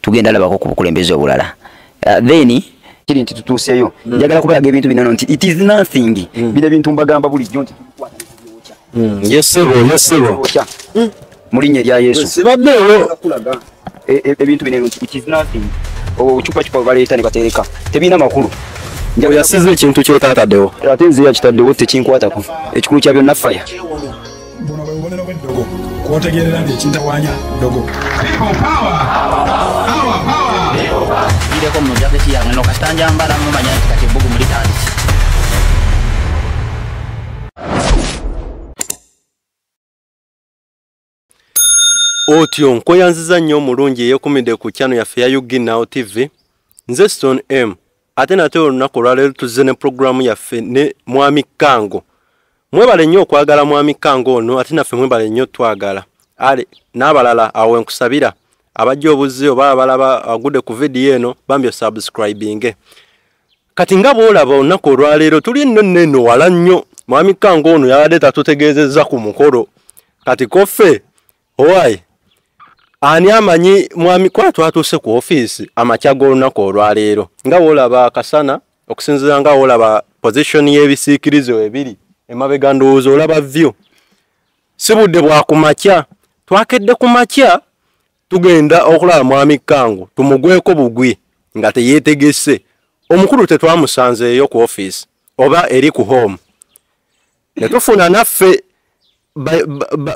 tugenda labako ku bukulembeze obulala. Then kiri nti tutuuseyo njagala kubaga ebintu bino nti it is nothing bile bintu mbagamba bulijjo nti yesebo mulinye lya Yesu sibaddewo ebintu bino nti it is nothing chupa baleeta ne batereka tebina makulu yasize ekintu kyotatadewo ate nze yakitaddewo tekinkwatako ekikulu kya byonna faya bono babonera bweddogo kwotegerera nti ekintawanya dogo ireko mu jaketi yange no kastanja mbala mu manya kati bugu muri tandisi otyo nkoyanziza nnyo omulungi eyekumidde ku channel yaffe ya Uginawo TV nze Stone M ate nate olunaku olwaleero tuzze ne programu yaffe ne Mwami Kango mwebale nnyo okwagala Mwami Kango ono ate naffe mwebale nnyo twagala ale n'abalala awo nkusabira abajja obuzzi oba abalaba agudde ku video eno bambye subscribing kati nga bw'olaba olunaku olwaleero tuli nno wala nnyo Mwami Kango ono yabadde tatutegeezezza ku mukolo kati koffe owaayi ani amanyi mwami kwa twatuuse ku office amakya g'olunaku olwaleero nga bw'olaba kasana okusinziira nga bw'olaba position y'ebisiikirizo ebiri emabega ndowooza olaba view si budde bwa ku makya twakedde ku makya tugenda okulaba Mwami Kango tumugweko bugwi nga teyeetegese omukulu tetwamusanzeeyo ku office oba eri ku home ne tufuna naffe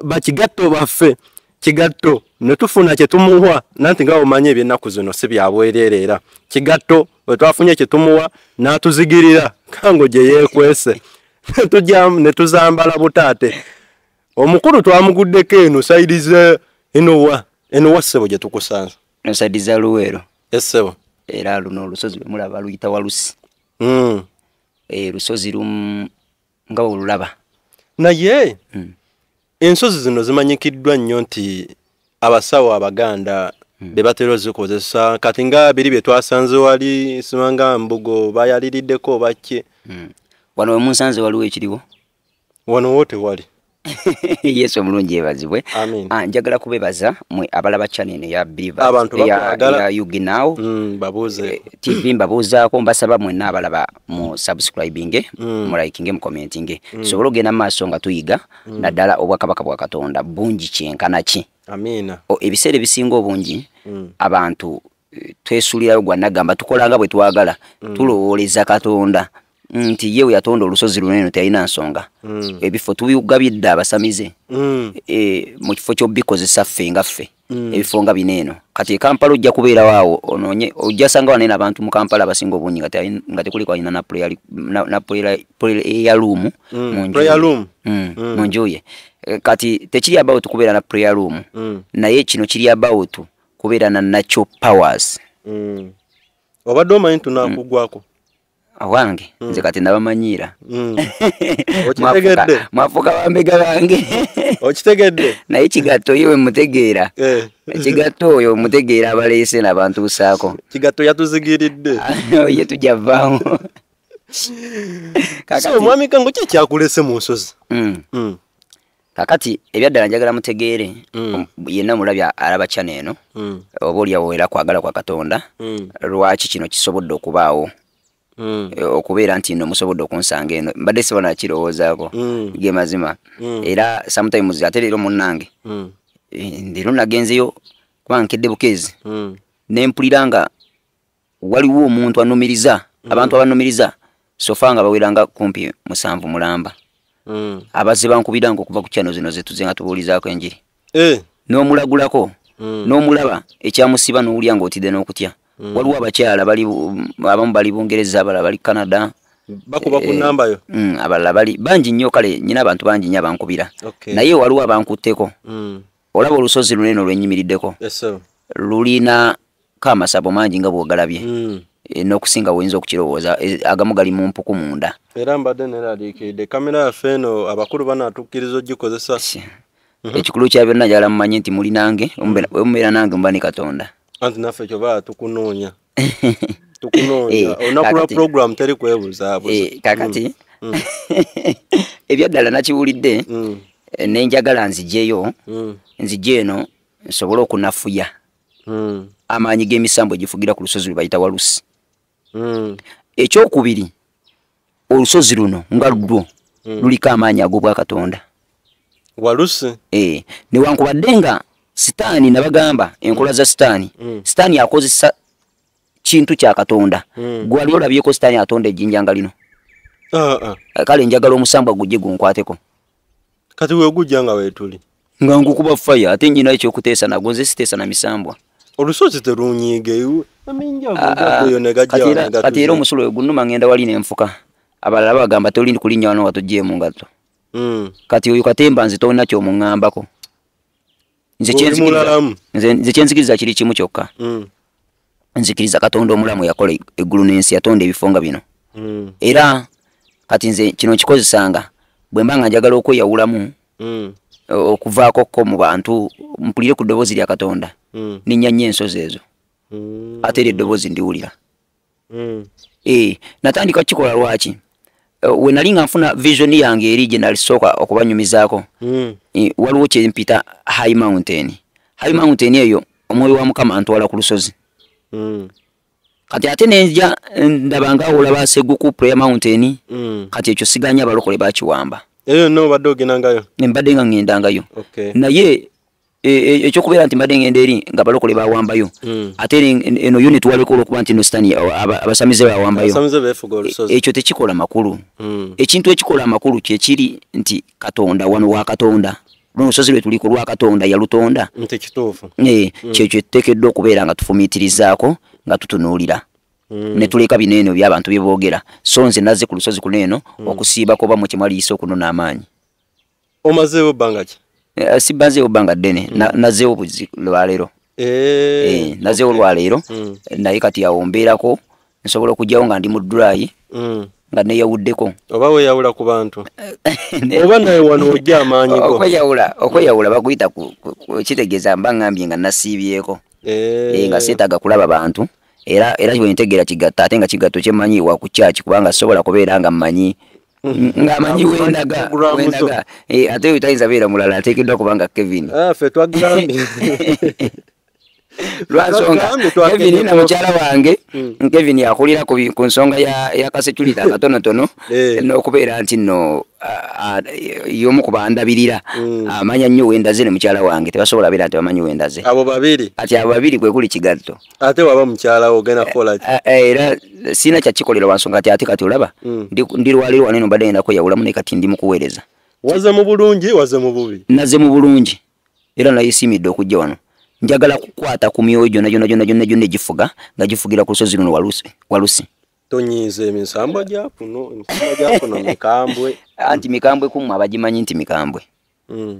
bakigatto baffe kigatto ne tufuna kye tumuwa nanti nga omanye ebyennaku zino si byabwereera kigatto bwe twafunye kye tumuwa n'atuzigirira Kango gye yeekwese ne tuzambala butaate omukulu twamuguddeko eno sayidize enowa ssebo gye tukusanza sayidiza Luweero essebo era luno olusozi lwe mulaba luyita Walusi lusozi lumu nga olulaba naye ensozi zino zimanyikiddwa nnyo nti abasawo abaganda be batera zikozesa kati nga biri bye twasanze wali simanga mbugo bayaliriddeko bakke wano munsanze waliwo ekiriwo wano wote wali Yesu omulungi ebazibwe njagala kubebaza mwe abalaba channel ya Believers ya Uginawo babuze TV mbabuzaako mbasaba mwenna abalaba mu subscribing mu liking mu commenting sobola ogenda maaso nga tuyiga naddala obwakabaka bwa Katonda bungi kyenkana ki amina ebiseera ebisinga obungi abantu twesulirayo gwa nagamba tukolanga bwe twagala tulowooleza Katonda nti yewe yatonda olusozi lunene tayina nsonga ebifo tubigabidde abasamize mu kifo ky'obikozesa ffe nga ffe ebifo nga bineeno kati Kampala ojja kubeera waawo ononye ojja sanga wanene abantu mu Kampala abasinga obungi nga tekuliko alina na prayer room mu njuye kati tekiri about kubeera na prayer room naye kino kiri about kubeera na natural powers obadde omanyi tunakugwako awange nze kati nabamanyira okitegedde mwafuka bambega bange okitegedde naye kigatto yewe mutegeera kigatto oyo mutegeera abaleese n'abantu usaako kigatto yatuzigiridde ye tujavaamu so Mwami Kango kye kyakulese mu nsozi kakati ebyaddala njagala mutegeere yenna mulabya alaba channel eno oba oliawo era kwagala kwa Katonda lwaki kino kisobodde okubaawo okubeera nti nno musobodde okunsanga eno mbadde sibona kirowoozaako ge mazima era sometimes ate leero munnange leero nagenzeyo kuba nkedde bukezi nempulira nga waliwo omuntu anumiriza abantu abanumiriza sofa nga baweranga kumpi 7 mulamba abazze bankubiranga okuva ku channel zino zetuze nga tubuulizaako enjiri n'omulagulako n'omulaba ekyamusiba n'owulya ng'otidde n'okutya waliwo abakyala abamu bali Bungereza abalala bali Canada bakuba ku namba yo abalala bali bangi nnyo kale nyina abantu bangi nnyo abankubira naye waliwo abankutteko olaba olusozi lunene olwenyimiriddeko lulina kamasabo mangi nga bw'ogalabye n'okusinga woyinza okukirowooza agamu gali mu mpuku munda era mbadde neraliikidde kamera yaffe eno abakulu banatukkiriza ogikozesa ekikulu kya byonna njagala mumanye nti muli nange mubeera nange muba ne Katonda anti naffe kyoba tukunoonya olunaku lwa program teri kwebuuzaabuza kakati ebyaddala nakiwulidde nenjagala nzijjeyo nzijje eno nsobole okunafuya amaanyi g'emisambo egifugira ku lusozi lubayita Walusi. Ekyokubiri, olusozi luno nga lulwo luliko amaanyi ag'obwa Katonda. Walusi newankubadde nga sitaani nabagamba enkola za sitaani, sitaani akozesa kintu kya Katonda. Gwali olabyeko sitaani atonda ejjinja nga lino. Kale njagala omusambwa gujje gunkwateko. Kati we gujja nga weetuli nga ngukuba fire ate nyina ekyokuteesa nago nze siteesa na misambwa. Olusozi terunyiige kati era omusulo gunuma ngenda wali n'enfuka abalala bagamba tolindi kulinnya wano watujje mu ngato. Kati oyo Katemba nze tolina ky'omuŋŋambako. Nze kyenzikiriza kiri kimu kyokka. Nzikiriza Katonda omulamu yakola eggulu n'ensi, yatonda ebifo nga bino. Era kati nze kino kikozesanga bwe mba nga njagala okweyawulamu okuvaako ko mu bantu mpulire ku ddoboozi lya Katonda ninnya nnyo ensozi ezo ate era eddoboozi ndiwulira. Natandika kikola lwaki we nali nga nfuna vision yange eri gye nalisooka okubanyumizaako. Waliwo kyempita High Mountain. High Mountain eyo omwoyo wa Mukama antwala ku lusozi. Kati ate nenja ndabanga olaba Seguku Prayer Mountain. Kati ekyo siganya abalokole bakiwamba. Eyo no badde ogendangayo. Mbadde nga ngendangayo. Naye ekyokubeera nti mbadde ngenda eri nga balokole bawambayo. Ate eno unit waliko okuba nti no sitani abasamize bawambayo. Ekyo tekikola makulu. Ekintu ekikola amakulu kyekiri nti Katonda wano wa Katonda. Lusozi lwetuliko lwa Katonda yalutonda. Nti kituufu. Kyekyo tuteekeddwa okubeera nga tufumiitirizaako nga tutunuulira. Ne tuleka binene by'abantu byeboogera. So nze nazze ku lusozi kuno eno okusiibako ba mu kimaliiso kuno n'amaanyi. Omazeewo bbanga ki? Sibazeewo bbanga ddene. Nazzeewo lwaleero. Nazzeewo lwaleero. Naye kati awo mbeerako nsobola okujjawo nga ndi mu ddulayi. Nga neyawuddeko. Oba weeyawula ku bantu. Oba naye wano ojja amaanyi go. Okweyawula bakuyita kitegeeza mba ngambye nga nasiibyeko. Nga seetaaga kulaba bantu. Era wentegeera kigatta ate nga kigatto kyemanyi wa ku church kubanga sobola kubeera nga mmanyi nga manyi wendaga ate utayinza beera mulala ateekeddwa kubanga Kevin. Ffe twagambye. Lwansonga Kevin na mukyala wange Kevin yakulira ku nsonga ya kaseculita katonotono n'okubeera nti nno y'omu ku bandabirira amanya nnyo wendaze ne mukyala wange tebasobola beera nti bamanyi wendaze. Abo babiri kati abo babiri kwe kuli kigatto. Ate waba mukyala wo ogenda kukola ki? Era sina kyakikolera wansonga ate olaba ndi lwaliro wano mbadde ngenda kweyawulamu naye kati ndi mu kuweereza. Waze mu bulungi waze mu bubi? Naze mu bulungi era naye simidde okujja wano. Njagala kukwata ku myoyo gyonna gifuga nga gifugira ku lusozi luno Walusi. Tonyiize emisambo gyakuno mikambwe. Anti mikambwe kumwe abagimanyi nti mikambwe.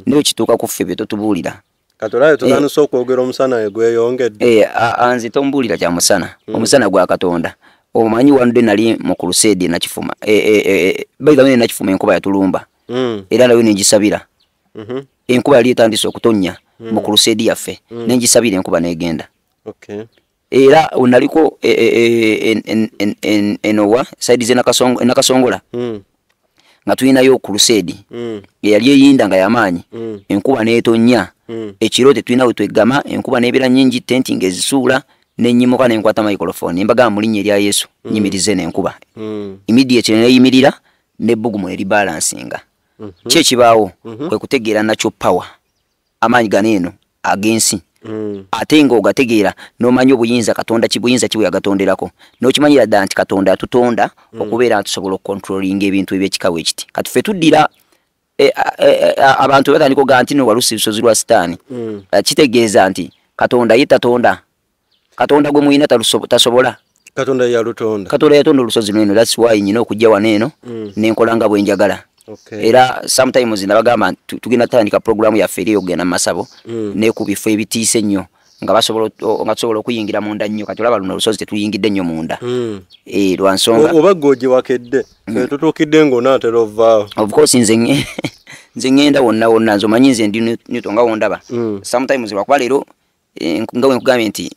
Naye kituuka ku ffe bye totubuulira. Katolayo tutandise okwogera omusana gweyongedde. Anzi tombuulira kya musana. Omusana gwa Katonda. Omanyi wano nali mu crusade nakifuma. Bayiga bene nakifuma enkuba yatulumba. Era nayo nengisabira. Enkuba yali etandise okutonnya mu crusade yaffe. Nengisabira enkuba negenda. Era unaliko enowa side ze nakasongola. Nga tulinayo crusade. Yali eyinda nga yamaanyi. Enkuba neetonnya. Ekiro tetulina we twegama enkuba nebeera nnyingi tenti ngezisuula n'ennyimuka n'enkwata microphone mbaga mulinnya erya Yesu nyimirize n'enkuba. Immediate neyimirira n'ebbugumu eribalansinga. Kyekibaawo kwe kutegeera nakyo power amaanyi ganeeno agensi. Ate ng'ogategeera n'omanyi obuyinza Katonda kibuyinza kiwe yagatonderako n'okimanyira ddala nti Katonda atutonda okubeera atusobola okucontrollinga ebintu eby'ekikawe ekiti. Kati ffe tuddira abantu batandika okugaa nti no Walusi lusozi lwa sitaani. Kitegeeza nti Katonda ye tatonda. Katonda gwe muyina tasobola. Katonda yalutonda. Katonda yatonda olusozi luno. That's why nyina okujja wano eno n'enkola nga bwe njagala. Era sometimes nabagamba tugenda tandika programu ya feri ogenda masabo ne ku bifo ebitiise nnyo nga basobola okuyingira munda nnyo kati olaba luno lusozi tetuyingidde nnyo munda. Lwansonga oba goje wakedde tutukidde ng'onaatera ovaawo. Of course nze ngenda wonna nze omanyi nze ndi Newton nga wondaba. Sometimes lwakuba leero nga we nkugambye nti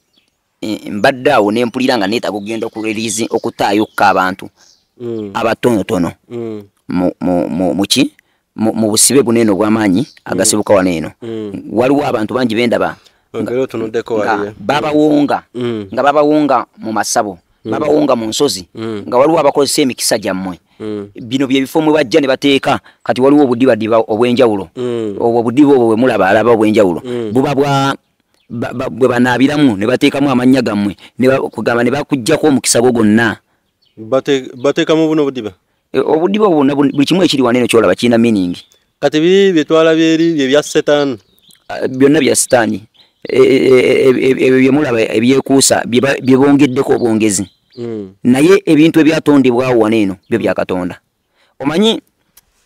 mbadde awo ne mpulira nga neetaaga okugenda okurelease okutaayokka abantu abatonotono mu busibe bunene obw'amaanyi agasibuka wano eno. Waliwo abantu bangi bendaba ngero tunudeko waliye baba wonga nga baba wonga mu masabo baba wonga mu nsozi nga waliwo abakozesa emikisa gyammwe bino bye bifo mwe bajja ne bateeka kati waliwo obudiba obwenjawulo obwo budiba obwo bwe mulaba alaba obwenjawulo buba bwe banaabiramu ne bateekamu amannya gammwe kugamba ne bakuggyako omukisa gwo gonna bateekamu buno budiba obudiba bwonna buli kimu ekiri waneno kyolaba kirina meaning kati biri byetwala bye bya setaani byonna bya sitaani ebyo byemulaba ebyekuusa bye bongeddeko obwongezi naye ebintu ebyatondebwawo waneeno byo bya Katonda. Omanyi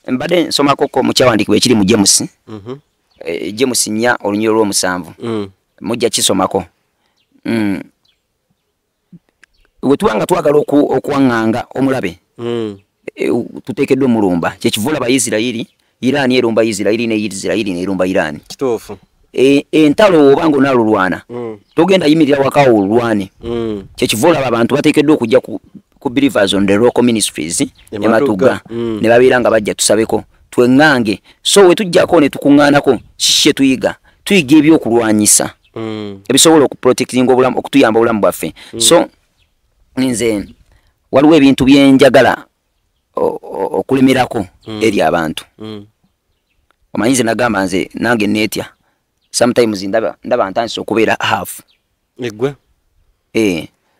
mbadde nsomako mu kyawandiikibwa ekiri mu James James 4 olunyiro lw'omusanvu mujja kisomako we tubanga twagala okuwaŋŋanga omulabe tuteekeddwa omulumba kyekivula Abayisirayiri Irani erumba Isirayiri ne Isirayiri nerumba Irani kituufu entalo obanga onalulwana togenda yimirira wakawo olwane kyekivula abantu bateekeddwa okujja ku Believers on the Local Ministries Ematuga ne babeera nga bajja tusabeko tweŋŋange so we tujjako ne tukuŋŋaanako kiki tuyiga ebyokulwanyisa ebisobola okuprotectinga obulamu okutuyamba obulamu bwaffe so nze waliwo ebintu byenjagala okulemerako eri abantu omanyize nagamba nze nange netya sometimes ndaba ntandise okubeera half egwe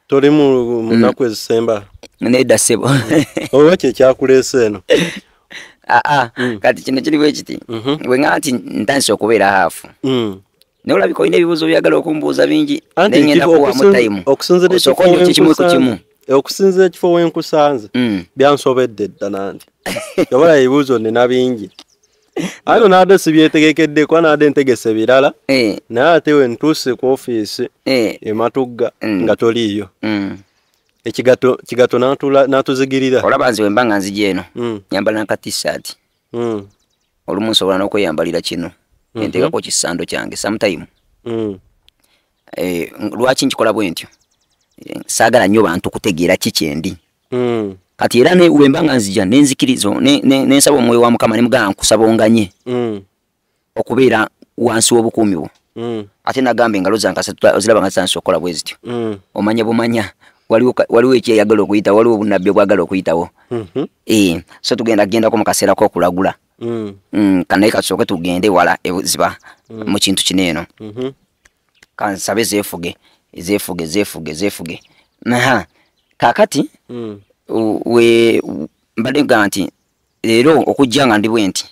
toli mu nnaku ezisemba nedda ssebo oba kyekyakuleese eno kati kino kiri bwe kiti wenga nti ntandise okubeera half naye olabika olina ebibuuzo byagala okumbuuza bingi nengenda kuwamu time osokonjo kikimu ku kimu okusinzira ekifo wenkusanze byansobedde dda nanti yabala ebibuuzo nina bingi ano nade sibyetegekedde kwa nade ntegese birala naye ate we ntuuse ku ofiisi Ematuga nga toliiyo ekigato natuzigirira olaba nze wembanga nzija eno nyambala nka t-shirt olumu nsobola n'okweyambalira kino enteekako kisando kyange sometime lwaki nkikola bwe ntyo saagala nnyo bantu kutegeera kikyendi kati era wembanga nzija nenzikirizo nensaba omwoyo wa Mukama ne mugamba nkusaba onganye okubeera wansi w'obukuumi bwo ate nagambe engalo zange oziraba nga zitandise okukola bwe zityo omanya bumanya waliwo ekyeyagala okuyitawo waliwo obunabbi obwagala okuyitawo so tugenda gendako mu kaseera k'okulagula kanaye katusooke tugende wala ebuziba mu kintu kino eno kansabe zeefuge kakati we mbadde nga nti leero okujja nga ndi bwe nti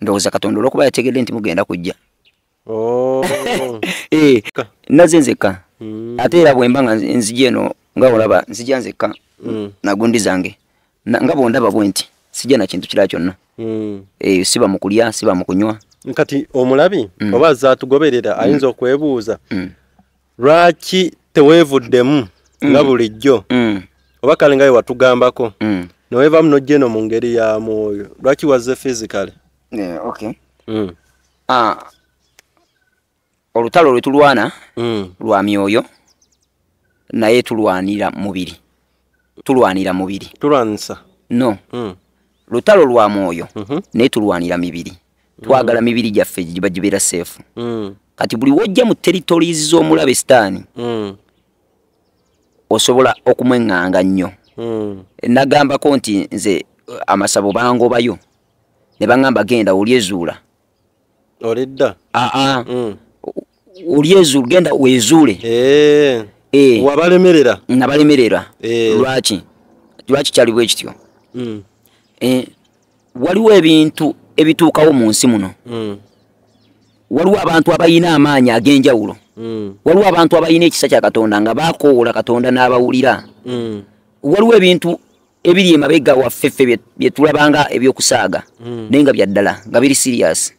ndowooza Katonda olwokuba yategedde nti mugenda kujja naze nzekka ate era bwemba nga nzija eno nga olaba nzija nzekka nagundi zange nga bondaba bwe nti sijja na kintu kira kyonna siba mu kulya siba mu kunywa kati omulabi oba azatugoberera ayinza okwebuuza lwaki teweevuddemu nga bulijjo oba kale nga watugambako noweevamu nojja eno mu ngeri ya mwoyo lwaki wazze physically olutalo lwe tulwana lwa myoyo naye tulwanira mubiri tulwanisa no lutalo lwa mwoyo naye tulwanira mibiri twagala mibiri gyaffe gibeera safe kati buli wojja mu territories z'omulabe sitaani osobola okumweŋŋanga nnyo nagambako nti nze amasabo bangobayo ne baŋŋamba genda olyezuula olidda olyezuula genda weezuule wabalemerera nabalemerera lwaki kyali bwe kityo waliwo ebintu ebituukawo mu nsi muno waliwo abantu abayina amaanyi ag'enjawulo waliwo abantu abayina ekisa kya Katonda nga bakoowola Katonda n'abawulira waliwo ebintu ebiri emabega waffe ffe bye tulabanga ebyokusaaga naye nga bya ddala nga biri serious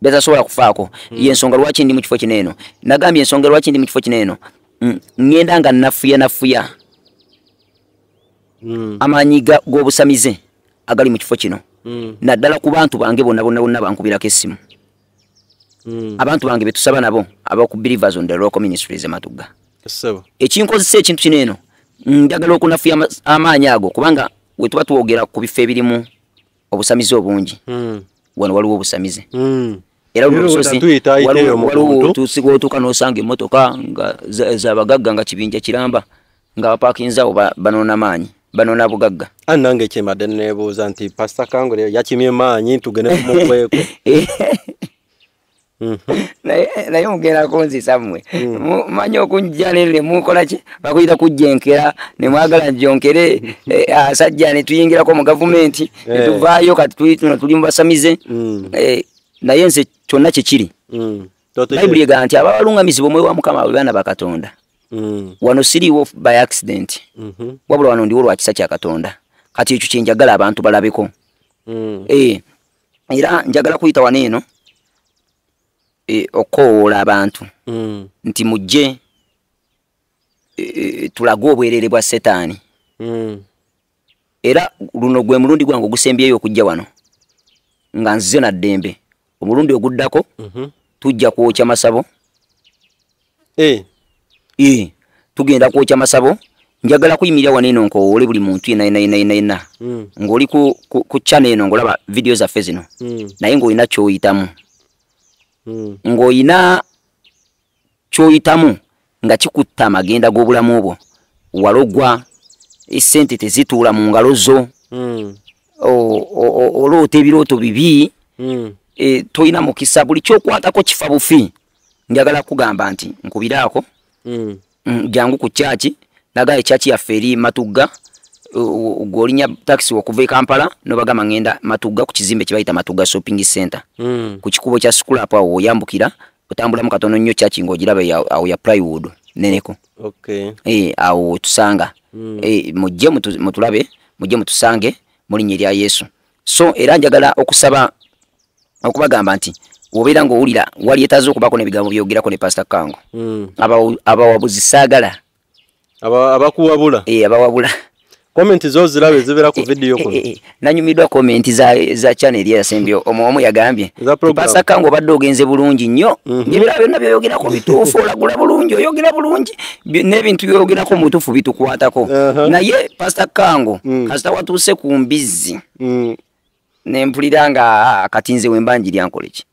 betasobola kufaako yensonga lwaki ndi mu kifo kino eno nagambye ensonga lwaki ndi mu kifo kino eno ŋŋenda nga nafuya amaanyi g'obusamize agali mu kifo kino naddala ku bantu bange bonna bankubirako essimu abantu bange betusaba nabo abaku Believers on the Local Ministries Ematuga ekinkozesa ekintu kino eno njagala okunafuya amaanyi ago kubanga we tuba tuwogera ku bifo ebirimu obusamize obungi wano waliwo obusamize era olusosi waliwo tusigo otuuka n'osanga emmotoka nga z'abagagga nga kibinja kiramba nga bapaakinzaawo banoona maanyi banoona bugagga. Nange kyemadde neebuuza nti Pastor Kango yakimye maanyi tugende tumukweko. naye mugendako nzisa mmwe manyi okunjja lere mukola ki bakuyita kujjenkera ne mwagala njonkere asajja ne tuyingirako mu gavumenti ne tuvaayo kati tuli mu basamize naye nze kyonna kikiri Bayibuli egamba nti ababalungamizibwa omwoyo wa Mukama abo baana ba Katonda. Wano siriwo by accident wabula wano ndiwo lwa kisa kya Katonda kati ekyo kyenjagala abantu balabeko. Era njagala kuyita wano eno okoola abantu nti mujje tulaga obwerere bwa Setaani. Era luno gwe mulundi gwange ogusembyeyo okujja wano nga nzize na ddembe. Omulundi oguddako tujja kwokya masabo. Tugenda kwokya masabo. Njagala kuyimirira wano eno nkowoole buli muntu yenna ng'oli ku channel eno ng'olaba video zaffe zino naye ng'olina ky'oyitamu. Ng'olina ky'oyitamu nga kikutta amagenda g'obulamu bwo. Walogwa essente tezituula mu ngalo zo. Oloota ebirooto bibi. Toyina mukisa buli kyokwatako kifa bufi. Njagala kugamba nti nkubiraako jangu ku chachi naga echachi ya feri Matugga golinya taxi okuva e Kampala no bagama ngenda Matugga ku kizimbe kibayita Matugga shopping center ku kikubo kya school apa oyambukira otambula mu katono nnyo chachi ngojirabe ya plywood neneko. Awo tusanga mujje mutulabe mujje mutusange muri nyeri ya Yesu. So era njagala okusaba okubagamba nti obeera ng'owulira wali etaze okubako n'ebigambo byogerako ne Pastor Kango abawabuzi saagala abakuwabula abawabula. Comment zo zirabe zibera ku video kuno. Nanyumiddwa comment za channel ya Sembyo omu yagambye Pastor Kango badde ogenze bulungi nnyo ebira byonna byogerako bituufu olagula bulungi oyogera bulungi n'ebintu byogerako mu tufu bitukwatako naye Pastor Kango kasita watuuse ku mbizi nempulira nga katinze wembanjiri ankoleki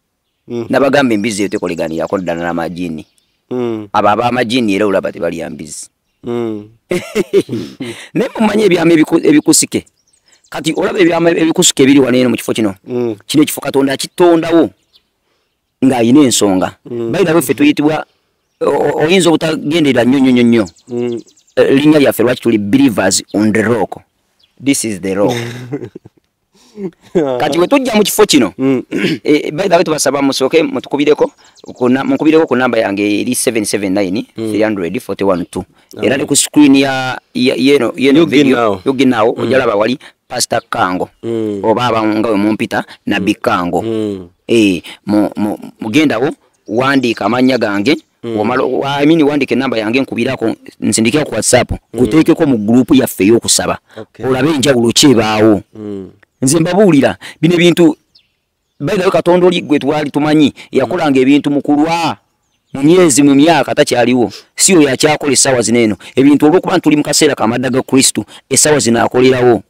nabagamba embizi eyo tekoleganirako ddala n'amajini abo ab'amajini era olaba tebali ambizi. Naye mumanye ebyama ebikusike kati olaba ebyama ebikusike ebiri wano eno mu kifo kino kino ekifo Katonda akitondawo ng'ayina ensonga. Bayina baffe tuyitibwa oyinza obutagenderera nnyo linnya lyaffe lwaki tuli believers on the rock. This is the rock. Kati we tujja mu kifo kino bayida wetu basaba musoke mutukubireko ku namba yange eri 779 341 era ne ku screen ya yeno video yoginao ojalaba wali Pastor Kango oba abanga mumpita na Bikango. Mugendawo wandika amanya gange wandike namba yange nkubirako nsindikira ku WhatsApp kuteekeko mu group yaffe y'okusaba olabe enjawulo kyebaawo. Nze mbabuulira bino ebintu bayina Katonda oli gwe twali tumanyi yakolanga ebintu mukulwa mu myezi mu myaka takyaliwo siyo yakyakola essaawa zino ebintu olw'okuba tuli mu kaseera kamadda ga Kristo essaawa zino akolerawo.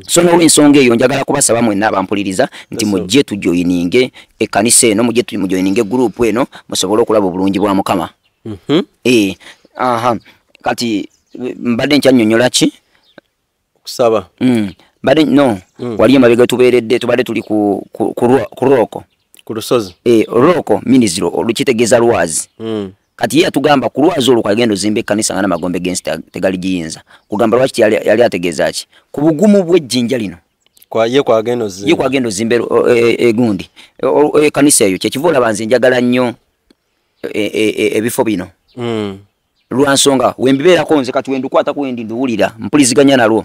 So n'olw'ensonga eyo njagala kubasaba mwenna abampuliriza nti mujje tujoyininge ekkanisa eno mujje mujoyininge group eno musobole okulaba obulungi bwa Mukama. Kati mbadde nkyannyonnyola ki kusaba bade no wali amabega tuberedde tubade tuli ku roko ku lusozi roko miniziro olukitegeza lwazi kati ye atugamba ku lwazi olwo kwagendo zimbe kanisa ngana magombe against tegali giyinza kugamba lwaki yali ategeza ki ku bugumu bw'ejjinja lino ye kwagendo zimbe egundi kanisa eyo kyekivola banze njagala nnyo ebifo bino lwansonga wembibeerako nze kati wendukwata ku wendi nduwulira mpuliziganya nalwo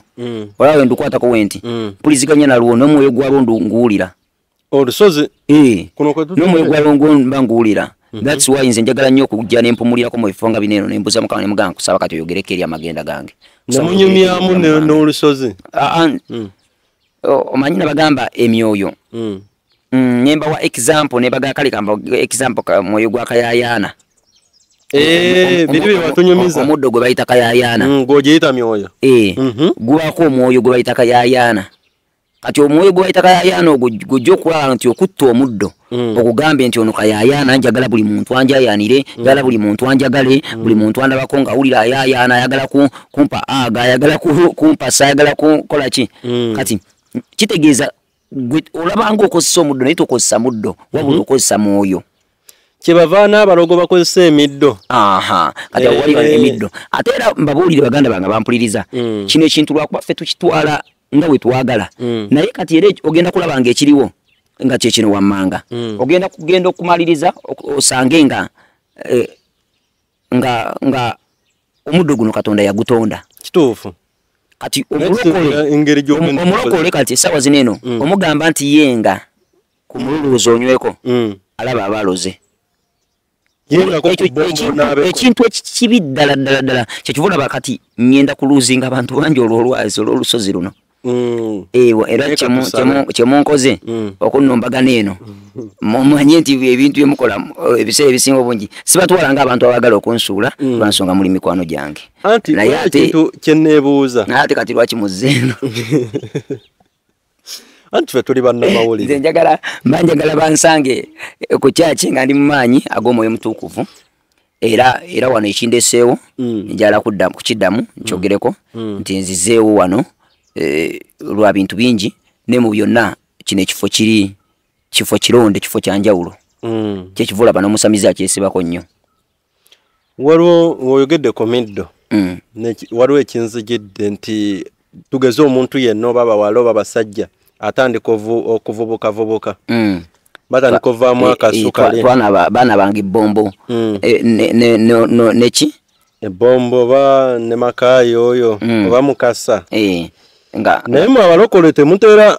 wala wendukwata ku wendi mpuliziganya nalwo n'omwoyo gwalwo nguwulira olusozi n'omwoyo gwalwo mba nguwulira. That's why nze njagala nnyo okujja nempumulirako mu bifo nga bino nembuza Mukama ne mugamba kusaba kati oyogereko eri amagenda gange namunyumyamu n'olusozi omanyi nabagamba emyoyo nemba wa example nebaga kale kamba example mwoyo gwa Kayayaana biribe watunyumiza omuddo gwe bayita Kayayaana gojeyita myoyo gubako omwoyo gwe bayita Kayayaana kati omwoyo gwaita kayayana gujjo kwa nti okutta omuddo okugambe nti ono kayayana njagala buli muntu anjayanire njagala buli muntu anjagale buli muntu andabako nga awulira ayayana ayagala kumpa aga ayagala kumpa sayagala kukola ki kati kitegeeza olabanga okozesa omuddo naye tokozesa muddo wabula okozesa mwoyo kyebavaana abalogo bakozesa emiddo kati wali emiddo ate era mbabuulire baganda bange bampuliriza kino ekintu lwakuba ffe tukitwala nga bwe twagala naye kati era ogenda kulaba nga ekiriwo nga kyekino wammanga ogenda okumaliriza osange nga omuddo guno Katonda yagutonda kituufu kati omulokole kati essaawa zino eno omugamba nti yenga ku mululuuzo onyweko alaba abaloze ekintu ekibi ddala kyekivuna bakati ngenda kuluzinga abantu bangi olwolwazi olwolusozi luno era kyemunkoze okunnombagana eno mumanye nti ebintu byemukola ebiseera ebisinga obungi sibatwala nga abantu abagala okunsuula lwansonga muli mikwano gyange naye ate kyeneebuuza naye ate kati lwaki muzzeeno anti ffe tuli bannamawulire njagala bansange ku kyaki nga ndi mumaanyi ag'omwoyo mutuukuvu era wano ekindeseewo njala kukiddamu nkyogereko nti nzizeewo wano lwa bintu bingi ne mu byonna kino ekifo kifo kironde kifo kyanjawulo kyekivula bano musamizi akyesibako nnyo waliwo ng'oyogedde ku middo waliwo ekinzijidde nti tugeze omuntu yenna oba bawala oba basajja atandika okuvubuka batandika ovaamu akasukali baana bange bombo neki ebombo oba ne makaayi oyo oba mukasa naye mu abalokole temuteera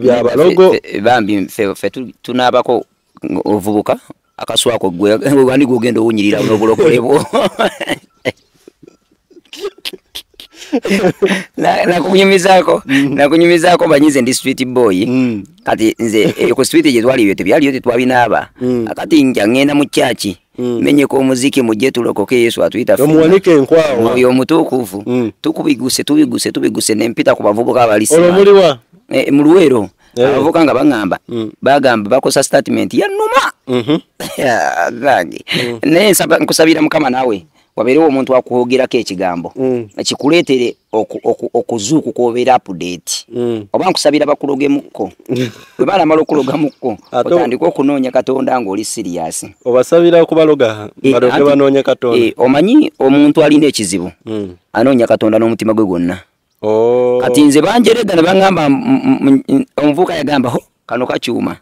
byabalogo bambi ffe tunaabako ovubuka akaswako gwani gogenda owunyirira n'obulokole bwo nakunyumizaako banyize ndi street boy kati nze ku street gye twali ebyo tebyaliyo tetwabinaaba kati nja ngenda mu kyaki menyeko omuziki mujje tulokoke Yesu atuyita omuwanike enkwawa oyo omutuukuvu tubiguse nempita ku bavubuka abalisi olwomuliwa mu Luweero abavubuka nga bagamba bakosa statement yannuma naye nkusabira Mukama naawe wabeerewo omuntu akuhogerako ekigambo kikuleetere okuzuukuka obeera update oba nkusabira bakulogemukko bwe balamala okulogamukko otandika okunoonya Katonda ng'oli serious obasabira okubaloga baloge banoonya Katonda omanyi omuntu alina ekizibu anoonya Katonda n'omutima gwe gwonna kati nze banjerega ne baŋŋamba omuvubuka yagamba kano kakyuma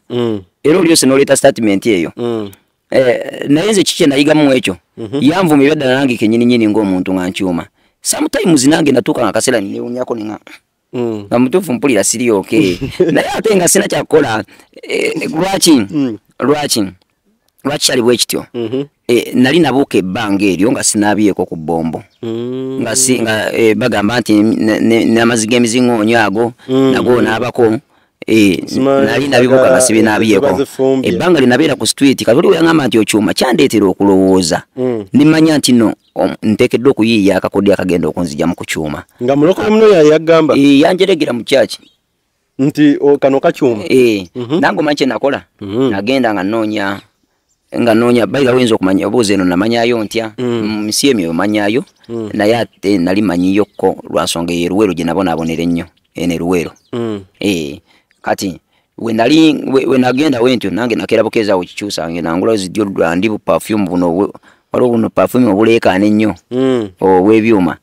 era oli yose n'oleeta statement eyo naye nze kiki nayigamu ekyo yanvumira ddala nange kennyini ng'omuntu nga nkyuma sometimes nange natuuka nga kaseera ninewunyako nga mutuufu mpulira siri okay naye ate nga sina kyakukola lwaki kyali bwe kityo nali nabuuka ebbanga eryo nga sinaabyeko ku bbombo nga bagamba nti n'amazzi g'emiziŋoonyo ago nago naabako nali nabibuka nga sibinabyeko ebbanga linabeera ku street kati oli weyangamba nti okyuma kyandeetera okulowooza nimanya nti no nteekeddwa okuyiiya akakodyo akagenda okunzijamu ku kyuma nga mulokole muno yagamba yanjeregera mu kyaki nti kano kakyuma nange omanyi kye nakola nagenda nga noonya bayira oyinza okumanya obuuza eno namanyayo ntya mu nsi emyo omanyayo naye ate nali manyiyokko lwa nsonga eyo Luweero gye nabonaabonera ennyo ene Luweero kati we nagenda wentyo nange nakera bukeezaawo kikyusa nge nangula zidyo ndi bu perfume buno waliwo buno perfume obuleekaana ennyo obw'ebyuma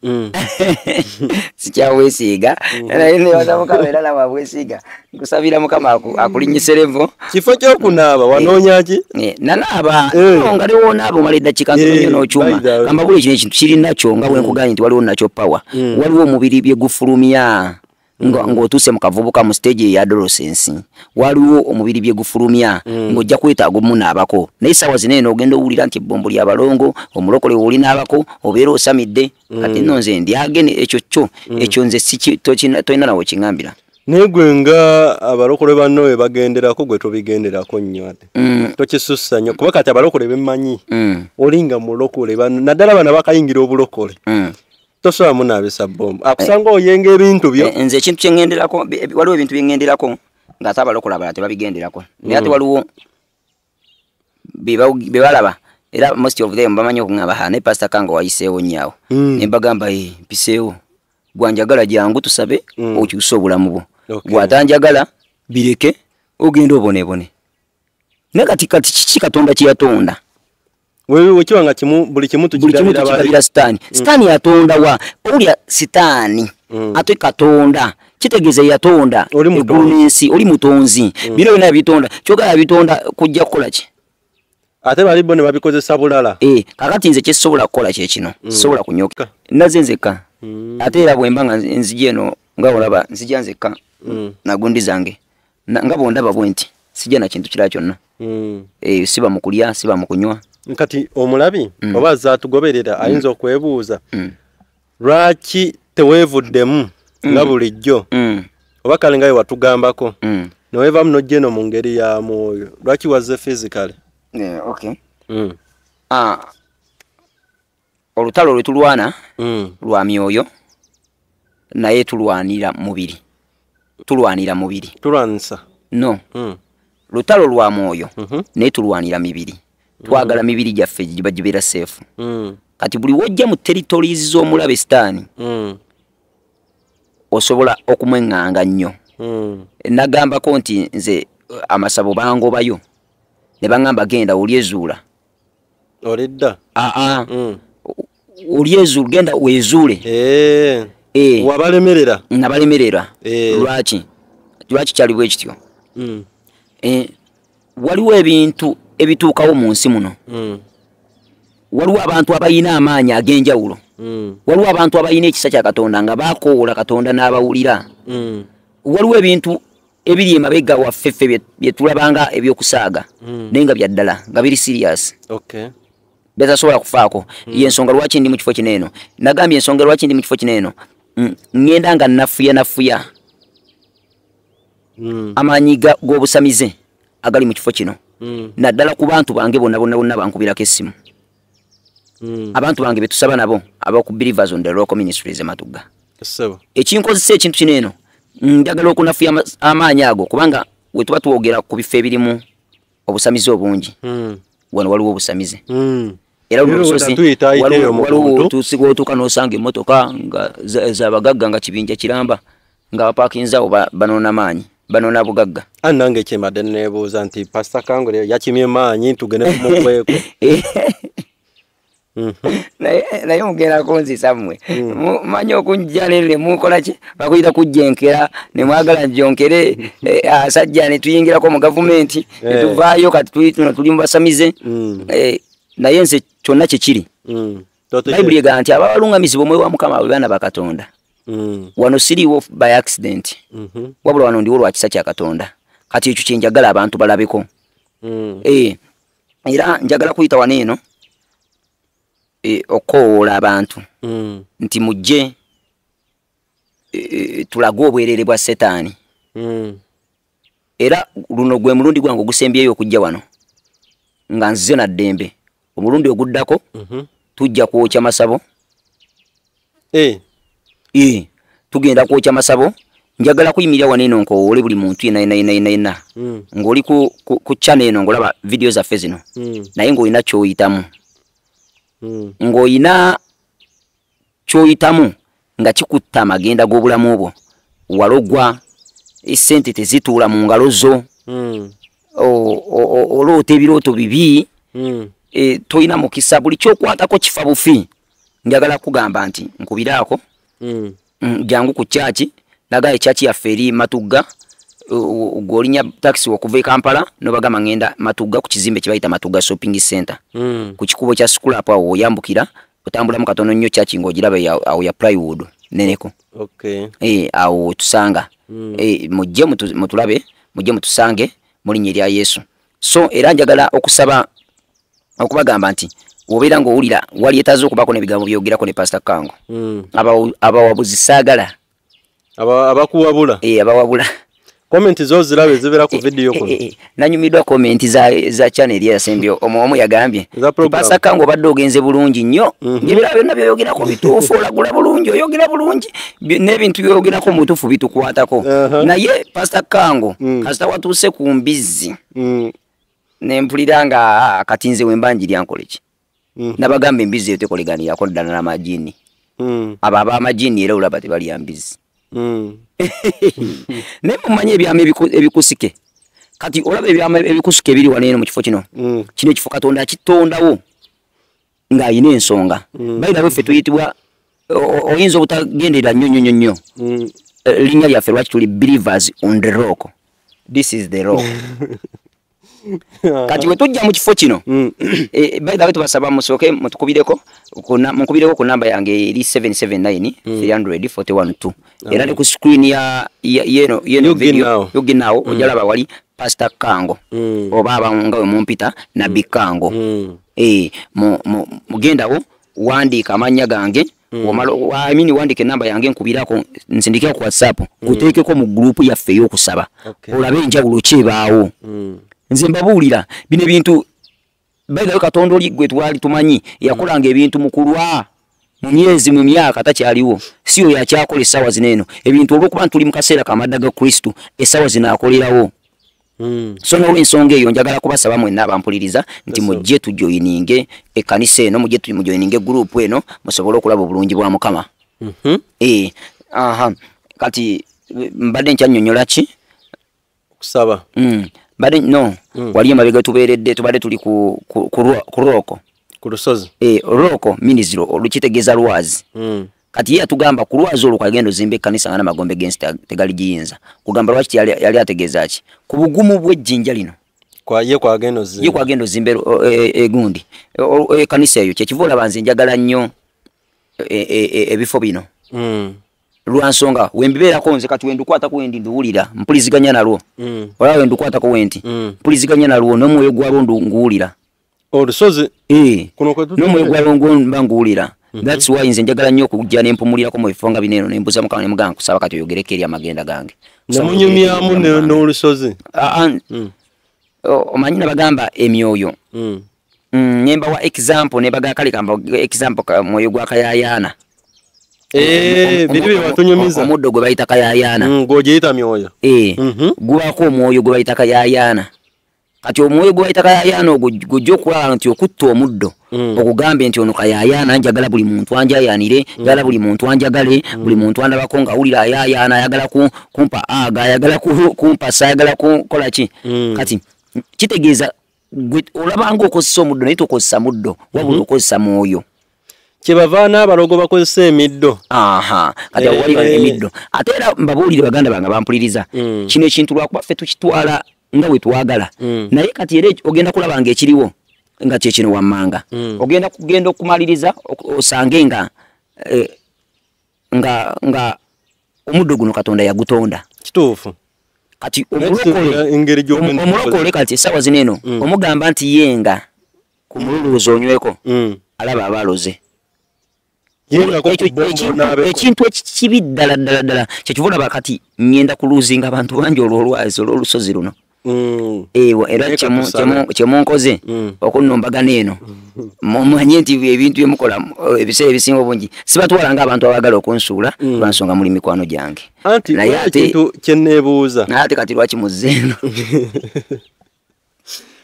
sikyaweesiiga naye nebaza Mukama era nawe abwesiiga nkusabira Mukama akulinnyise levo kifo ky'okunaaba wanoonya ki nanaaba nga liwo naaba omala eddakiika ntono n'okyuma kamba buli kino ekintu kiri nakyo nga bwe nkuganye nti waliwo nakyo power waliwo omubiri bye gufulumya ng'otuuse mu kavubuka mu stage ya adolescence waliwo omubiri bye gufulumya ng'ojja kwetaaga omunaabako naye essaawa zino eno ogenda owulira nti ebbombo lya balongo omulokole woolinaabako obeera osamidde kati nno nze ndyagene ekyo nze tolina nawe kiŋŋambira naye gwe nga abalokole banno we bagenderako gwe tobigenderako nnyo ate tokisussa nnyo kuba kati abalokole bemmanyi olinga mulokole naddala bana bakayingira obulokole Tosobola munaabisa bomba. Akusanga oyenga ebintu byo. Nze ekintu kye ŋŋenderako waliwo ebintu bye ŋŋenderako ng'ate abalokola abalala tebabigenderako. Naye ate waliwo be balaba era most of them bamanyi okuŋŋamba ne Pastor Kango wayiseewo nnyo awo. Ne mbagamba mpiseewo. Gwanjagala jangu tusabe okyusa obulamu bwo. Bw'atanjagala bireke ogenda obonebone. Ne kati kiki Katonda kye yatonda? Wewe kiwanga kimu buli kimu tukirabira Sitaani. Sitaani yatonda wa olya Sitaani ate Katonda kitegeeze yatonda eggulu n'ensi oli mutonzi. Bino byonna yabitonda kyogala yabitonda kujja kukola ki? Ate balibo ne babikozesa bulala. Kakati nze kyesobola kukola kye kino sobola kunyoka naze nzeka ate era bwe mbanga nzije eno nga olaba nzija nzeka nagundi zange nga bondaba bwenti sija na kintu kira kyonna siba mukulya siba mukunywa. Nkati omulabi oba zaatugoberera ayinza okwebuuza lwaki teweevuddemu nga bulijjo oba kale nga watugambako noweeva muno jeno mu ngeri ya mwoyo lwaki wazze physically? Olutalo lwe tulwana lwa myoyo naye tulwanira mubiri. Tulwanisa? No. Lutalo lwa mwoyo naye tulwanira mibiri. Twagala mibiri gyaffe gibeera safe. Kati buli wojja mu territories z'omulabe Sitaani osobola okumweŋŋanga nnyo. Nagambako nti nze amasabo bangobayo ne baŋŋamba genda olyezuula. Olidda? Olyezuula genda weezuule. Wabalemerera? Nabalemerera. Lwaki kyali bwe kityo? Waliwo ebintu ebituukawo mu nsi muno. Waliwo abantu abayina amaanyi ag'enjawulo. Waliwo abantu abayina ekisa kya Katonda nga baakoola Katonda n'abawulira. Waliwo ebintu ebiri emabega waffe ffe bye tulabanga ebyokusaaga naye nga bya ddala nga biri serious. Betasobola kufaako. Y'ensonga lwaki ndi mu kifo kino eno. Nagambye ensonga lwaki ndi mu kifo kino eno ŋŋenda nga nafuya amaanyi g'obusamize agali mu kifo kino. Naddala ku bantu bange bonna bankubirako essimu. Abantu bange betusaba nabo abaku Believers on the Local Ministries Matugga. Ekinkozesa ekintu kino eno njagala okunafuya amaanyi ago kubanga we tuba tuwogera ku bifo ebirimu obusamize obungi. Wano waliwo obusamize. Era waliwo tusiga otuuka n'osanga emmotoka nga z'abagagga nga kibinja kiramba nga bapaakinzaawo banoona maanyi. Banona bugagga. Nange kyembadde neebuuza nti Pastor Kango yakimye maanyi tugende kumukweko. Naye mugerako nzisa mmwe. Manyi okunjalere mukola ki? Bakuyita kujjenkera ne mwagala njonkere asajja ne tuyingirako mu gavumenti ne tuvaayo kati tuli mu basamize. Naye nze kyonna kye kiri. Bayibuli egamba nti ababalungamizibwa omwoyo wa Mukama bwe baana ba Katonda. Wano siriwo by accident. Wabula wano ndiwo lwa kisa kya Katonda. Kati ekyo kye njagala abantu balabeko. Era njagala kuyita wano eno okoola abantu nti mujje tulage obwerere bwa Setaani. Era luno gwe mulundi gwange ogusembyeyo okujja wano nga nzize na ddembe. Omulundi oguddako tujja kwokya masabo. Tugenda kwokya masabo. Njagala kuyimirira wano eno nkowoole buli muntu yenna ng'oli ku channel eno ng'olaba video zaffe zino naye ng'olina ky'oyitamu. Ng'olina ky'oyitamu nga kikutta amagenda g'obulamu bwo. Walogwa essente tezituula mu ngalo zo. Oloota ebirooto bibi. Toyina mukisa buli kyokwatako kifa bufi. Njagala kugamba nti nkubiraako jangu ku church nagaye church yaffe eri Matugga. Golinya taxi okuva e Kampala nobagamba ngenda Matugga ku kizimbe kye bayita Matugga Shopping Center. Ku kikubo kya school apo awo oyambukira otambula mu katono nnyo church ng'ogirabe awo ya plywood neneko. Awo tusanga. Mujje mutulabe mujje mutusange mulinnya erya Yesu. So era njagala okusaba okubagamba nti obeera ng'owulira wali etaaze okubaako n'ebigambo byogerako ne Pastor Kango. Abawabuzi saagala. Abakuwabula? Abawabula. comment zo zirabe zibera ku video ko nanyumidwa comment za channel ya Sembyo omu yagambye Pastor Kango badde ogenze bulungi nnyo ngibirabe nabyo yogera ko bitufu olagula bulungi oyogera bulungi n'ebintu yogera ko mutufu bitukwatako naye Pastor Kango kasita watuse ku mbizi nempuliranga akatinze wembanjiri ankoleki nabagambe embizi etekoleganira ko ddala n'amajini aba amajini era olaba tebali ambizi nemumanye ebyama ebikusike kati olaba ebyama ebikusike biri wanene mu kifo kino kino kifo Katonda kitondawo nga ayina ensonga bayira bwe tuyitibwa oyinza obutagendera nnyo linnya lyaffe lwaki tuli believers on the rock. This is the rock. Kati we tujja mu kifo kino bayira bwe tubasaba musoke mutukubireko ku namba yange eri 779 341 era ku screen ya yeno video yoginawo ojalaba wali Pastor Kango oba abanga we mumpita na Bikango mugendawo wandika amanya gange wandike namba yange nkubirako nsindikira ku WhatsApp kuteekeko mu group yaffe y'okusaba olabe enjawulo kyebaawo nze mbabuulira bino bintu bayirayo Katonda oli gwe twali tumanyi yakolanga ebintu mukulwa mu myezi mu myaka takyaliwo siyo yakyakola essaawa zineeno ebintu olw'okuba tuli mu kaseera kamadda ga Kristo essaawa zinaakolerawo so n'olw'ensonga eyo njagala kubasaba mwenna abampuliriza nti mujje tujoyininge ekkanisa eno mujje mujoyininge group eno musobole okulaba obulungi bwa Mukama. Kati mbadde nkyannyonnyola ki kusaba bade no wali emabega tuberedde tubadde tuli ku roko ku lusozi roko miniziro olukitegeza lwazi kati ya tugamba ku lwazi olukagendo zimbe kanisa ngana magombe against tegali giyinza kugamba lwaki yali ategeza ki ku bugumu bw'ejjinja lino ye kwagendo zimbe egundi kanisa eyo kyekivola banze njagala nnyo ebifo bino lwansonga wembibeerako nze kati wendukwatako wendi nduwulira mpuliziganya nalwo olaba wendukwatako wendi mpuliziganya nalwo n'omwoyo gwalwo nguwulira olusozi n'omwoyo gwalwo mba nguwulira. That's why nze njagala nnyo okujja nempumulirako mu bifo nga bineeno nembuza Mukama ne muganga kusaba kati oyogereko eri amagenda gange namunyumyamu n'olusozi omanyi nabagamba emyoyo nyemba wa example nebaga kale kamba example mwoyo gwa kayayaana biri watunyumiza omuddo gwe bayita kayayaana ng'ogiyita myoyo gubako omwoyo gwe bayita kayayaana kati omwoyo gwe bayita kayayaana ogwo gujja okulaba nti okutta omuddo okugambe nti ono kayayaana njagala buli muntu anjayaanire njagala buli muntu anjagale buli muntu andabako ng'awulira ayayaana ayagala kumpa aga ayagala kumpa sayagala kukola ki kati kitegeeza olabanga okozesa omuddo naye tokozesa muddo wabula okozesa mwoyo kyebava n'abalogo bakozesa emiddo kati waliba emiddo ate era mbabuulire baganda bange bampuliriza kino ekintu lwakuba ffe tukitwala nga bwe twagala naye kati era ogenda kulabanga ekiriwo nga kyekino wammanga ogenda okumaliriza osange nga omuddo guno Katonda yagutonda kituufu kati omulokole kati essaawa zineeno omugamba nti yenga ku mululuuzo onyweko alaba abaloze ekintu ekibi ddala kyekivula kati ngenda kuluzinga abantu bangi olwolwazi olw'olusozi luno era kyemunkoze okunnombagana eno mumanye nti ebintu byemukola ebiseera ebisinga obungi sibatwalanga abantu abagala okunsuula lwansonga muli mikwano gyange naye ate kyenneebuuza naye ate kati lwaki muzzeeno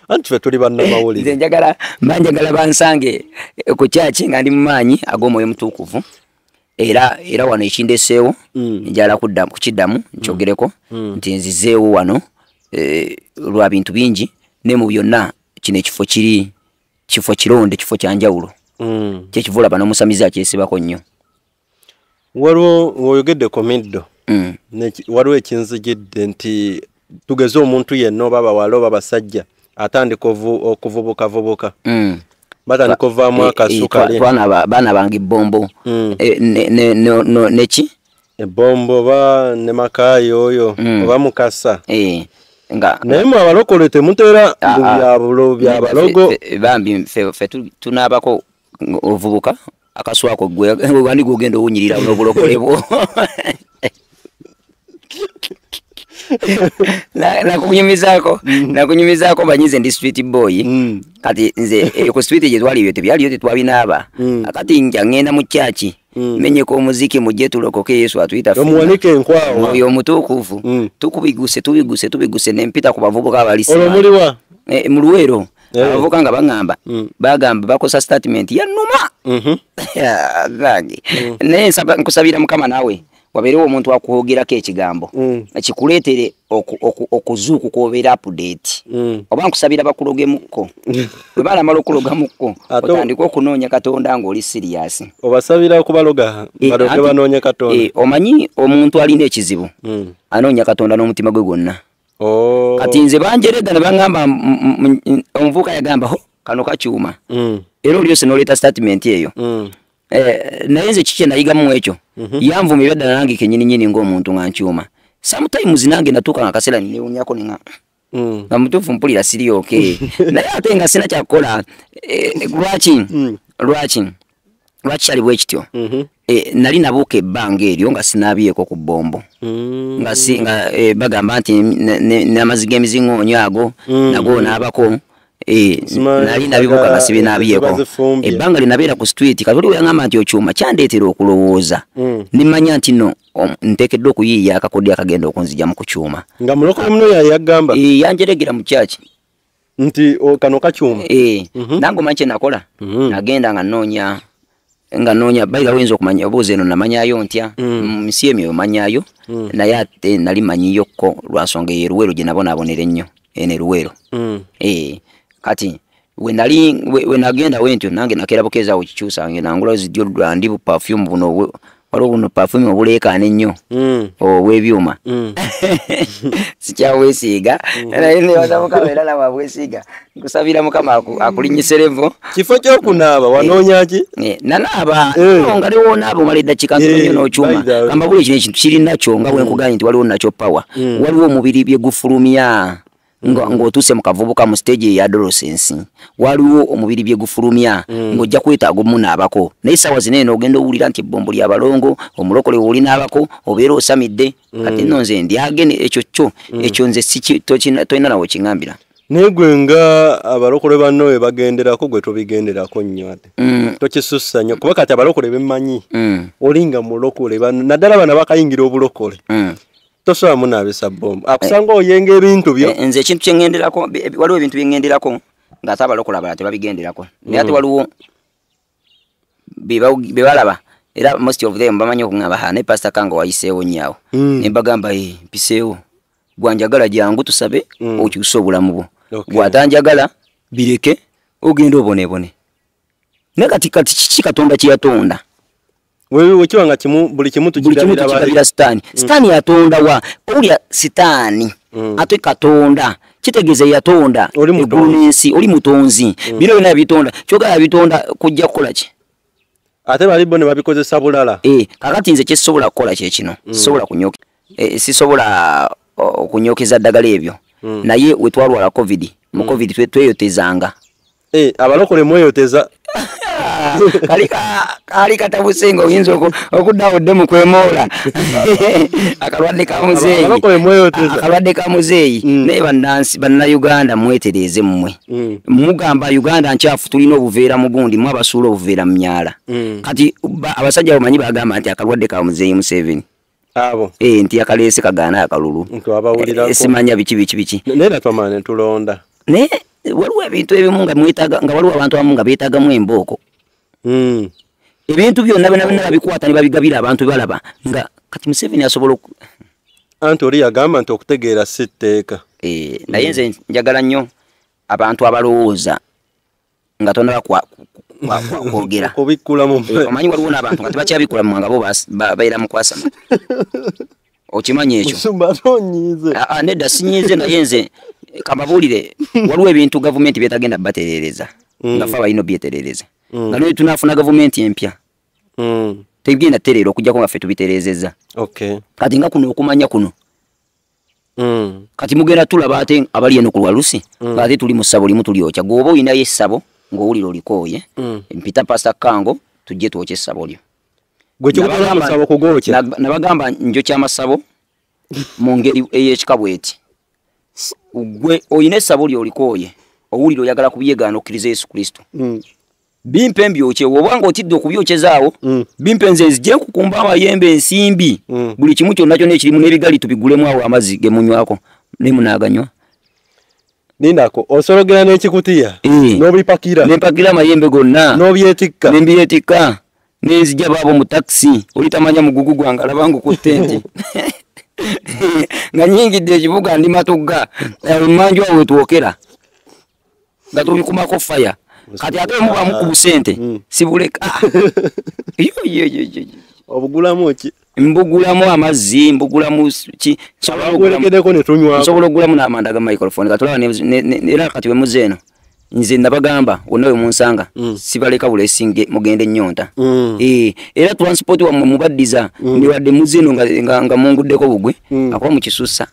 anti ffe tuli bannamawulire nze njagala bansange ku kyaki nga ndi mu maanyi ag'omwoyo mutuukuvu era wano ekindeseewo njala kukiddamu nkyogereko nti nzizeewo wano lwa bintu bingi ne mu byonna kino ekifo kifo kironde kifo kyanjawulo kyekivula bano musamiza akyesibako nnyo waliwo ng'oyogeddeko middo waliwo ekinzijidde nti tugeze omuntu yenna oba bawala oba basajja atandika okuvubukavubuka batandika ovaamu akasukali baana bange ebbombo neki ebbombo oba ne makaayi oyo oba mukasa naye mu abalokole temuteera byabalogo bambi ffe tunaabako ovubuka akaswako wandi gwogenda owunyirira n'obulokole bwo nakunyumizako banyize ndi street boy kati nze ku street je twali yote byali yote twabinaba akati nja ngenda mu chachi menye ko muziki mujje tulokoke Yesu atuita omuwanike enkwao oyo mutukufu tubiguse nempita ku bavubuka abalisi olomuliwa mu Luwero abavuka nga bagamba bakosa statement ya numa gangi naye nkusabira mukama nawe waberewo omuntu akuhogerako ekigambo ekikuleetere okuzuuku kw'obeera update oba nkusabira bakulogemukko bwe balamala okulogamukko otandika okunoonya Katonda ng'oli serious obasabira okubaloga baloge banoonya Katonda omanyi omuntu alina ekizibu anoonya Katonda n'omutima gwe gwonna kati nze banjerega ne baŋŋamba omuvubuka yagamba kano kakyuma era olyose n'oleeta statement eyo naye nze kiki nayigamu ekyo yanvuma ebyaddala nange kennyini ng'omuntu nga nkyuma sometimes nange natuuka nga kaseera ninewunyako nga mutuufu mpulira siri okay naye ate nga sina kyakukola lwaki kyali bwe kityo nali nabuuka ebbanga eryo nga sinaabyeko ku bbombo nga bagamba nti n'amazzi g'emiziŋoonyo ago nago naabako nali nabibuka nga sibinaabyeko ebbanga linabeera ku street kati oli weyangamba nti okyuma kyandeetera okulowooza nimanya nti no nteekeddwa okuyiiya akakodi akagenda okunzijamu ku kyuma nga mulokole muno yagamba yanjeregera mu kyaki nti kano kakyuma nange omanyi kye nakola nagenda nga noonya bayira oyinza okumanya obuuza eno namanyayo ntya nsi emyo omanyayo naye ate nali manyiyokko lwa nsonga eyo Luweero gye nabonaabonera ennyo ene Luweero kati we nagenda wentyo nange nakeera bukeeza awo kikyusa nge nangula zidyo ndi bu perfume buno waliwo buno perfume obuleekaana ennyo obw'ebyuma sikyaweesiiga naye nebaza Mukama era nawe abwesiiga nkusabira Mukama akulinyise levo kifo ky'okunaaba wanoonya ki nanaaba nga lewo naaba omala eddakiika ntono n'okyuma gamba buli kino ekintu kiri nakyo nga bwe nkugambye nti waliwo nakyo power waliwo omubiri bye gufulumya ng'otuuse mu kavubuka mu stage eya adolescence waliwo omubiri bye gufulumya ng'ojja kwetaaga omunaabako naye essaawa zino eno ogenda owulira nti ebbombo lya balongo omulokole woolinaabako obeera osamidde kati nno nze ndyagene ekyo nze tolina nawe kiŋŋambira naye gwe nga abalokole banno we bagenderako gwe tobigenderako nnyo ate tokisussa nnyo kuba kati abalokole bemmanyi olinga mulokole naddala bana bakayingira obulokole tosobola munaabisa bbombo akusanga oyenga ebintu byo nze ekintu kyengenderako waliwo ebintu byengenderako ng'ate abalokola abalala tebabigenderako naye ate waliwo be balaba era most of them bamanyi okuŋŋamba ne pastor Kanga wayiseewo nnyawo ne mbagamba mpiseewo gwanjagala jangu tusabe okyusa obulamu bwo gwatanjagala bireke ogenda obonebone ne kati kiki Katonda kye yatonda wewe kiwa nga buli kimu tukirabira sitaani yatonda wa olya sitaani ate Katonda kitegeeza yatonda eggulu n'ensi oli mutonzi biro byonna yabitonda kyogala yabitonda kujja kukola ki ate bali bo ne babikozesa bulala kakati nze kyesobola kukola kyekino sisobola okunyokeza ddagala ebyo naye we twalwala covid mu covid tweyotezanga abalokole mweyoteza kali katabusenga oyinza okuddawo dde mu kwemoola akalwadde ka muzeeyi naye bannayuganda mwetereeze mmwe mugamba Uganda nkyafu tulina obuveera mugundi mu abasuula obuveera mu myala kati abasajja bamanyi bagamba nti akalwadde ka muzeeyi Museveni abo nti akaleese kagaana akalulu simanya biki naye twamane tulonda naye waliwo ebintu ebimu nga mwetaaga nga waliwo abantu abamu nga beetaagamu embooko ebintu byonna babikwata ne babigabira abantu balaba nga kati Museveni asobola anti oli yagamba nti okutegeera si tteeka naye nze njagala nnyo abantu abalowooza nga tonaba kwogera omanyi waliwo n'abantu nga tebakyabikula mu nga bo babeera mu kwasama okimanyi ekyo nedda sinyiize naye nze kambabuulire waliwo ebintu gavumenti byetagenda batereereza nga fe abalina obyetereereza nga naye tunaafuna gavumenti empya tegenda tereera okujjako nga ffe tubitereezezza kati nga kuno okumanya kuno kati mugenda tulaba ate abali eno ku lwalusi ngaate tuli mu ssabo limu tulyokya gwoba oyinayo essabo ng'owulira olikooye mpita pastor Kango tujje twokya essabo lyo nabagamba njokya amasabo mu ngeri ey'ekikabweti gwe oyina essabo ly'olikoye owulira oyagala kubyegaana okkiriza Yesu Kristo bimpe mbyokye oba ng'otidde okubyokyezaawo bimpe nze nzije kukumba amayembe ensimbi buli kimu kyonna kyonna ekirimu n'ebigali tubigulemu awo amazzi ge munywako ne munaaganywa Nindako osorogera n'ekikutiya n'obipakira nempakira amayembe gonna n'obyetikka nembyetikka nenzija baabo mu taxi olitamanya mugugu gwange alabanga ku tenti nga nyingidde ekibuga ndi matugga manju awo twokera nga tubikumako faya kati ate mubamu ku busente sibuleka obugulamu ki mbugulamu amazzi mbugulamu ki sobola ne tunywa sobola ogulamu n'amanda ga microphone katulaba era kati we muzeeno nze nabagamba onawe munsanga sibaleka bulesinge mugende nnyonta era transport wa mubaddiza ndi wadde muzeeno nga munguddeko bugwe akuba mu kisusa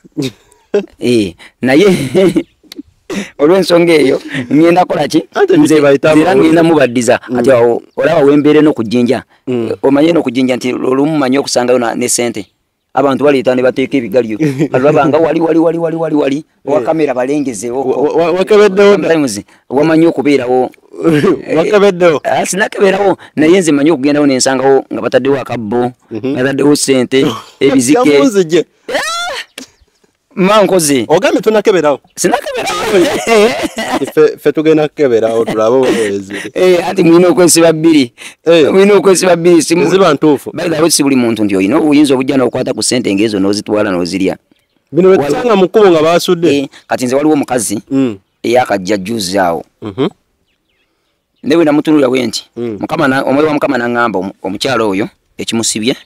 naye olw'ensonga eyo ngenda kola ki nze era ngenda mubaddiza ati awo olaba wembeere n'okujjinja omanye n'okujjinja nti olumu manye okusangayo ne ssente abantu baleeta ne bateeka ebigalyo alabanga wali owa kamera balengezewo wakabeddewo wamanyi okubeerawo wakabeddewo sinakebeerawo naye nze manyi okugendawo nensangawo nga bataddewo akabbo nga bataddewo ssente ebizike mankoze ogambe tunakeberawo sinakeberawo fe tugenda kukeberawo tulabe obwezi ati mulina okwesiba bbiri ziba ntuufu bayigawo si buli muntu nti olina obuyinza obujja n'okukwata ku ssente ng'ezo n'ozitwala n'ozirya bino wetusanga mu kkubo nga baasudde kati nze waliwo omukazi eyakajja juzi awo ne bwe namutunulira bwe nti omwoyo wa Mukama n'aŋŋamba omukyalo oyo ekimusibye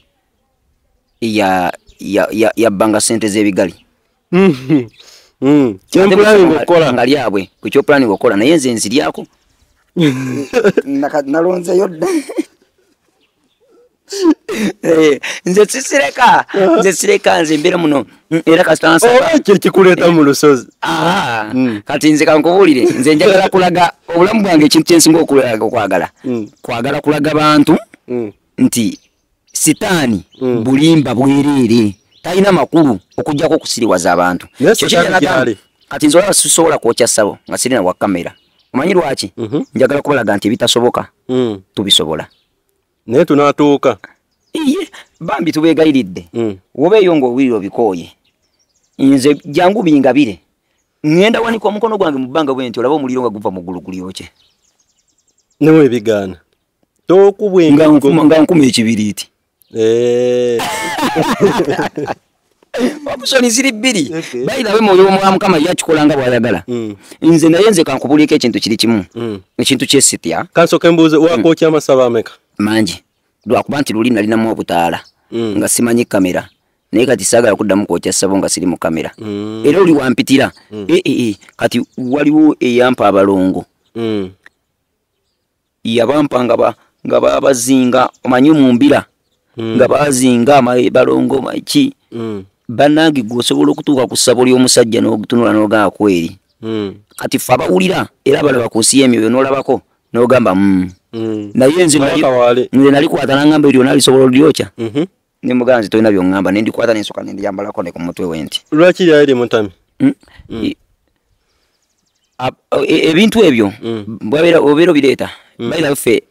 yabbanga ssente z'ebigali nga lyabwe ku kyopulani okola naye nze nziryako nalonzeyo dda nze sireka nze mbeera muno era kasitansakikuleeta mu lusozi kati nze kankubuulire nze njagala kulaga obulamu bwange ekintu kyensinga okwagala kulaga bantu nti sitaani bulimba bwereere talina makulu okujjako okusiriwaza abantu kati nze olaba sisobola kwokya ssabo nga sirina wa kamera omanyi lwaki njagala kubalaga nti ebitasoboka tubisobola naye tunaatuuka bambi tubeegayiridde wobeeyo ng'owulira obikooye nze jangu bingabire ŋŋenda wanika omukono gwange mu bbanga bwe nti olaba omuliro nga guva mu ggulu gulyokye newe ebigaana tookubwenga nkuma ekibiriiti opusoni ziri bbiri bayirabe mwoyo wa Mukama yakikolanga bw'ayagala nze naye nze kankubuulieko ekintu kiri kimu ekintu kyesitya kansooka embuuze wakookya amasaba ameka mangi lwakuba nti luli nalinamu obutaala nga simanyi kamera naye kati saagala kuddamu kwokya ssabo nga siri mu kamera era oli wampitira kati waliwo eyampa abalongo yabampa nga babazinga omanyi mu mbira nga bazinga balongo maki bannange gwe osobola okutuuka ku ssabo ly'omusajja n'okutunula n'ogamba kweri kati ffe abawulira era abalaba ku nsi y'emyoyo n'olabako n'ogamba naye nze nalikwata n'angamba eryo nalisobola olyokya ne mugamba nze tolina by'oŋŋamba ne ndikwata n'ensooka ne ndiyambalako ne ku mutwe we nti lwaki lyali limutami ebintu ebyo obeera obireeta bayira ffe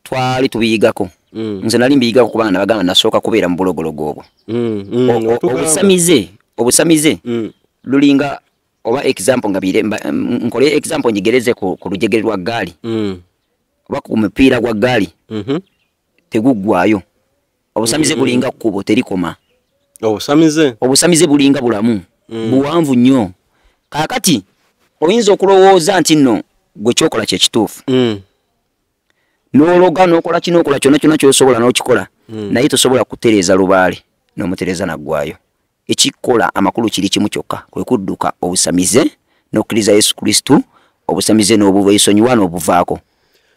twali tubiyigako nze nali mbiyigako kubanga nabagamba nasooka kubeera mu bulogologo obwo obusamize lulinga oba example nga nkole example njigereze ku lujegere lwa ggaali oba ku mupiira gwa ggaali teguggwayo obusamize bulinga kkubo terikoma obusamize bulinga bulamu buwanvu nnyo kaakati oyinza okulowooza nti nno gwe kyokola kyekituufu n'ologa n'okola kino okola kyonna kyonna kyosobola n'okikola naye tosobola kutereeza lubaale n'omutereeza naggwayo ekikola amakulu kiri kimu kyokka kwe kudduka obusamize n'okkiriza Yesu Kristo obusamize n'obubweisonyiwa n'obuvaako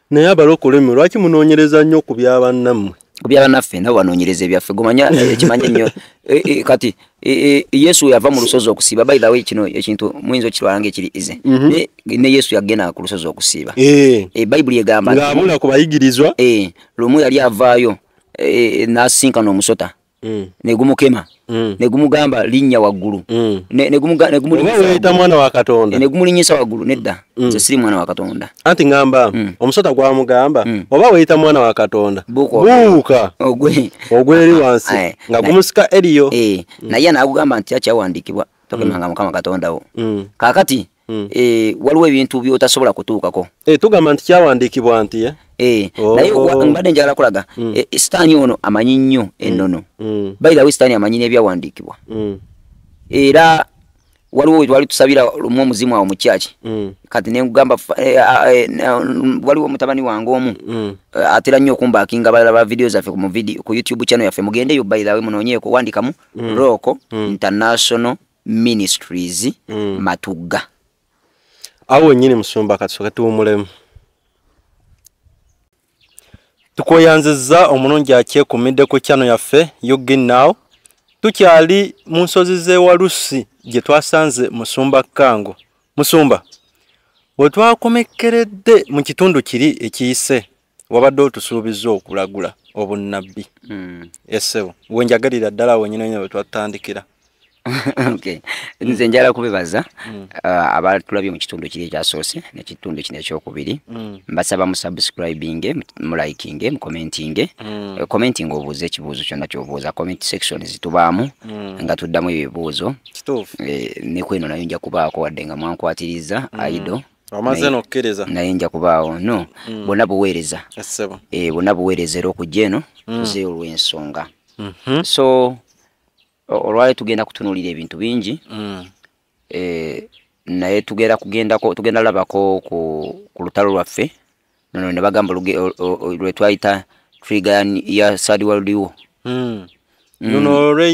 naye abalokolemu lwaki munoonyereza nnyo ku byabannamwe ku byabannaffe nabo banoonyereza ebyaffe gumanya ekimanye nnyo kati Yesu yava mu lusozi okusiiba by the way kino ekintu muyinza okitwalanga ekiri ize ne Yesu yagenda ku lusozi okusiiba Bayibuli egamba ng'abula ku bayigirizwa lumu yali avaayo n'asinkana omusota ne gumukema ne gumugamba linnya waggulu ne gumulinyisa mwana wa Katonda ne gumulinyisa waggulu nedda nze siri mwana wa Katonda anti ngamba omusota gwa mugamba oba weyita mwana wa Katonda buuka ogweri wansi nga gumusika eriyo naye naagugamba nti akyawandikibwa tokemanga Mukama Katonda wo kakati waliwo ebintu byotasobola kutuukako tugamba nti kyawandikibwa nti naye mbadde njagala kulaga sitaani ono amanyi nnyo ennono bayirawo sitaani amanyi n'ebyawandikibwa era waliwo twali tusabira lumu omuzimu awo mu kyaki kati negamba waliwo mutabani wange omu atera nnyo okumbakinga balaba video zaffe ku YouTube channel yaffe mugendeyo bayirawo munoonyeeko wandikamu Rock International Ministries Matugga awo nyini musumba katusoka tuwumulemu tukoyanziza omulungi akyekumidde ku channel yaffe Yugi Now tukyali mu nsozi z'ewalusi gye twasanze musumba Kango musumba bwe twakomekeredde mu kitundu kiri ekiyise wabadde otusuubiza okulagula obunnabbi esebo wenjagalira ddala wenyine bwe twatandikira okay nze njala kubebaza abatulabye mu kitundu kiri ekyasoose n'ekitundu kino ekyokubiri mbasaba mu subscribing mu liking mu commenting commenting obuuze ekibuuzo kyonna ky'obuuza comment section zitubaamu nga tuddamu ebibuuzo ne kweno nayo nja kubaako wadde nga mwankwatiriza aido amaze nokkereza naye nja kubaawo no bonna buweereza bonna buweereza era okujja eno tuze olw'ensonga so olwali tugenda kutunulira ebintu bingi naye tugenda labako ku lutalo lwaffe nono ne bagamba lwe twayita trigger ya Third World War nono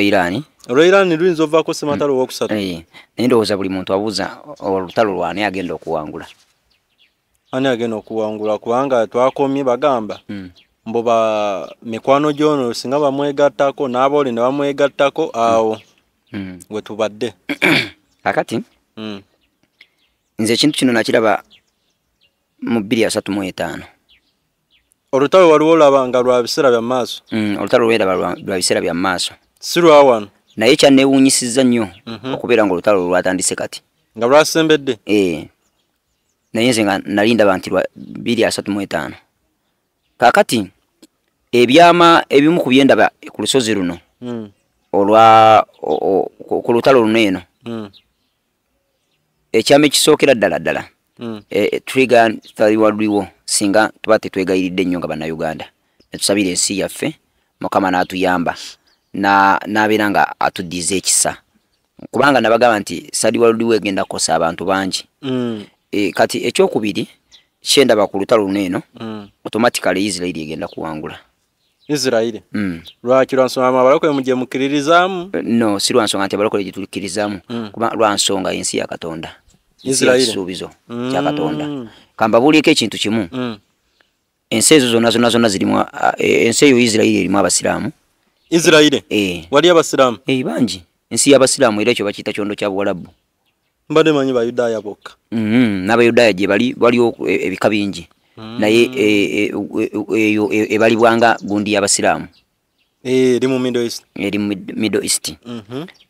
Iran luyinza ovaako sematalo owokusatu naye ndowooza buli muntu abuuza olutalo lwani agenda okuwangula ani agenda okuwangula kubanga twakomye bagamba mboba mikwano gyono singa bamwegattako n'abooli ne bamwegattako awo gwe tubadde kakati nze ekintu kino nakiraba mu 2035 olutalo waliwo olaba nga lwa biseera bya maaso olutalo lweraba lwa biseera bya maaso si lwa wano naye kyanneewuunyisizza nnyo okubeera nga olutalo lwatandise kati nga lwasembedde naye nze nga nali ndaba nti lwa 2035 kakati ebyama ebimu ku byendaba ku lusozi luno olwa ku lutalo luno eno ekyama ekisookera ddala trigger Third World War singa tuba tetwegayiridde nnyo nga bannayuganda netusabira ensi yaffe Mukama n'atuyamba n'abeera nga atuddiza ekisa kubanga nabagamba nti Third World War egenda kukosa abantu bangi kati ekyokubiri kyendaba ku lutalo luno eno automatically Israel egenda kuwangula Israel lwaki lwansonga abalokole mujje mukiririzaamu no si lwansonga nti abalokole gitulikirizamu kuba lwansonga ensi ya Katonda Israel suubizo kya Katonda kamba buliko ekintu kimu ensi ezo zonna zirimu ensi eyo Israel erimu abasiraamu Israel wali abasiraamu bangi ensi y'abasiraamu era ekyo bakiyita kyondo kya Buwalabu mbadde manyi Bayudaaya bokka n'Abayudaaya gye waliwo ebika bingi naye eyo ebalibwanga gundi y'abasiraamu eri mu Middle East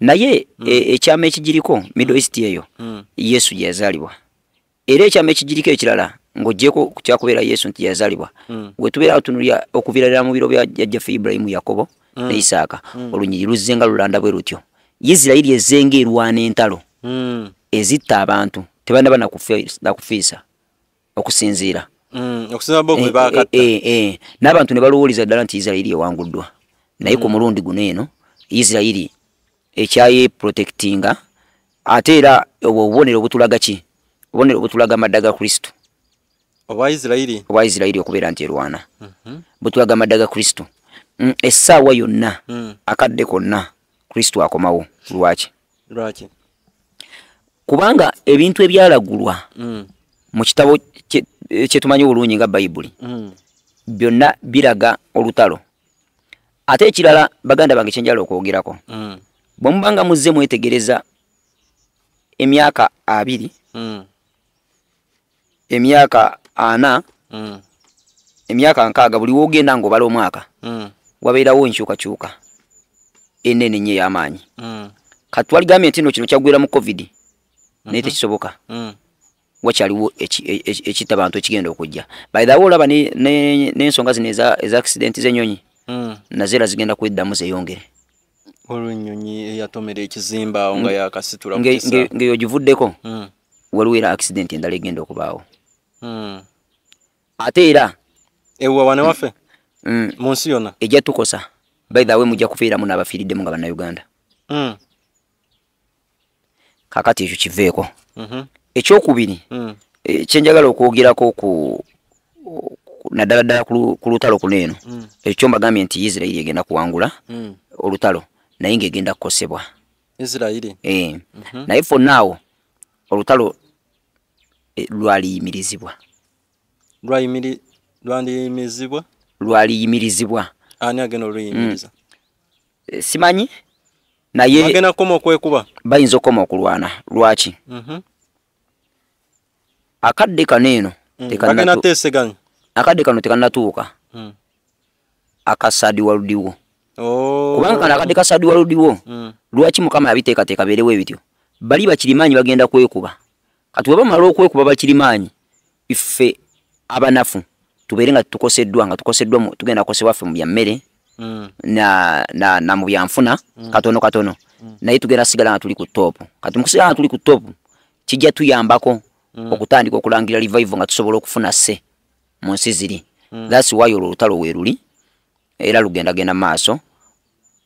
naye ekyama ekigiriko Middle East eyo Yesu gye yazaalibwa era ekyama ekigiriko ekirala ng'oggyeko ku kyakubeera Yesu nti yazaalibwa we tubeera tutunulira okuviirira mu biro bya jjaffe Ibulayimu Yakobo ne Isaaka olunyiri luzze nga lulanda bwe lutyo Isirayiri ezzenga erwana entalo ezitta abantu tebannaba nakufiisa okusinziira n'abantu ne balowooza ddala nti Isirayiri ewanguddwa naye ku mulundi guno eno Isirayiri ekyaye protectinga ate era obubonero obutulaga ki obubonero obutulaga amadda ga Kristo oba Isirayiri okubeera nti erwana butulaga amadda ga Kristo essaawa yonna akadde konna Kristo akomawo lwaki kubanga ebintu ebyalagulwa mu kitabo kye tumanyi obulungi nga Bayibuli byonna biraga olutalo ate ekirala baganda bange kyenjala okwogerako bwe mubanga muzze mwetegereza emyaka 2 emyaka 4 emyaka 6 buli woogenda ng'obala omwaka wabeerawo enkyukakyuka enene nnyo ey'amaanyi kati twaligambye nti nno kino kyagwira mu covid naye tekisoboka wakyaliwo ekitta abantu ekigenda okujja by the way olaba n'ensonga zino eza accident z'ennyonyi nazeera zigenda kweddamu zeeyongere olw'ennyonyi eyatomera ekizimba awo nga yakasitula ng'eyo givuddeko waliwo era accident endala egenda okubaawo ate era ewawa ne waffe mu nsi yonna ejja tukosa by the way mujja kufiiramu n'abafiiriddemu nga bannayuganda kakati ekyo kiveeko ekyokubiri kyenjagala okwogerako naddala ddala ku lutalo kuno eno ekyo mbagambye nti Isirairi egenda kuwangula olutalo naye ng'egenda kukosebwa Isirairi naye fonnaawo olutalo lwaliyimirizibwa ani agenda oluyimiriza simanyi naye agenda kukoma okwekuba bayinza okukoma okulwana lwaki akadde kano eno akadde kano tekannatuuka akasaadi waludiwo kubanga kano akadde kasaadi waludiwo lwaki mukama yabiteekateeka beerewo ebityo bali bakirimaanyi bagenda kwekuba kati bwe bamala okwekuba bakirimaanyi iffe abanafu tubeere nga tukoseddwa tugenda kukosebwa ffe mu bya mmere na mu byanfuna katono naye tugenda sigala nga tuli ku toopu kati mukusigala nga tuli ku toopu kijja tuyambako okutandika okulangira revival nga tusobola okufuna sse mu nsi ziri that's why olutalo weeruli era lugendagenda maaso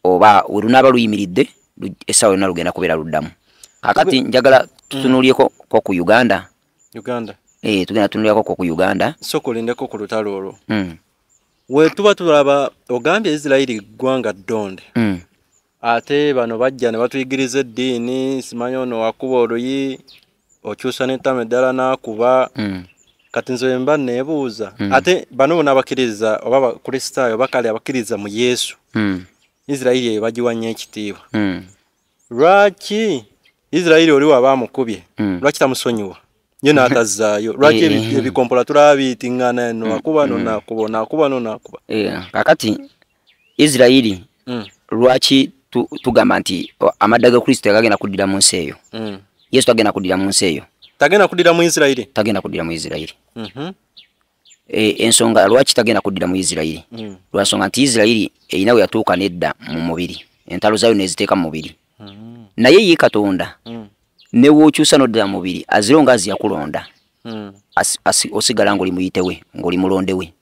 oba we lunaaba luyimiridde essaawa yonna lugenda kubeera luddamu kakati njagala tutunuulyeko ko ku Uganda tugenda tunuulyako ko ku Uganda so kulindeko ku lutalo olwo we tuba tulaba ogambye Isirairi ggwanga ddonde ate bano bajja ne batuyigiriza eddiini simanyi ono wakuba oluyi okyusa n'ettama eddala n'akuba kati nze mba neebuuza ate bano bona abakkiriza oba abakristaayo bakale abakkiriza mu Yesu Isirairi eyo bagiwa nnyo ekitiibwa lwaki Isirairi oli waba amukubye lwaki tamusonyiwa ye n'atazaayo lwaki ebikompola tulaba biyitiŋŋana eno akuba nonakuba kakati Isirairi lwaki tugamba nti amadda ga Kristo yagagenda kuddira mu nsi eyo Yesu tagenda kuddira mu nsi eyo tagenda kuddira mu Isirairi ensonga lwaki tagenda kuddira mu Isirairi lwansonga nti Isirairi erina we yatuuka nedda mu mubiri entalo zaayo neziteeka mu mubiri naye ye Katonda ne wookyusa n'oddira mu mubiri azira nga aziyakulonda osigala ng'oli muyite we ng'oli mulonde we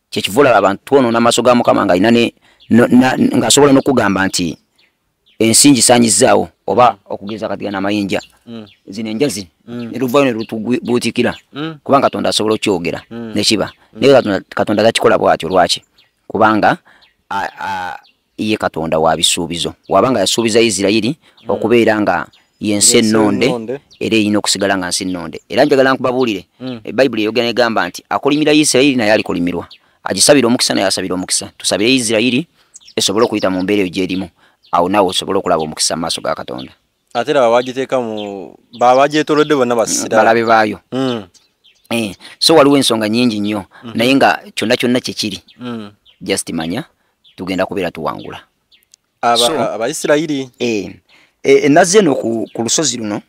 kyekivula abantu twonoona amaaso ga Mukama nga alina ng'asobola n'okugamba nti ensingi saanyizaawo oba okugeza kati n'amayinja zino enjazi ne luvaayo ne lutubuutikira kubanga Katonda asobola okyogera nekiba naye Katonda takikola bw'atyo lwaki kubanga ye Katonda wa bisuubizo wabanga yasuubiza Isirairi okubeera nga yensi ennonde era erina okusigala nga nsi nnonde era njagala nkubabuulire Bayibuli eyogera negamba nti akolimira Isirairi naye alikolimirwa agisabira omukisa naye asabira omukisa tusabire Isirairi esobole okuyita mu mbeera eyo gy'erimu awo naawe osobola okulaba omukisa mu maaso ga Katonda ate era babagiteeka mu babagyetoolodde bonna basira balabe baayo so waliwo ensonga nnyingi nnyo naye nga kyonna kyekiri just manya tugenda kubeera tuwangula Abaisirairi nazze eno ku lusozi luno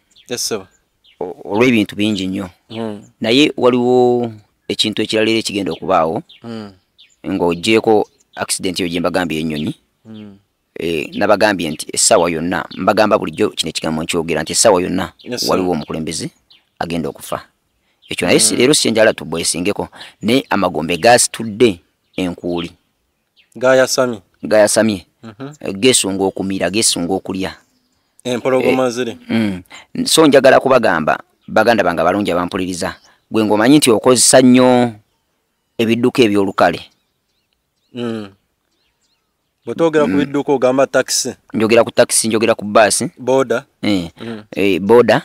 olw'ebintu bingi nnyo naye waliwo ekintu ekirala era ekigenda okubaawo ng'oggyeko accident eyo gye mbagambye ennyonyi nabagambye nti essaawa yonna mbagamba bulijjo kino ekigambo nkyogera nti essaawa yonna waliwo omukulembeze agenda okufa ekyo naye leero si enjala tubwesingeko naye amagombe gaasitudde enkuuli gayasamye geesunga okumira geesunga okulya empologoma ziri so njagala kubagamba baganda bange abalungi abampuliriza gwe ng'omanyi nti okozesa nnyo ebidduka ebyolukale bwetwogera ku bidduka ogamba taxi njogera ku taxi njogera ku baasi boda boda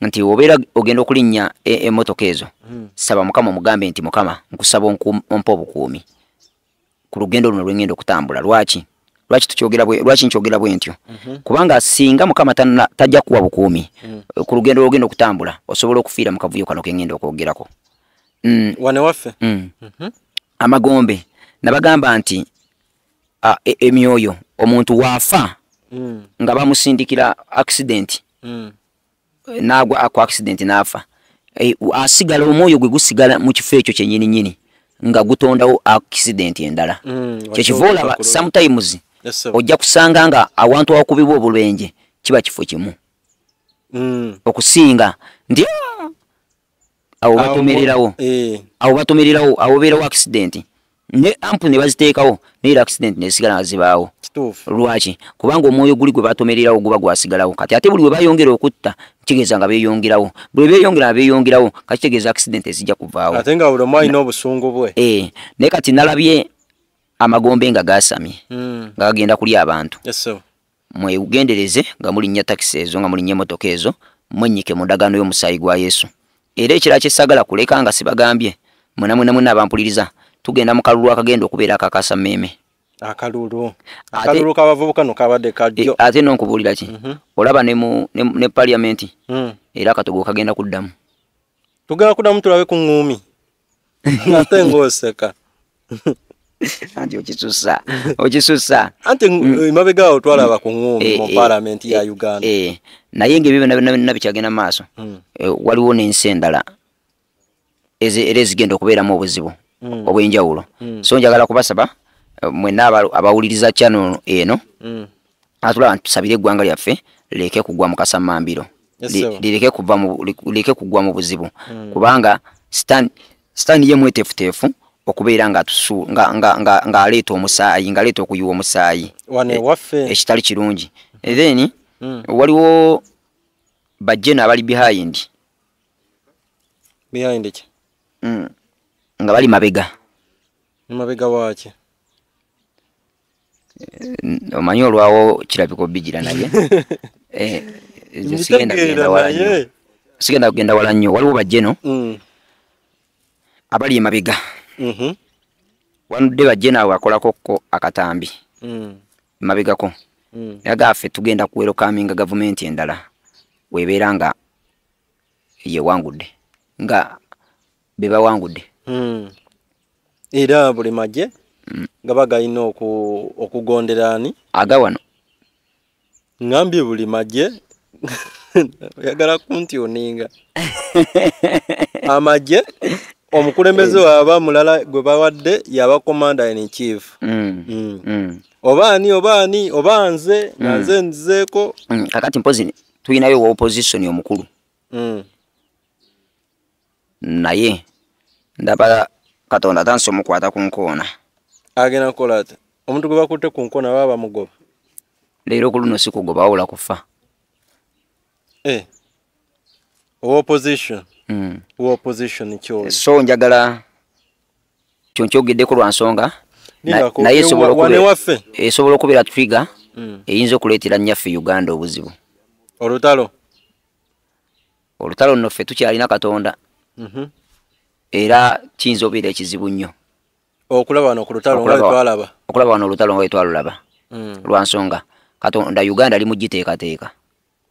nti obeera ogenda okulinnya emmotoka ezo saba Mukama omugambe nti Mukama nkusaba ompa obukuumi ku lugendo luno lwengenda okutambula lwaki nkyogera bwe ntyo kubanga singa Mukama tajja kuwa bukuumi ku lugendo lwogenda okutambula osobola okufiira mu kavuyo kano kengenda okwogerako wane waffe amagombe nabagamba nti emyoyo omuntu waafa nga bamusindikira accident nagwa ako accident nafa asigala omwoyo gwe gusigala mu kifo ekyo kyennyini nyini nga gutondawo accident endala kyekivola sometimes ojja kusanga nga awantu awakubibwa obulwenje kiba kifo kimu okusinga nti awo batomererawo awo beerawo accident ne ampu ne baziteekawo neera accident nesigala nga zibaawo lwaki kubanga omwoyo guli gwe batomererawo guba gwasigalawo kati ate buli we bayongera okutta kitegeeza nga beeyongerawo buli beeyongera nga beeyongerawo kati kitegeeza accident ezijja kuvaawo ate nga buli omu alina obusungu bwe naye kati nalabye amagombe nga gasamye nga gagenda kuli abantu mwegendereze nga mulinnya takisi ezo nga mulinnya emotoka ezo mwennyike mu ndagaano y'omusaayi gwa Yesu era ekirala kyesagala kuleka nga sibagambye mwena abampuliriza tugenda mu kalulu akagenda okubeera akakasa mmeme akalulu k'abavubuka no kabadde kajjo ate nonkubuulira ki olaba ne parliament era akatogo kagenda kuddamu tulabe ku ngumi ate ng'oseka anti okisusa anti mabega awo twalaba ku ngumi mu parliament ya Uganda naye ng'ebyo byonna bikyagenda maaso waliwo n'ensi endala era ezigenda okubeeramu obuzibu obwenjawulo so njagala kubasaba mwenna abawuliriza channel eno atulaba tusabire eggwanga lyaffe leke kugwa mu kasamambiro leke kugwa mu buzibu kubanga stand ye mwetefutefu okubeera nga aleeta omusaayi nga aleeta okuyiwa omusaayi ekitali kirungi then waliwo bajjena abali behind ki nga bali mabega waaki omanyi olwawo kirabika obigira naye sigenda kugenda wala nnyo waliwo bajjeno abali emabega wanudde bajjeno awo akolakokko akatambi mabegako yagaffe tugenda kuwerokaminga gavumenti endala webeera nga yewangudde nga bebawangudde era buli magye nga bagayina okugonderani agawano ngambye buli magye yagala kuntioninga amagye omukulembeze waba mulala gwe bawadde yaba commander in chief obaani obanze nanze nzeeko kakati mpozi tuyinayo opposition omukulu naye ndaba Katonda tanso mukwata ku nkoona agena kolate omuntu gwe bakutte ku nkoona baba mugoba leero ku luno si kugoba wabula kufa opposition kyo so njagala kyonkyogeddeku lwa nsonga naye esobola okubeera trigger eyinza okuleetera nnyaffe Uganda obuzibu olutalo nno ffe tukyalina Katonda era kiyinza obeera ekizibu nnyo okulaba wano ku lutalo nga twalulaba lwa nsonga Katonda Uganda ali mugiteekateeka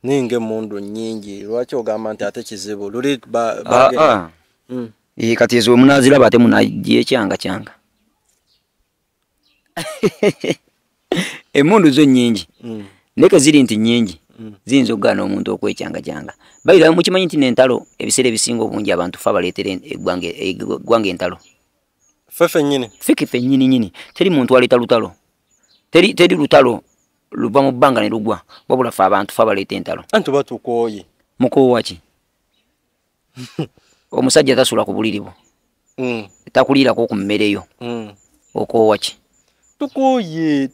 ninge mundu nnyingi lwaki ogamba nti ate kizibu luli kati ezo munaziraba ate munagiye kyanga emundu zo nnyingi neke ziri nti nnyingi ziyinza okugaana omuntu okwekyanga bayira mukimanyi nti n'entalo ebiseera ebisinga obungi abantu fe baleetera eggwanga entalo ffe nnyini teri muntu aleeta lutalo teri lutalo luva mu bbanga ne lugwa wabula fe abantu fe baleeta entalo anti batukooye mukoowa ki omusajja tasula ku buliri bwo takuliirako ku mmereyo okoowa ki tukooye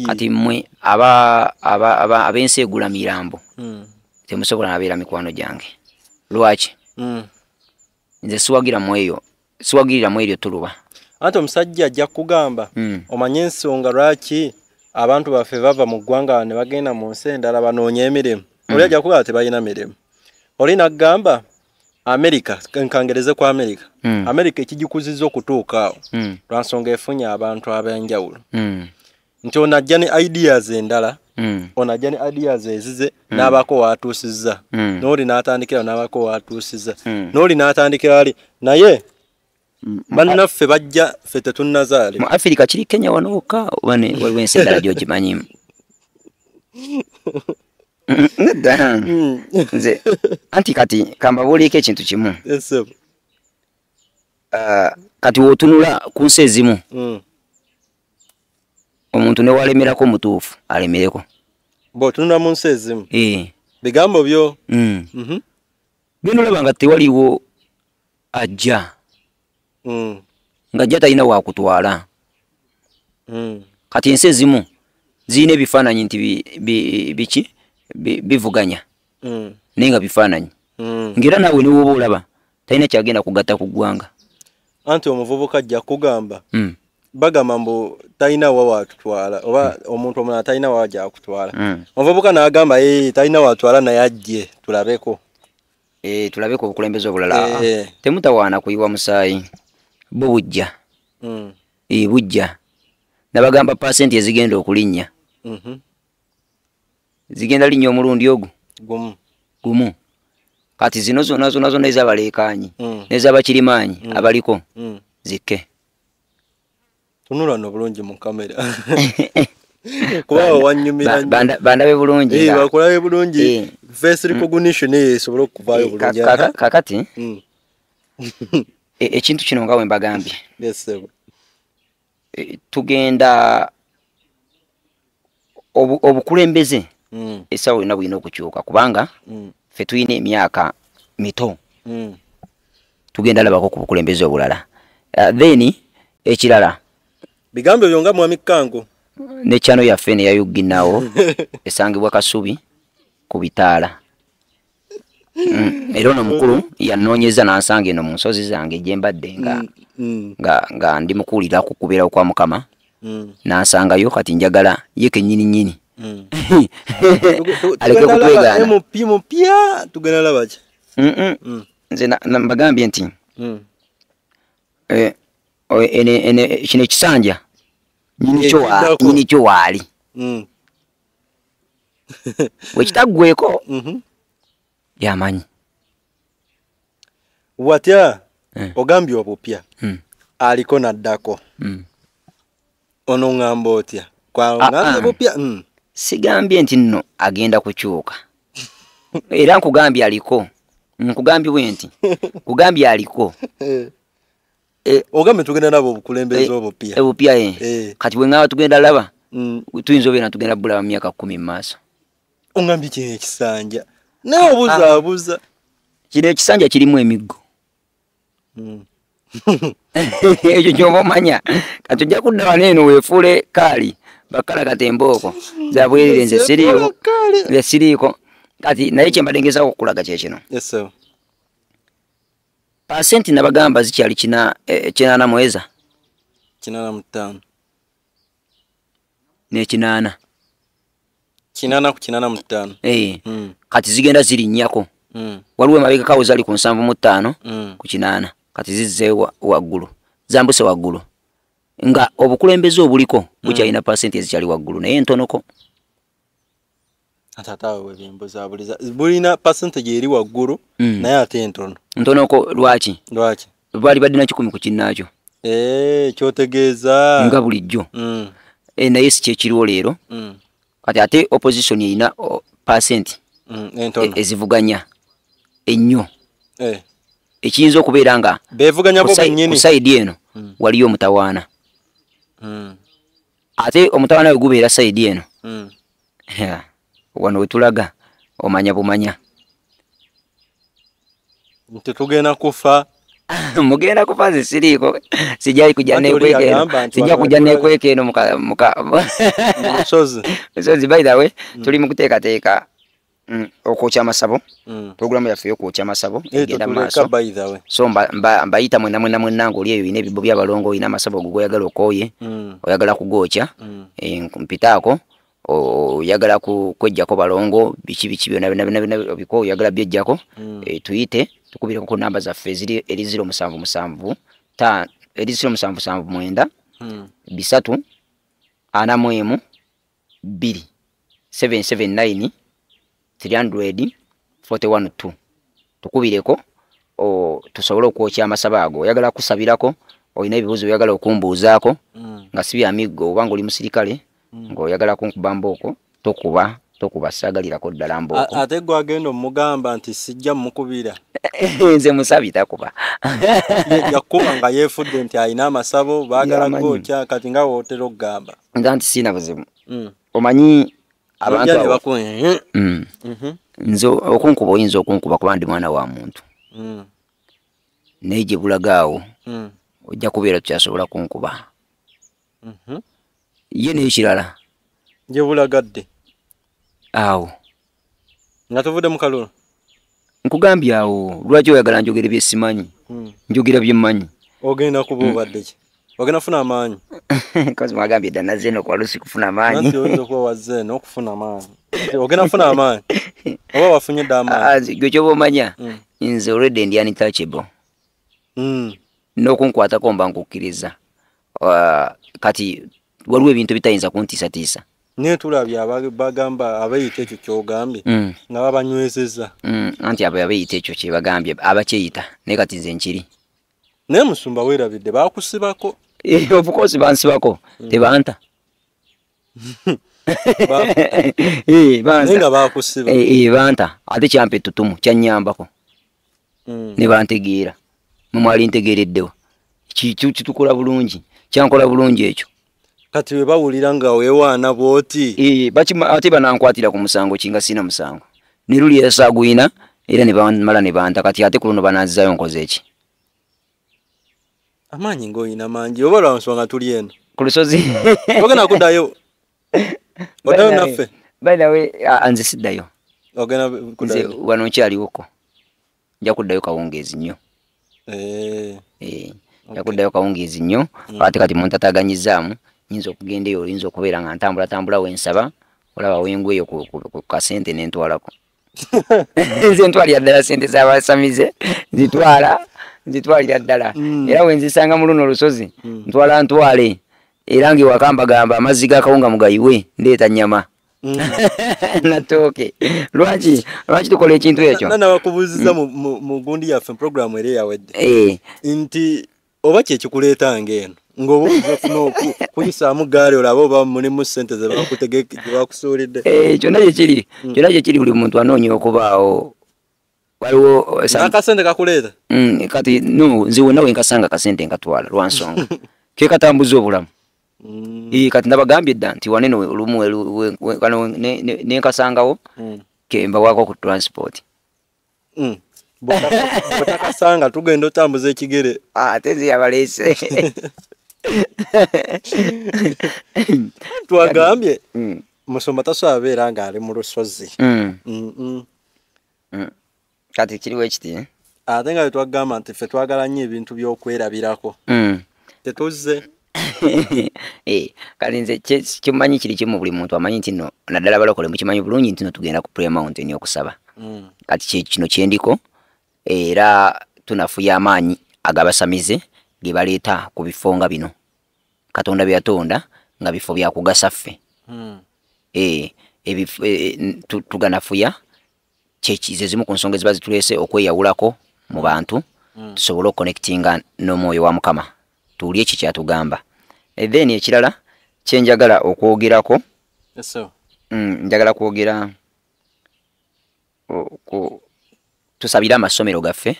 kati mmwe ab'ensi egula mirambo temusobola nabeera mikwano gyange lwaki nze siwagiriramu eryo tuluba anti omusajja ajja kugamba omanye ensonga lwaki abantu baffe bava mu ggwanga ne bagenda mu nsi endala banoonya emirimu oli ajja kugamba tebalina mirimu oli naggamba America nkangereze ku America ekigikuziza okutuuka awo lwansonga efunye abantu ab'enjawulo nti onajja ne ideas endala onajja ne ideas ezize n'abako watuusizza n'oli n'atandikira n'abako watuusizza n'oli n'atandikira ali naye bannaffe bajja ffe tetunnazaale mu Africa kiri Kenya wanoka wane wense dala George manyimu nze anti kati kamba buliko ekintu kimu kati wotunula ku nsi ezimu omuntu ne walemerako mutuufu alemereko bw'otunula mu nsi ezimu bigambo byo bino olaba nga tewaliwo ajja nga ajja talina wakutwala kati ensi ezimu zirina ebifaananyi nti biki bivuganya naye nga bifaananyi ng'era naawe niwoba olaba talina kyagenda kugatta ku ggwanga anti omuvubuka ajja kugamba bagamba mbu talina wa watutwala oba omuntu omulala talina wa ajja akutwala omuvubuka n'agamba talina watwala naye ajje tulabeko tulabeko obukulembeze obulala temutawaana kuyiwa musaayi bo bujja bujja nabagamba pasenti ezigenda okulinnya zigenda linnya omulundi ogwo gumu kati zino zonna ez'abaleekaanyi n'ez'abakirimaanyi abaliko zikke tunula no bulungi mu kamera kuba wanyumira bandabe bulungi bakulabe bulungi face recognition esobola okuvaayo bulungi kakati ekintu kino nga we mbagambye tugenda obukulembeze essaawa yonna bulina okukyuka kubanga ffe tulina emyaka mito tugenda labako ku bukulembeze obulala then ekirala bigambo byonga mwami Kango ne chano yaffe ne yayuginawo esangibwa Kasubi ku bitaala era ono mukulu yanoonyeza n'ansanga eno mu nsozi zange gye mbadde nga ndi mukuulira kukubeerawo kwa Mukama n'ansangayo kati njagala ye kennyini aleke kutwegaana mupya tugenda labaki nze mbagambye nti kino ekisanja nyini kyo waali wekitaggweko yamanyi watya ogambye obupya aliko naddako ono ngamba otya kwangambye bupya sigambye nti nno agenda kukyuka era nkugambye aliko nkugambye bwe nti kugambye aliko ogambe tugenda nabo obukulembeze obupya kati bwe ngaba tugenda laba tuyinza obeera tugenda bulaba mu myaka 10 mu maaso ongambye kino ekisanja naye obuzaabuza kino ekisanja kirimu emiggo ekyo kyoba omanya kati ojja kudda wano eno weefuule kaali bakala katembooko zabwerere nze siriiko kati naye kyembadde ngezaako okukulaga kyekino pasenti nabagamba zikyali 80 mweza 85 ne 80 ku 85 kati zigenda zirinnyako waliwo emabega kawo zali ku 75 ku 80 kati zizze waggulu zambuse waggulu nga obukulembeze obuliko bukyalina pasenti ezikyali waggulu naye ntonoko atatawe bimbuza bulina percentage eri waggulu naye ate ntonoko lwaki bali badina 10 ku kinnaakyo kyotegeeza nga bulijjo naye si kyekiriwo leero kati ate opposition erina pasenti ezivuganya ennyo ekiyinza okubeera nga bevuganyako bennyini ku sayidi eno waliyo omutawaana ate omutawaana we gubeera sayidi eno wano wetulaga omanya bumanya nti tugenda kufa mugenda kufa nze siriiko sijja kujja nekweka eno musozi by the way tuli mu kuteekateeka okwokya amasabo programu yaffe yokwokya amasabo egenda maaso so mbayita mwenna ng'oli eyo olina ebibbo by'abalongo olina amasabo goyagala okooye oyagala kugokya mpitaako oyagala kwejjako balongo biki byonna biko oyagala byejjako tuyite tukubireko ku namba zaffe eziri eri 077 eri 077 3 41 2 779 341 2 tukubireko tusobole okwokya amasaba ago oyagala kusabirako olina ebibuzo oyagala okumbuuzaako nga si byamiggo oba ng'oli musirikale ng'oyagala kunkuba mbooko tokuba saagalirako ddala mbooko ate gwe agenda omugamba nti sijja mukubira nze musabi takuba yakuba nga yeefudde nti alina amasabo baagala gwokya kati nga wootera okugamba nza nti siina buzibu omanyi abantu nze okunkuba oyinza okunkuba kuba ndi mwana wa muntu naye gye bulagaawo ojja kubeera tukyasobola kunkuba ye n'ekirala gye bulagadde awo nga tuvudde mu kalulu nkugambye awo lwaki oyagala njogere byesimanyi njogera byemmanyi ogenda kuba obadde ki ogenda kufuna amaanyi kozi mwagambye dda nazze eno kwa lusi kufuna amaanyi nti oyinza okuba wazze eno okufuna amaanyi ogenda kufuna amaanyi oba wafunye dda amaanyi gwe kyoba omanya nze already ndi untouchable n'okunkwatako mba nkukkiriza kati waliwo ebintu bitayinza kuntiisatiisa naye tulabye bagamba abayita ekyo kyogambye nga babanywezeza anti abo abayita ekyo kyebagambye abakyeyita naye kati nze nkiri naye musumba weerabidde bakusibako obukozi bansibako tebanta naye nga bakusiba banta ate kyampa ettutumu kyannyambako ne bantegeera mumwali ntegeereddewo kitukola bulungi kyankola bulungi ekyo kati we bawulira nga weewaana bw'oti ate banankwatira ku musango kinga sina musango ne luli esaaguyina era ne bamala ne banta kati ate ku luno banazzayo nkoze eki amaanyi ng'oyina mangi oba lwa nsonga tuli eno ku lusozi ogenda kuddayo oddayo naffe banawe nze siddayo ogenda nze wano nkyaliwoko nja kuddayo kawungeezi nnyo nja kuddayo kawungeezi nnyo ate kati muntataganyizaamu nyinza okugenda eyo oyinza okubeera nga ntambula wensaba olaba wengweyo ku kasente nentwalako nze ntwalira ddala sente z'abasamize nzitwalira ddala era wenzisanga mu luno olusozi ntwale era ngewakambagamba amazzi g'akawunga mugayiwe ndeeta nnyama natooke lwaki tukola ekintu ekyo nabakubuuziza mu gundi yaffe programu eri eyawedde nti oba kyekikuleetanga eno ng'oba oyinza kuyisaamu gaali olaba oba mulimu ssente zebakusuulidde kyonna kyekiri buli muntu anoonya okubaawo waliwo akasente kakuleeta kati no nze wonna wenkasanga kasente nkatwala lwansonga kekatambuza obulamu kati nabagambye dda nti wanene olumu nenkasangawo kembawaako ku transport bwetakasanga tugenda otambuza ekigere ate nze yabaleese twagambye musumba tasobola beera nga ali mu lusozi kati kiriwo ekiti ate nga twagamba nti ffe twagala nnyo ebintu by'okwerabirako tetuzze kati nze kimanyi kiri kimu buli muntu amanyi nti no naddala balokole mukimanyi bulungi nti no tugenda ku prayer mountain okusaba kati kino kyendiko era tunafuya amaanyi agabasamize ge baleeta ku bifo nga bino katonda byatonda nga bifo byakugasa ffe tuganafuya kyekize zimu ku nsonga eziba zituleese okweyawulako mu bantu tusobole okuconnectinga n'omwoyo wa Mukama tuwulye eki kyatugamba then ekirala kyenjagala okwogerako njagala kwogera tusabire amasomero gaffe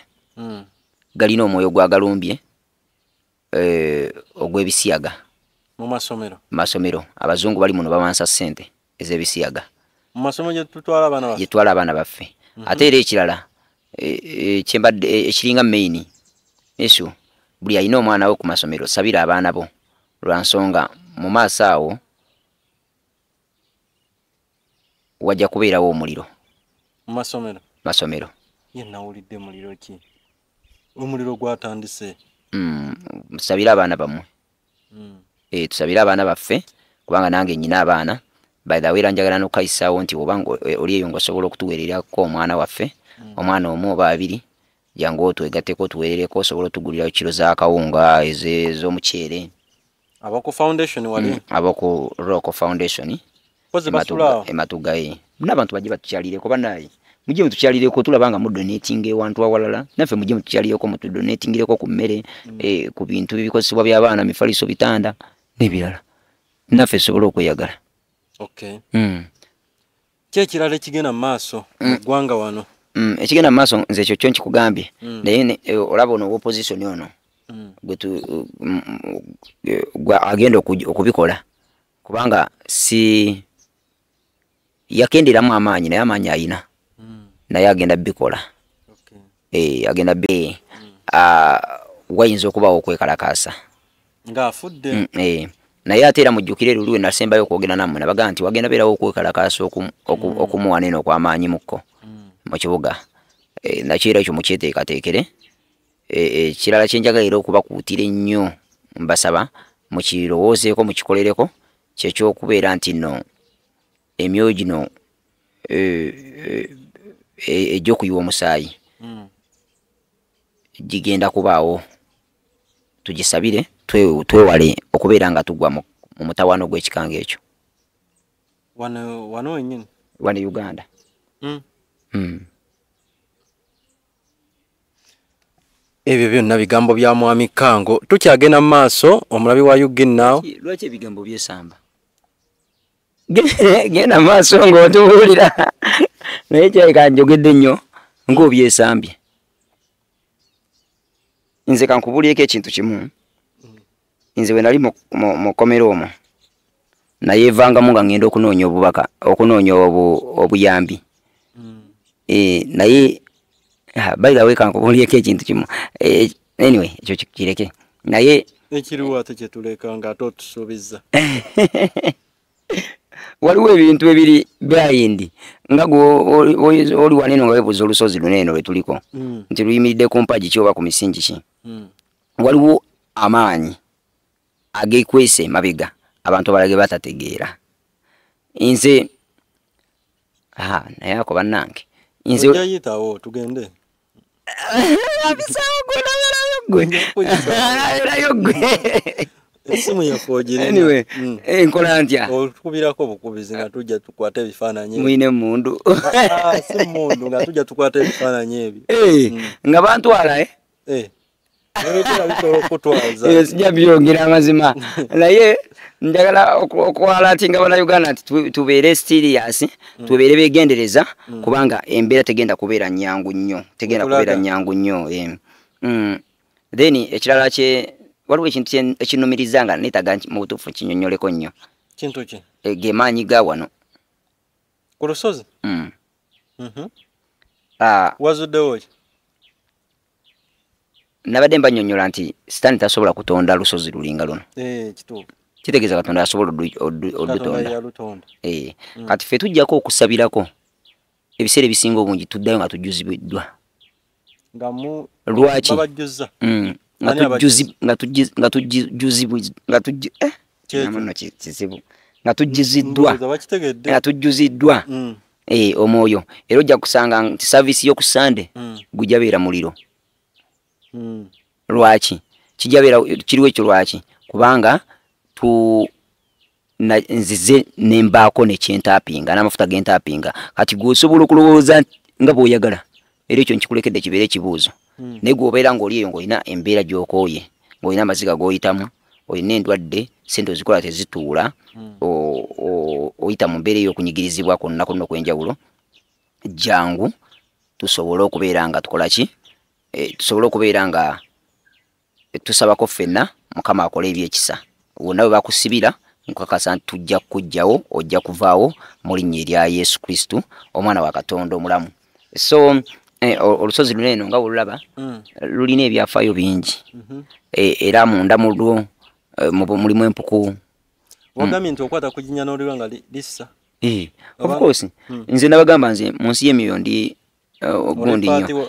galina omwoyo gwagalumbye ogw'ebisiyaga mu masomero abazungu bali muno bawansa ssente ez'ebisiyaga mu masomero gye twala abaana baffe ate era ekirala kyembadde ekiringa main issue buli alina omwana we ku masomero sabira abaana bo lwansonga mu maaso awo wajja kubeerawo omuliro mu masomero nawulidde muliro ki omuliro gwatandise tusabire abaana bammwe tusabire abaana baffe kubanga nange nyina abaana by the way njagala n'okukayisaawo nti obanga oli eyo ng'osobola okutuweererako omwana waffe omwana omu oba abiri jangu otwegatteko tuweerereko osobola otugulira kilo z'akawunga ez'omuceere ab'oku foundation wali ab'oku Rock Foundation ematugaye n'abantu bajje batukyalire kuba naye mujje mutukyalireko tulabanga mu donating ewantu awalala naffe mujje mutukyalireko mu donatingireko ku mmere ku bintu bikozesebwa by'abaana mifaliso bitanda n'ebirala naffe sobola okweyagala. Okay. Kyekirala ekigenda mu maaso mu ggwanga wano. Ekigenda mu maaso nze ekyo kyo nkikugambye naye olaba ono opposition ono gwe agenda okubikola kubanga si yakenderamu amaanyi naye amaanyi ayina naye agenda bikola. Agenda be wayinza okubawo okwekalakaasa ng'afudde naye ate era mujjukire luliwe nasembayo okwogera nammwe nabaga nti wagenda beerawo okwekalakaasa okumuwa neno okw'amaanyi mukko mu kibuga nakyo era ekyo mukyeteekateekere. Ekirala kyenjagala era okubakuutira ennyo mbasaba mukirowoozeeko mukikolereko kyekyokubeera nti nno emyoyo gino egy'okuyiwa omusaayi gigenda kubaawo tugisabire twewale okubeera nga tugwa mu mutawaano gw'ekikanga ekyo wano wenyini wano Uganda. Ebyo byonna bigambo bya Mwami Kango. Tukyagenda mu maaso omulabi wa Uganda. Lwaki ebigambo byesamba? Genda mu maaso ng'otubuulira naye kyeka njogedde nnyo ng'obyesambye. Nze kankubuulyeko ekintu kimu. Nze bwe nali mu kkomera omwo nayeevangamu nga ngenda okunoonya obubaka okunoonya obuyambi. Naye by the way kankubuulyeko ekintu kimu. Anyway ekyo kireke naye ekiriwo ate kyetuleka nga ate otusuubiza. Waliwo ebintu ebiri byayindi nga oli waneno nga webuuza olusozi luneeno lwe tuliko nti luyimiridde ku mpagi ki oba ku misingi ki. Waliwo amaanyi agekwese mabega abantu abalage batategeera. Nze naye ako bannange nze yayitawo tugende abisawo gwe esimu yafojere. Anyway enkola ntya okubirako obukubizi nga tujja tukwata ebifaananyi mwine mundu si mundu nga tujja tukwata ebifaananyi ebyo nga bantwala sijja byongera amazima naye njagala okwala ati nga bannayuganda nti tubeere serious tubeere begendereza kubanga embeera tegenda kubeera nnyangu nnyo then ekirala waliwo ekintu ekinumiriza nga neetaga mu butuufu kinyonyoleko nnyo kintu ki ge maanyi ga wano ku lusozi. Wazuddewo ki? Nabadde mbanyonyola nti Sitaani tasobola kutonda lusozi lulinga luno. Kituufu. Kitegeeza Katonda asobola olutonda. Kati ffe tujjako okusabirako ebiseera ebisinga obungi tuddayo nga tujjuzibiddwa. Lwaki? Nga tujjuziddwa omwoyo era ojja kusanga nti saavisi y'oku Sande gujja beera muliro. Lwaki? Kijja beera kiriwo ekyo lwaki? Kubanga nzize nembaako nekyentaapinga n'amafuta gentaapinga kati gwosobola okulowooza nga bw'oyagala era ekyo nkikulekedde kibeere ekibuuzo. Naye gwobeera ng'oli eyo ng'olina embeera gy'okooye ng'olina amaziga g'oyitamu olina endwadde sente ozikola tezituula oyita mu mbeera ey'okunyigirizibwa ku nnaku nno kw'enjawulo jangu tusobole okubeera nga tukola ki tusobole okubeera nga tusabako ffenna Mukama akola ebyekisa. Wonna bwe bakusibira nkakasa nti tujja kujjawo ojja kuvaawo mu linnya erya Yesu Kristo omwana wa Katonda omulamu. So olusozi luneeno nga olulaba lulina ebyafaayo bingi era munda mu lwo mulimu empuku. Wagambye nti okwata ku jinnya n'oliwa nga lissa. Of course nze nabagamba nze mu nsi y'emyoyo ndi gundi nnyo.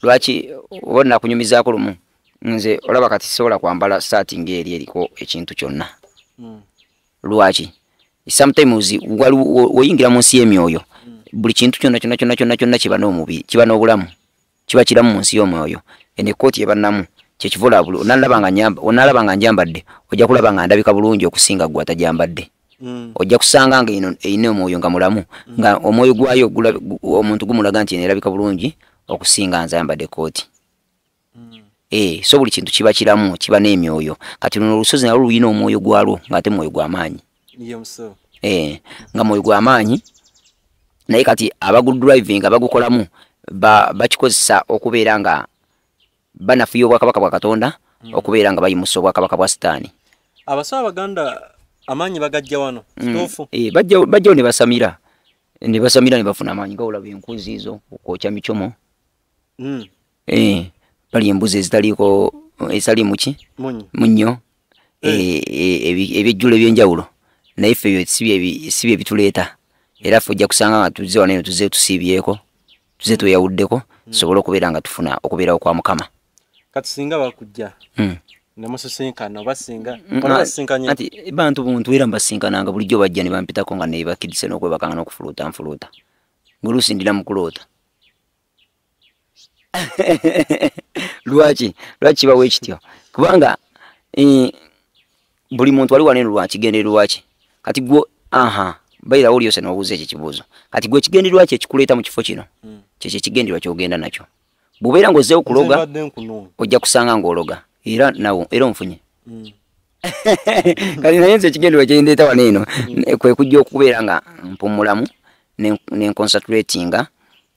Lwaki oba nakunyumizaako lumu nze olaba kati sobola kwambala saati ng'eri eriko ekintu kyonna. Lwaki? Sometimes woyingira mu nsi y'emyoyo buli kintu kyonna kiba n'omubiri kiba n'obulamu kiba kiramu mu nsi y'omwoyo enekooti yebannamu kyekivula onalaba nga njambadde ojja kulaba nga ndabika bulungi okusinga gwe atajambadde ojja kusanga nga ino eyina omwoyo nga mulamu nga omwoyo gwayo omuntu gumulaga nti erabika bulungi okusinga nze ayambadde kooti. So buli kintu kiba kiramu kiba n'emyoyo kati luno olusozi nalwo luyina omwoyo gwalwo ng'ate mwoyo gw'amaanyi nga mwoyo gw'amaanyi naye kati abagu driving abagukolamu bakikozesa okubeera nga banafuya obwakabaka bwa Katonda okubeera nga bayimusa obwakabaka bwa Sitaani. Abasawo Abaganda amaanyi bagajja wano kituufu? Bajjawo ne basamira ne bafuna amaanyi nga olaba enkuzi izo okwokya micomo bali embuzi ezitali muki munnyo ebyejjulo ebyenjawulo naye ffe ebyo si bye bituleeta era ffe ojja kusanga nga tuzze wano eno tuzze tusiibyeko tuzze tweyawuddeko tusobole okubeera nga tufuna okubeerawo kwa Mukama. Kati singa bakujja ne musisinkana oba singa basinkanye ati bantu buntu era mbasinkananga bulijjo bajja ne bampitako nga ne bakidise n'okwebakanga n'okufuluuta nfuluuta nguluusi ndina mu kuloota. Lwaki kibawo ekityo kubanga buli muntu wali wanene lwakigendererwa ki kati gwe baira oli yose n'obuuza ekyo kibuuzo kati gwe kigendererwa ki ekikuleeta mu kifo kino kyekyo ekigendererwa ky'ogenda nakyo bw'obeera ng'ozzeewo kuloga ojja kusanga ng'ologa era onfunye kati naye nze ekigendererwa kyendeeta wano eno kwe kujja okubeera nga mpumulamu nenconcentratinga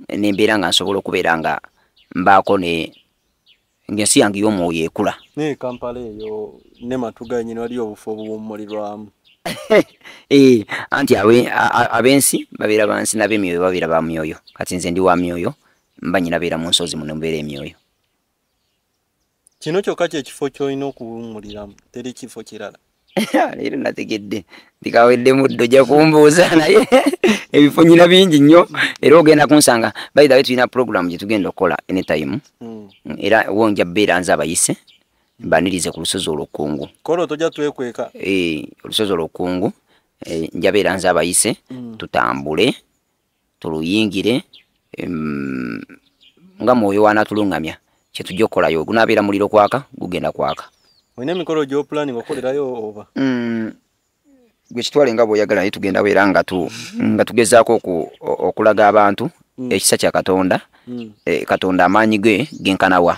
nembeera nga nsobola okubeera nga mbaako ng'ensi yange y'omwoyo ekula. Ne Kampala eyo ne Matuga nyine wali obufu obuwummulirwamu. Anti ab'ensi babeera bansi n'ab'emyoyo babeera ba myoyo kati nze ndi wa myoyo mba nyina beera mu nsozi muno mbeera emyoyo. Kino kyokka kyekifo ky'olina okuwummuliramu teri kifo kirala. Leero nategedde ndikawedde muddo ojja kumbuuza naye ebifo nyina bingi nnyo era ogenda kunsanga by the way tulina program gye tugenda okukola anytime era wonja beera nze abayise mbanirize ku lusozi olw'okkungu kolo tojja twekweka olusozi olw'okkungu nja beera nze abayise tutambule tuluyingire nga mwoyo wanaatulungamya kye tujja okukolayo gunaabeera muliro kwaka gugenda kwaka. Olina emikolo gy'opulaninga okolerayo oba? Gwe kitwale nga bw'oyagala naye tugenda beera nga tugezaako okulaga abantu ekisa kya Katonda Katonda amaanyi ge genkanawa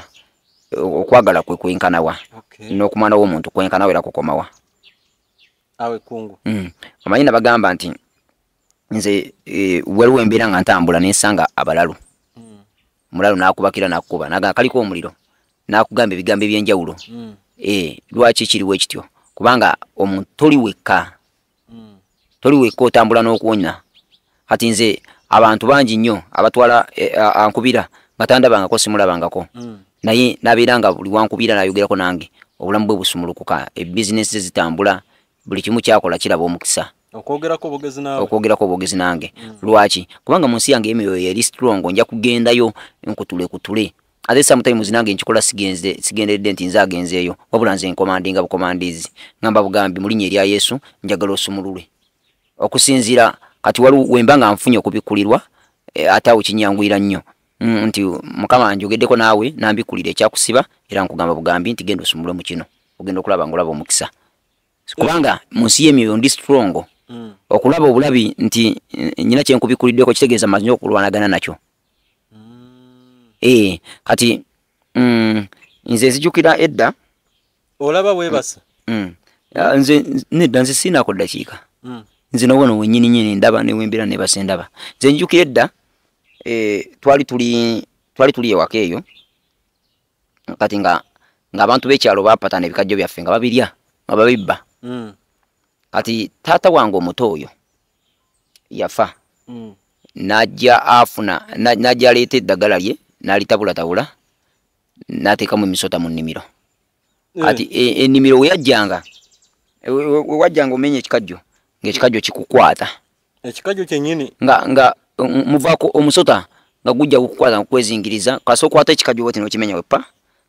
okwagala kwe kwenkanawa n'okumwana w'omuntu kwenkanawa era kukomawa awe kungu. Amanyi nabagamba nti nze waliwo embeera nga ntambula nensanga abalalu mulalu n'akubakira n'akukuba naga kaliko omuliro n'akugamba ebigambo ebyenjawulo. Lwaki kiriwo ekityo kubanga omuntu toli wekka otambula n'okuwonya kati nze abantu bangi nnyo abatwala ankubira nga tandabangako simulabangako naye nabeera nga buli wankubira nayogerako nange obulamu bwe busumulukuka ebizinesi zitambula buli kimu kyakola kiraba omukisa okwogerako obwogezi nange. Lwaki kubanga mu nsi yange emyoyo eri strong nja kugendayo nkutule ate sometimes nange nkikola sigenderedde nti nze agenzeeyo wabula nze nkomandinga bukomandizi ngamba bugambi mu linnya erya Yesu njagala osumululwe okusinziira kati waliwo wemba nga nfunye okubikulirwa ate awo kinyangwira nnyo nti Mukama njogeddeko naawe nambikulira ekyakusiba era nkugamba bugambi nti genda osumulwe mu kino ogenda okulaba ng'olaba omukisa kubanga mu nsi y'emyoyo ndi strong okulaba obulabi nti nyina kyenkubikuliddeko kitegeeza maze okulwanagana nakyo. Kati nze nzijukira edda olaba webasa nze nedda nze sinaako ddakiika nze nowono wennyini ndaba newembeera nebase ndaba nze njukira edda twali tuli ewaka eyo kati nga abantu b'ekyalo baapatana ebikajjo byaffe nga babirya nga babibba kati taata wange omuto oyo yafa najja aleeta eddagala lye n'alitabulatabula n'ateekamu emisota mu nnimiro kati ennimiro weyajjanga omenye ekikajjo ng'ekikajjo kikukwata ekikajjo kyennyini nga muvaako omusota nga gujja gukukwata nga kukwezingiriza kasi okwata ekikajjo bwoti n'okimenya wepa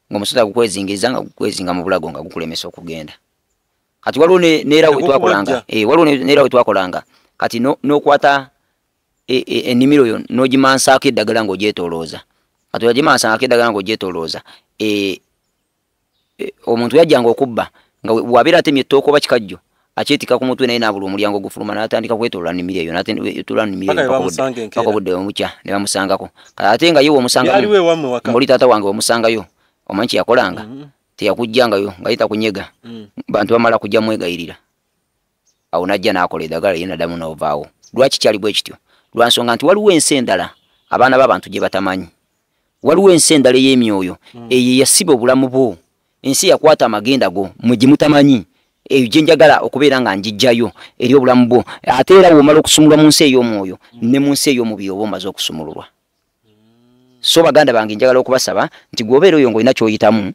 ng'omusota gukwezingiriza nga gukwezinga mu bulago nga gukulemesa okugenda. Kati waliwo neera we twakolanga kati n'okwata ennimiro yo n'ogimansaako eddagala ng'ogyetoolooza kati ogimansaako eddagala ng'ogyetoolooza omuntu yajjanga okubba nga wabeera atemye ettooka oba kikajjo achetika ku mutwe naye nabulu omulyango gufuluma n'atandika kwetolola nimiri eyo n'atandika nimiri paka budde omucha ne bamusangako ate nga yiwo omusanga muri tata wange omusangayo omanchi yakolanga teyakujjangayo ngayita kunyega bantu bamala kujja mwegayirira awo najja n'akola eddagala yena damu n'ovaawo lwaki kyali bwe kityo lwansonga nti waliwo ensi endala abaana b'abantu gye batamanyi waliwo ensi endala ey'emyoyo eyo yasiba obulamu bwo ensi yakwata amagenda go mwe gye mutamanyi eyo gye njagala okubeera nga njijjayo eri obulamu bwo ate era womala okusumulwa mu nsi ey'omwoyo ne mu nsi ey'omubiri oba omaze okusumululwa so baganda bange njagala okubasaba nti gwobeera oyo ng'olina ky'oyitamu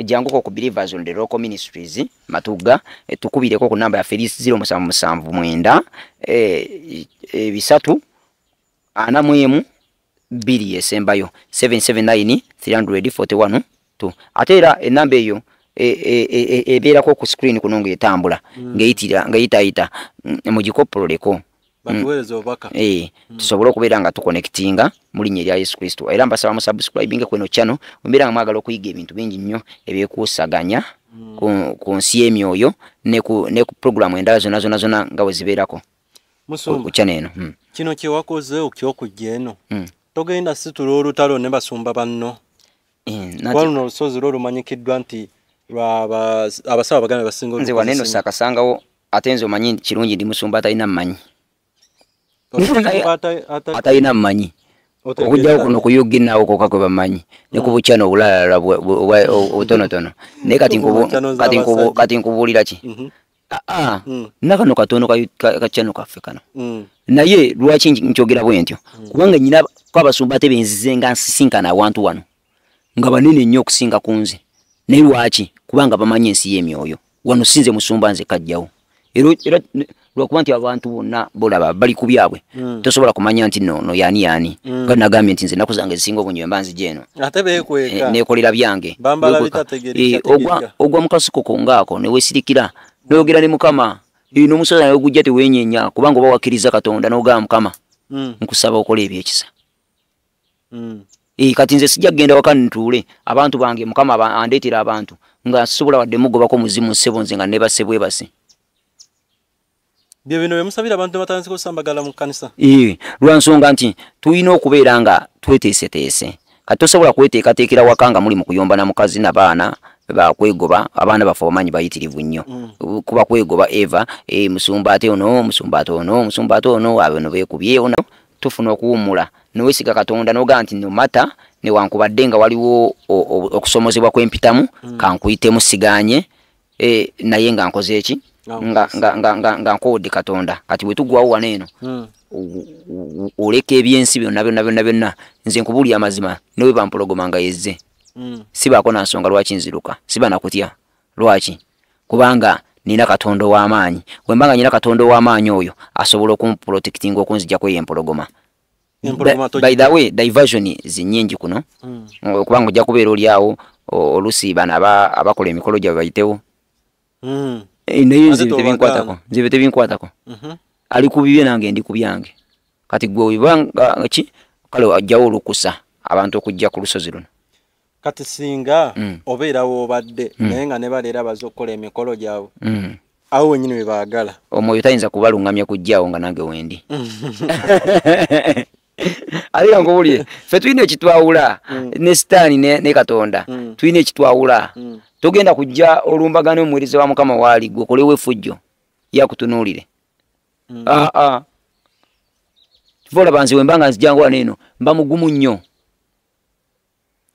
janguko ku Believers on the Local Ministries Matuga tukubireko ku namba ya 0779 bisatu ana mwemu bili esembayo 779 341 tu atera enamba eyo ebeerako ku screen kuno ng'etambula ng'eyita mugikopololeko batuweereza obubaka tusobole okubeera nga tuconnectinga mu linnya erya Yesu Kristo era mbasaba musubscribinge ku eno channel mbeera nga mwagala okuyiga ebintu bingi nnyo ebyekuusaganya ku nsi y'emyoyo ne ku programu endala zonna nga bwe zibeerako ku channel eno kino kye wakoze okyokujja eno togenda situla olutalo ne basumba banno kuba luno olusozi lwolumanyikiddwa nti abasawo abaganda basinga nze waneno saakasangawo ate nze omanyi kirungi ndi musumba atalina mmanyi atalina mmanyi okujjawo kuno kuyuginawo koka kwe bamanyi ne ku bukyano obulala obutonotono naye kati nkubuulira ki nakano katono kakyano kaffe kano naye lwaki nkyogera bwe ntyo kubanga nyina kwabasumba ate benzize nga nsisinkana awantu wano nga banene nnyo okusinga ku nze naye lwaki kubanga bamanyi ensi y'emyoyo wano sinze musumba nze kajjawo era lwakuba nti abantu bonna bolaba bali ku byabwe tosobola kumanya nti no yani nga nagambye nti nze naku zange zisinga obunyo embanzi gyeno nekolera byange ogwa mukasukoko ngaako newesirikira noyogera ne mukama n'omusozi naye gujja tewenyenya kubanga oba wakkiriza katonda n'ogamba mukama nkusaba okola ebyekisa kati nze sijja kugenda waka ntuule abantu bange mukama andeetera abantu nga sobola wadde mugobako muzimu ssebo nze nga nebasebwebase bye bino byemusabira abantu batandise kusambagala mu kanisa lwansonga nti tulina okubeera nga tweteeseteese kati tosobola kweteekateekera waka nga muli mu kuyomba na mukazi n'abaana bakwegoba abaana baffe bamanyi bayitirivu nnyo kuba kwegoba eva musumba ate ono abo no beekubye ono tufuna okuwummula nowesiga katonda nogaa nti nomata newankubadde nga waliwo okusomozebwa kwempitamu kankuyitemu siganye naye nga nkoze eki nga nkowodde katonda kati bwe tugwawo wano eno oleka ebyensi byonna nze nkubuulya amazima newe bampologoma nga yezze sibaako nansonga lwaki nziruka siba nakutya lwaki kubanga nina katonda w'amaanyi wembanga nina katonda w'amaanyi oyo asobola okumprotectinga okunzijjako yempologoma by the way diversion zinyingi kuno kubanga ojja kubeera olyawo olusi bano abakola emikolo gyabwe bayitewo naye nze tebinkwatako ali ku bibye nange ndi ku byange kati gwe webanga ki kale ajjawo olukusa abantu okujja ku lusozi luno kati singa obeerawo obadde naye nga ne baleera baza okukola emikolo gyabwe awo wenyini we baagala omwoyo tayinza kubalungamya kujjaawo nga nange wendi alira nkubulye ffe tulina ekitwawula ne sitaani ne katonda tulina ekitwawula togenda kujja olumbagana omuweereza wa mukama waali gwe okolewo effujjo yakutunuulire kivolaba nze wembanga nzijangu wano eno mba mugumu nnyo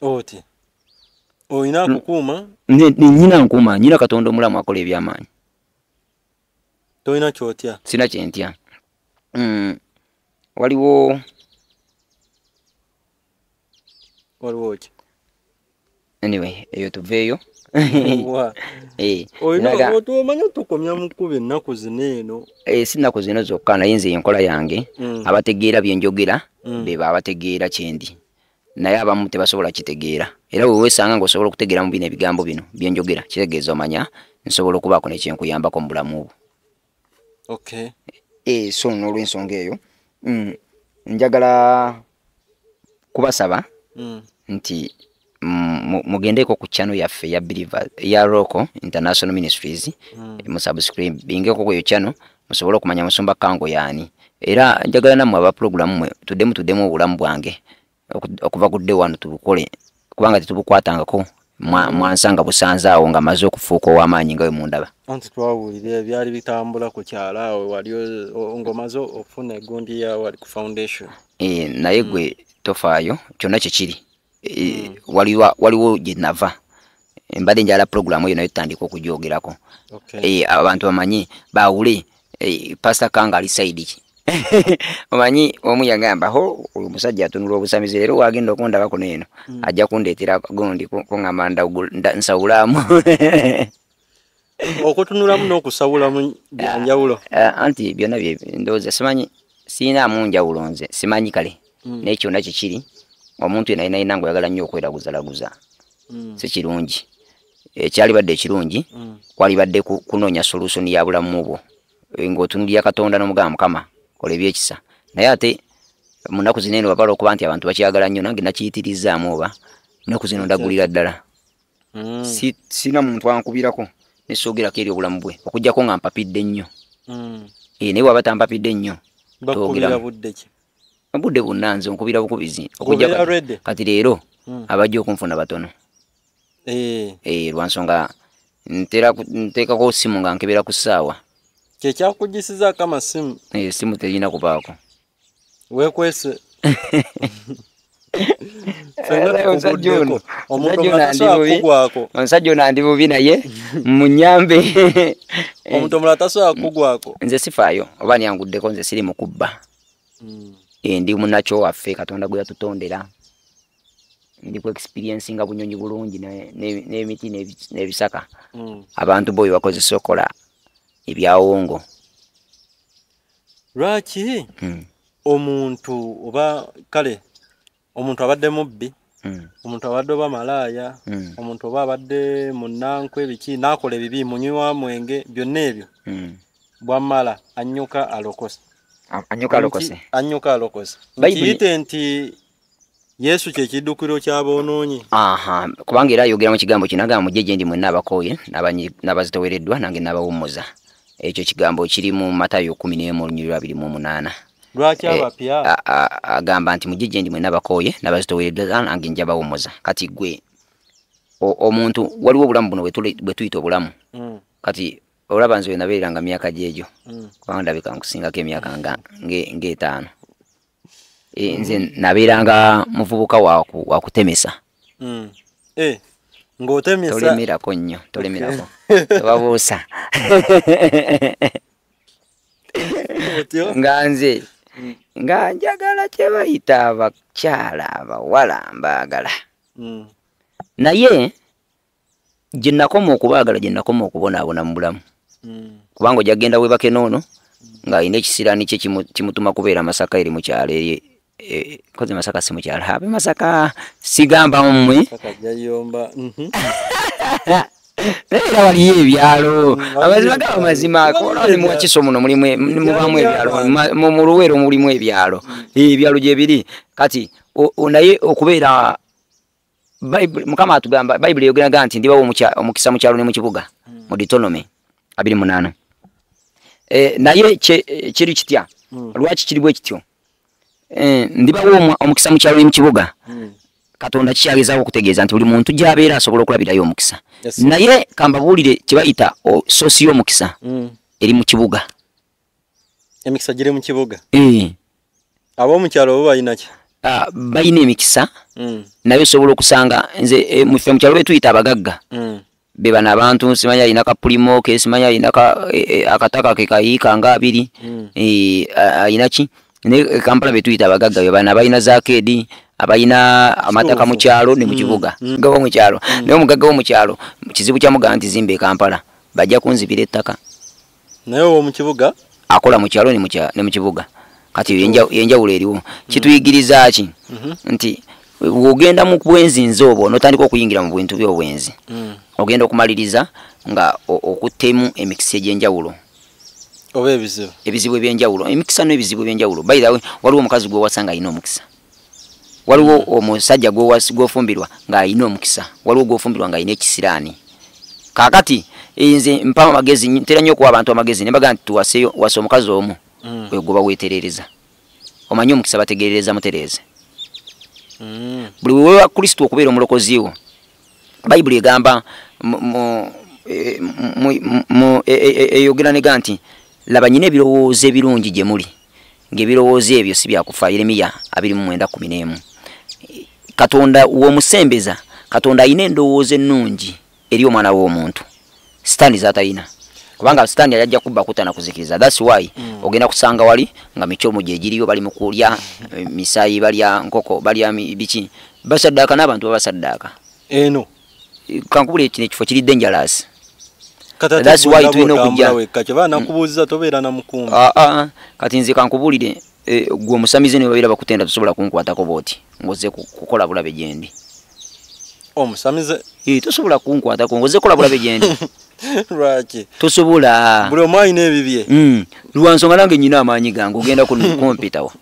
oti oyina akukuuma nyina nkuuma nyina katonda omulamu akola ebyamaanyi toyina kyotya sina kyentya waliwo ki anyway eyo tuveeyo omanya tukomya mukuba ennaku zino eno si nnaku zino zokka naye nze enkola yange abategeera byenjogera beba abategeera kyendi naye abamu tebasobola kitegeera era wewesanga ngaosobola okutegeera mu bino ebigambo bino byenjogera kitegeeza omanya nsobola okubaako nekyenkuyambako mu bulamu obwo so n'olwensonga eyo njagala kubasaba nti mugendeko ku channel yaffe ya Believers ya Roko International Ministries mu subscribe bingeko ku yo channel musobola okumanya Musumba Kango yani era njagala namwe aba program mwe tuddemu obulamu bwange okuva ku day 1 tubukole kubanga tetubukwatangako mwansanga busanzaawo nga maze okufuuka ow'amaanyi nga we mundaba anti twawulire byali bitambula ku kyala awe wali ngomazo ofuna egundi ya wali ku foundation naye gwe tofaayo kyonna kikiri waliwo gye nava mbadde njala program eyo nayo tutandika okugyogerako abantu bamanyi bawule Pastor Kanga ali side ki omanyi omu yagamba ho oyo musajja atunula obusamizi leero wagenda okundaba kuno eno ajja kundeetera gondi kungamba nsawulamu okutunulamu n'okusawulamu byanjawulo anti byonna bye ndowooza simanyi siinaamu njawulo nze simanyi kale naye kyonna kikiri omuntu yena ayina ngo yagala nnyo okweraguza si kirungi ekyali badde ekirungi kwali badde kunoonya solution ya bulamu bwo ng'otunulira Katonda n'omugamba Mukama kola ebyekisa naye ate mu nnaku zino eno wabala okuba nti abantu bakyagala nnyo nange nakiyitirizaamu oba nnaku zino ndagulira ddala sina muntu ankubirako nesoogerako eri obulamu bwe okuggyako nga mpapidde nnyo naye waba tampapidde nnyo budde bonna nze nkubira bukubizi kati leero abajja okunfuna batono lwansonga nteekako simu nga nkebera ku ssaawa kyekyakugisizaako amasimu simu terina kubaako wekwese omusajja ono andi bubi naye munyambe omuntu omulala tasobola kugwako nze sifaayo oba nyanguddeko nze siri mukubba ndi munakyo waffe Katonda gwe yatutondera ndi ku experience nga bunyonyi bulungi n'emiti n'ebisaka abantu boyo bakozesa okola ebyawongo lwaki omuntu oba kale omuntu abadde mubbi omuntu abadde oba malaaya omuntu oba abadde munankwe biki nakola ebibi munywa mwenge byonna ebyo bwamala anyuka alokose kiyite nti Yesu kyekiddukiro ky'aboonoonyi kubanga era ayogera mu kigambo kinagamba mujje gye ndi mwenna abakooye n'abazitowereddwa nange n'abawummuza ekyo kigambo kiri mu Matayo 11:28 lwaki abapya agamba nti mujje gye ndi mwenna abakooye n'abazitowereddwa nange nja bawummuza kati gwe omuntu waliwo obulamu buno bwe tuyita obulamu kati olaba nze nabeeranga myaka gyegyo kubanga ndabika nkusingako emyaka ng'etaano nze nabeeranga muvubuka wakutemesa ng'otemesa tolemerako nnyo tolemerako tobabuusa nga nze nga njagala kye bayita abakyala abawala mbaagala naye gye nakoma okubaagala gye nakoma okubonaabona mu bulamu kubanga ojja kgenda webake noono ng'alina ekisiraani kye kimutuma kubeera Masaka eri mu kyalo koze Masaka si mu kyalo abe Masaka sigamba mmwe era waliyo ebyalo amazima gaba mazima kolani mu Wakiso muno mubamu ebyalo mu Luweero mulimu ebyalo ebyalo gye biri kati naye okubeera Mukama atugamba Bayibuli eyogeraga nti ndibawo omukisa mu kyalo ne mu kibuga mu Deuteronomy 28 naye kiri kitya lwaki kiri bwe kityo ndibawo omukisa mu kyalo ne mu kibuga Katonda kikyagezaawo okutegeeza nti buli muntu gy'abeera asobola okulabirayo omukisa naye kambabuulire kye bayita sosi y'omukisa eri mu kibuga emikisa giri mu kibuga ab'omu kyalo bo balina ki balina emikisa naye osobola okusanga nze muffe mu kyalo be tuyita abagagga be bano abantu simanyi alina kapulimo ke simanyi alina akataka ke kayiika nga 2 alina ki ne Kampala be tuyita abagagga be bano abalina zaakedi abalina amataka mu kyalo ne mu kibuga gawo mu kyalo naye omugagga wo mu kyalo kizibu kya mugamba nti zimbe Kampala bajja kunzibira ettaka naye wo mu kibuga akola mu kyalo ne mu kibuga kati yenjawulo eriwo kituyigiriza ki nti ogenda mu bwenzi nzobo notandika okuyingira mu bintu by'obwenzi ogenda okumaliriza nga okuttemu emikisa egy'enjawulo oba ebizibu ebyenjawulo emikisa n'ebizibu ebyenjawulo by the way waliwo omukazi gwe wasanga alina omukisa waliwo omusajja gwofumbirwa nga alina omukisa, waliwo gwofumbirwa nga alina ekisiraani. Kaakati nze mpa amagezi, ntera nnyo okuwa abantu amagezi ne mbaga nti tuwaseyo wasa omukazi omu gwe goba weeterereza. Omanyi omukisa bategerereza mutereeze. Buli wewa Kristo okubeera omulokozi wo. Bayibuli egamba eyogera ne ganti laba nyina ebirowoozo ebirungi gye muli ng'ebirowoozo ebyo si byakufa. Yeremiya 29:11. Katonda w'omusembeza, Katonda ayina endowoozo ennungi eri omwana w'omuntu. Sitaani z'atalina. Kubanga sitaani yajja kubba kutana kuzikiriza. That's why ogenda kusanga wali nga michomo gye giriyo bali mu kulya misayi, balya nkoko, balya biki. Basaddaaka n'abantu babasaddaaka. Eno. Kankubule ekifo kiri dangerous. That's why tulina okujja. Kachaba nakubuuza tobeera na mukumbi. Kati nze kankubulire gwe omusamize ne babeera bakutenda tosobola kunkwatako booti ngoze kukola bulabe gyendi. Omusamize tosobola kunkwatako ngoze kukola bulabe gyendi. Lwaki? Tosobola. Buli omu alina ebibye. Lwansonga nange nyina amaanyi gange ogenda ku kompyuta wo.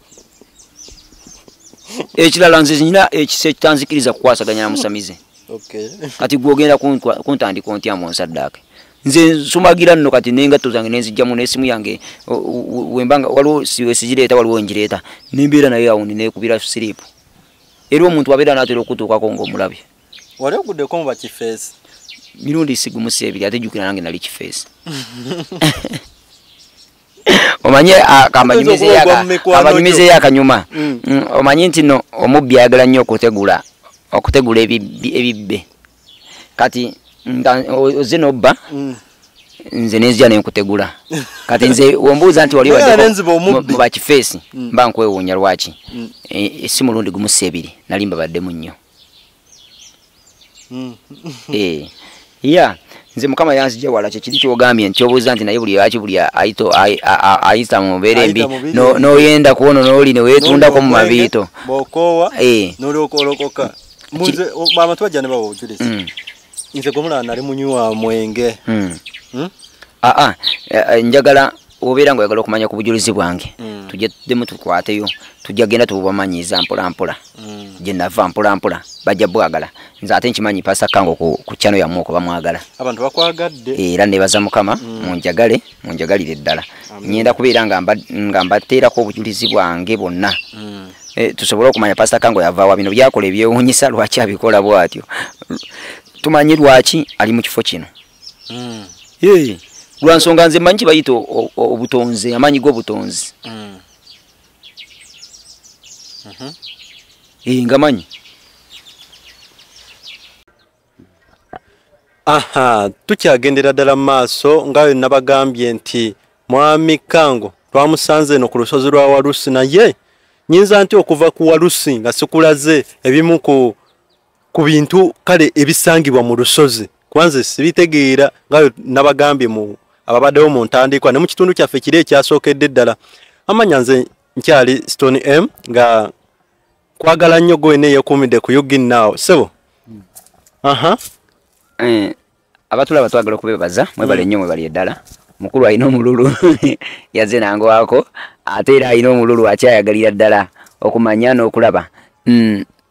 Ekirala nze nyina ekise kitanzikiriza kukwasaganya na musamize. Okay. Kati gwe ogenda kuntandika ontya mu nsaddaake. Nze nsumagira nno kati n'engatto zange nenzijjamu n'essimu yange wembanga waliwo sigireeta waliwo ngireeta nembeera naye awo neekubira siriipu. Era omuntu abeera n'atera okutuukako ng'omulabye. Wali oguddeko mu bakifeesi? Mirundi sigumusi ebiri ate jjukira nange nali kifeesi. Omanye akambanyumizeeyo akanyuma. Omanyi nti no omubbi ayagala nnyo okutegula ebibbe. Kati oze nobba nze nenzija nenkutegula. Kati nze wombuuza nti wali mu bakifeesi mba nkwewuunya lwaki. Si mulundi gumusi ebiri nali mbabaddemu nnyo. Nze Mukama yanzijja wala kiri kyogambye nti obuuza nti naye buli ayita mu mbeera embi n'oyenda kuwono n'oli ne weetundako mu mabiito. Bw'okoowa n'olyokolokoka. Abantu bajja ne bawa obujulizi. Nze gomula nali munywa mwenge. Njagala obeera ng'oyagala okumanya ku bujulizi bwange. Tujeddemu tukwateyo. Tujja genda tububamanyiiza mpola mpola. Gye nava mpola mpola. Bajja bwagala. Nze ate nkimanyi Pastor Kango ku channel yammwe ko bamwagala. Abantu bakwagadde. Era nebaza Mukama munjagalire ddala. Nyenda kubeera nga mbateerako obujulizi bwange bonna. Tusobole okumanya Pastor Kango yavaawa bino byakola ebyewuunyisa lwaki abikola bw'atyo. Tumanyi lwaki ali mu kifo kino. Lwansonga nze mmanyi kibayita obutonzi, amaanyi g'obutonzi. Ngamanyi. Tukyagendera ddala mu maaso nga nabagambye nti Mwami Kango twamusanze eno ku lusozi lwa Walusi, naye nyinza nti okuva ku Walusi nga sikulaze ebimu ku bintu kale ebisangibwa mu lusozi. Kwanze sibitegeera nga nabagambye mu ababaddewo mu ntandikwa ne mu kitundu kyaffe kiri ekyasookedde ddala. Amanya nze nkyali Stone M nga kwagala nnyo gwe neyeekuumidde ku Yugin Now. Sebo? Abatulaba twagala okubebaza mwebale nnyo mwebali eddala. Mukulu alina omululu yazze nangowaako ate era alina omululu akyayagalira ddala okumanya n'okulaba.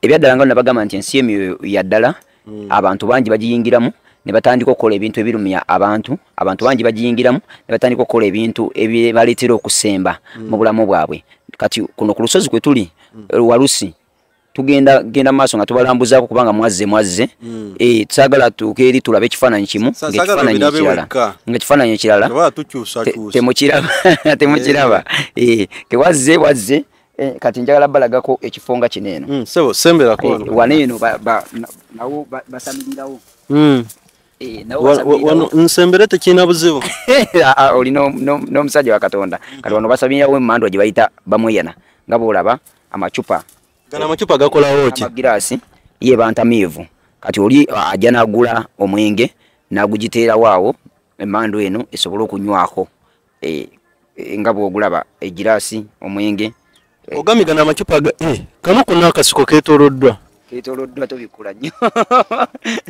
Ebyaddala nga nabagamba nti ensi emyoyo ya ddala abantu bangi bagiyingiramu ne batandika okukola ebintu ebirumya abantu bangi bagiyingiramu ne batandika okukola ebintu ebibaleetera okusemba mu bulamu bwabwe. Kati kuno ku lusozi kwe tuli Walusi tugenda maaso nga tubalambuzaako kubanga mwazze tusagala tukeeri tulabe ekifaananyi kimu ng'ekifaananyi ekirala temukiraba kewazze kati njagala balagako ekifo nga kino eno. Sebo semberako wano eno nawo basamirirawo. Nsembere tekirina buzibu. Oli n'omusajja wa Katonda. Kati wano basamirirawo emmandwa gye bayita bamweyana nga bw'olaba amacupa. Gana amacupa gakolawo ki? Amagiraasi ye bantamiivu. Kati oli ajja n'agula omwenge n'agugiteerawo awo emmandwa eno esobole okunywako nga bw'ogulaba egiraasi omwenge. Ogamigana amacupa kano konna akasiko keetooloddwa tobikula nnyo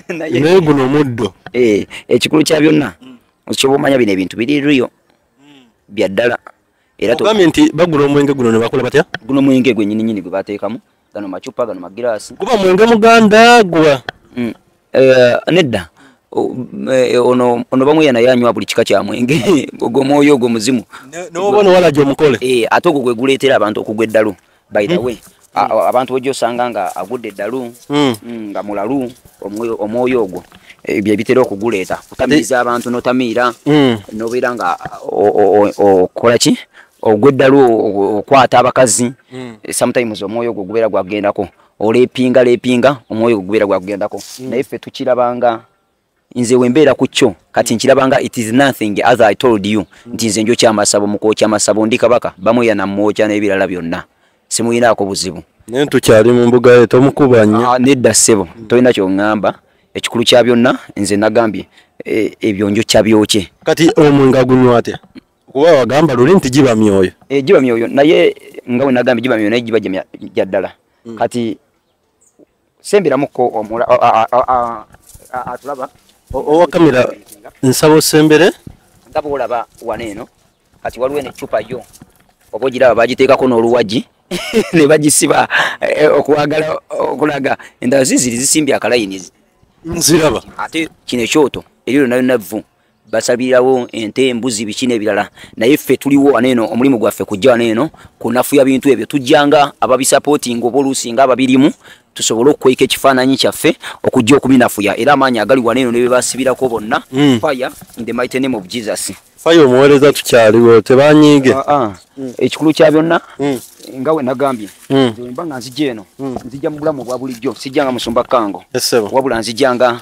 naye guno omuddo. Ekikulu kya byonna okyoba omanya bino ebintu biriyo bya ddala. Era ogambye nti bagula omwenge guno ne bakola batya? Guno omwenge gwe nnyini gwe bateekamu gano machupa gano magirasi kuba mwenge muganda gwa nedda ono bamwe yana yanywa buli kika kya mwenge gogo moyo go muzimu no bono wala jo mukole ate ogwo gweguleetera abantu okugweddalu by the way abantu bojjo sanga nga agudde eddalu nga mulalu omwoyo ogwo bye bitera okuguleeta kutamiriza abantu notamiira nobeera nga okola ki ogweddalu okwata abakazi sometimes omwoyo ogwo gubeera gwagendako olepinga omwoyo gubeera gwagendako naye ffe tukirabanga nze wembeera ku kyo kati nkirabanga it is nothing as I told you nti nze njo kyamasabo mukoocha amasabo ndi kabaka bamwe yana mmoja n'ebirala byonna simuyinaako buzibu naye tukyali mu mbuga yetu omukubanya nedda ssebo tolina kyongamba ekikulu kya byonna nze nagambye ebyo njo kyabyoke kati omwenge gunywa atya kuba wagamba luli nti giba myoyo giba myoyo naye nga we nagambye giba myoyo naye giba gya ddala kati semberamuko atulaba owa kamera nsabo sembere nga boolaba waneeno kati waliwo necupa yo oba ogiraba bagiteekako n'oluwagi ne bagisiba okwagala okulaga endala ziziri zisimbye akalayinizi nziraba ate kino ekyoto eriro nayo navvu basabirawo ente embuzi biki n'ebirala naye ffe tuliwo waneeno omulimu gwaffe kujja waneeno kunafuya bintu ebyo tujjanga ababisapootinga oba oluusi nga ababirimu tusobole okukweka ekifaananyi kyaffe okujja okubinafuya era amaanyi agali waneeno ne bebasibirako bonna fire in the mighty name of Jesus fire omuweereza tukyaliwo tebanyiige ekikulu kya byonna nga we nagambye mba nga nzijja eno nzijja mu bulamu obwa bulijjo sijjanga musumba kango wabula nzijjanga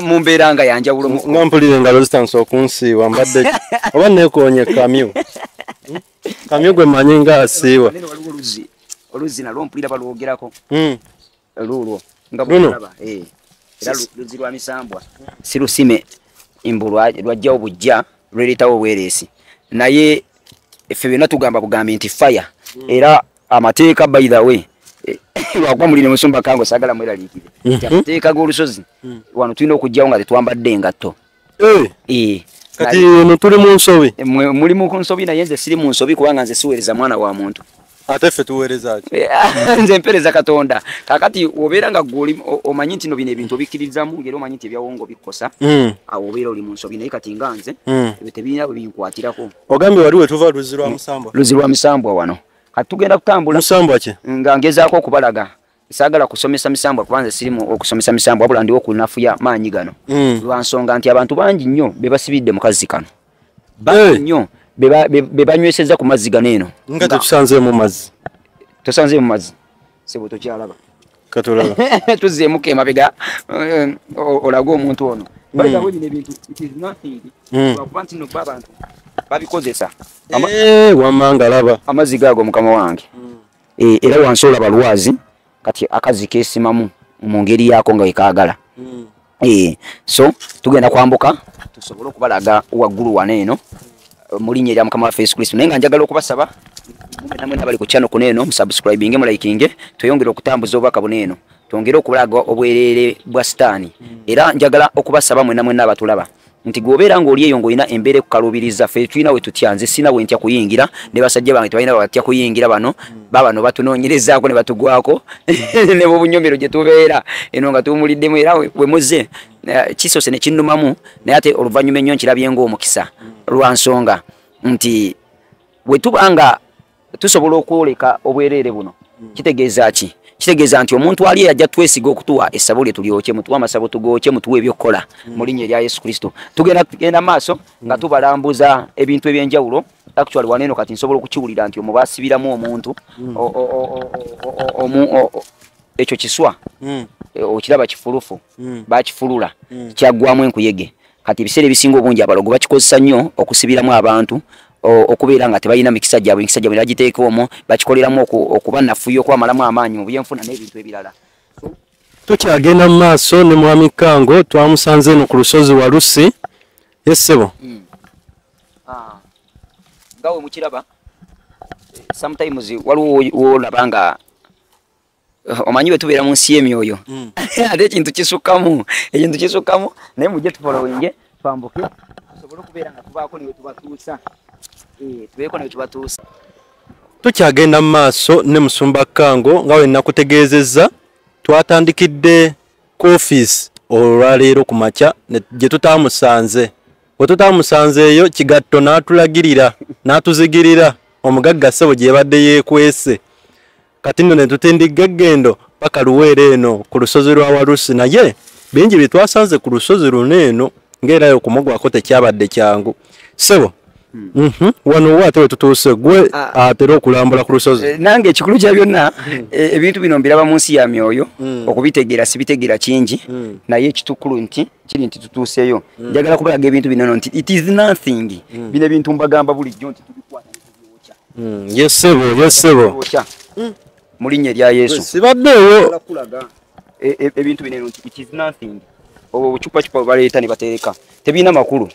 mu mbeera nga yanjawulo nga mpulire nga resistance okunsiiwa mbadde oba neekoonye kamyu kamyu gwe manyi nga asiiwa oluzi nalwo mpulira balwogerako lulwo nga bulaba era luzi lwa misambwa si lusime imbulwa lwajjawo bujja lweleetawo obwereesi naye effe byonna tugamba bugambi nti fire era amateeka by the way lwakuba mulire musumba kango sagala mweraliikire amateeka g'olusozi wano tulina okujjawo nga tetwambadde engatto kati eno tuli mu nsobi muli mu nsobi naye nze siri mu nsobi kubanga nze siweereza mwana wa muntu ate ffe tuweereza ki nze mpereza Katonda kakati obeera nga goli omanyi nti no bino ebintu obikkirizamu ngero omanyi nti ebyawongo bikkosa awo obeera oli mu nsobi naye kati nga nze ebyo tebirina bwe binkwatirako ogambye wali we tuva luzi lwa misambwa wano kati tugenda kutambula musambwa ki nga ngezaako okubalaga saagala kusomesa misambwa kubanza sirimu okusomesa misambwa wabula ndiwo okunafuya maanyi gano lwa nsonga nti abantu bangi nnyo be basibidde mu kazi kano bangi nnyo be banyweseza ku mazzi gano eno nga tetusanzeemu mazzi tosanzeemu mazzi sebo tokyalaba katulaba tuzzeemuko emabega olaga omuntu ono baligawo bino ebintu lwakuba nti nno abantu babikozesa wamanga laba amazzi gaago mukama wange era wansi olaba lwazi kati akazi keesimamu mu ngeri yaako nga wekaagala so tugenda kwambuka tusobole okubalaga waggulu waneeno mu linnya erya mukama waffe Yesu Kristo naye nga njagala okubasaba namwe nabali ku channel kuno eno musubscribinge mulikinge tweyongere okutambuza obubaka buno eno twongere okulaga obwereere bwa sitaani era njagala okubasaba mwe namwe n'abatulaba nti gwobeera ng'oli eyo ng'olina embeera ekukalubiriza ffe tulina we tutya nze sina we ntya kuyingira ne basajja bange tebalina batya kuyingira bano babano batunoonyerezaako ne batugwako ne bobunyomero gye tubeera eno nga tuwumuliddemu era we muze kisoose ne kinnumamu naye ate oluvannyuma ennyo nkirabye ng'omukisa lwa nsonga nti bwe tuba nga tusobola okwoleka obwereere buno kitegeeza ki kitegeeza nti omuntu ali ajja twesiga okutuwa essabo lye tulyoke mutuwa amasabo tugoke mutuwa ebyokukola mu linnya erya Yesu Kristo tugenda maaso nga tubalambuza ebintu ebyenjawulo actually waneeno kati nsobola okukiwulira nti omubasibiramu omuntu ekyo kiswa okiraba kifulufu bakifulula kyaggwamu enkuyege kati ebiseera ebisinga obungi abalogo bakikozesa nnyo okusibiramu abantu okubeera nga tebalina mikisa gyabwe bagiteeka omwo bakikoleramu okubanafuya okwamalamu amaanyi mu byenfuna n'ebintu ebirala tukyagenda mu maaso ne mwami Kango twamusanze eno ku lusozi Walusi yesebo ngawe mukiraba sometimes waliwo wolaba nga omanyi bwe tubeera mu nsi y'emyoyo ate ekintu kisukkamu naye mujje tufolowinge twambuke tusobole okubeera nga tubaako niwe tubatuusa tubeeko niwe tubatuusa tukyagenda mu maaso ne Musumba Kango nga we nakutegeezezza twatandikidde ku office olwaleero ku makya gye tutamusanze bwe tutamusanzeeyo Kigatto n'atulagirira n'atuzigirira omugagga ssebo gye yabadde yeekwese kati nno ne tutindiga eggendo paka Luweero eno ku lusozi lwa Walusi naye bingi bye twasanze ku lusozi luno eno ng'erayo okumugwako tekyabadde kyangu ssebo wano wate we tutuuse gwe atera okulambula ku lusozi nange ekikulu kya byonna ebintu bino mbiraba mu nsi ya myoyo okubitegeera sibitegeera kingi naye ekitukulu nti kiri nti tutuuseyo njagala kubalaga ebintu bino nti it is nothing bino ebintu mbagamba bulijjo nti tubikwata yesebo mu linnya erya Yesu sibaddeewo ebintu bino nti it is nothing obucupacupa baleeta ne batereka tebiina makulu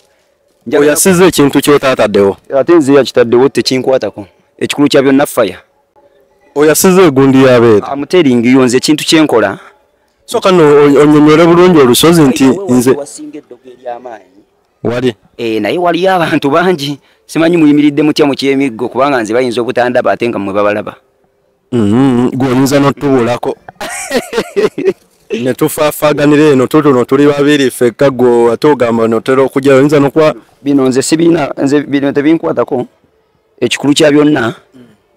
oyasize ekintu kyotaataddewo ate nze yakitaddewo tekinkwatako ekikulu kya byonna faya oyasize egundi yabeera amuteringiyo nze ekintu kyenkola so kano onyonyole bulungi olusozi nti nze wasinga eddogo ery'amaanyi wali naye waliyo abantu bangi simanyi muyimiridde mutya mu kyemiggo kubanga nze bayinza obutandaba ate nga mmwe babalaba gw'oyinza n'otubulako ne tufaafaganira eno tutuno tuli babiri ffekka gwe ate ogamba notera okujja oyinza nokuba bino nze sibiina nze bino tebinkwatako ekikulu kya byonna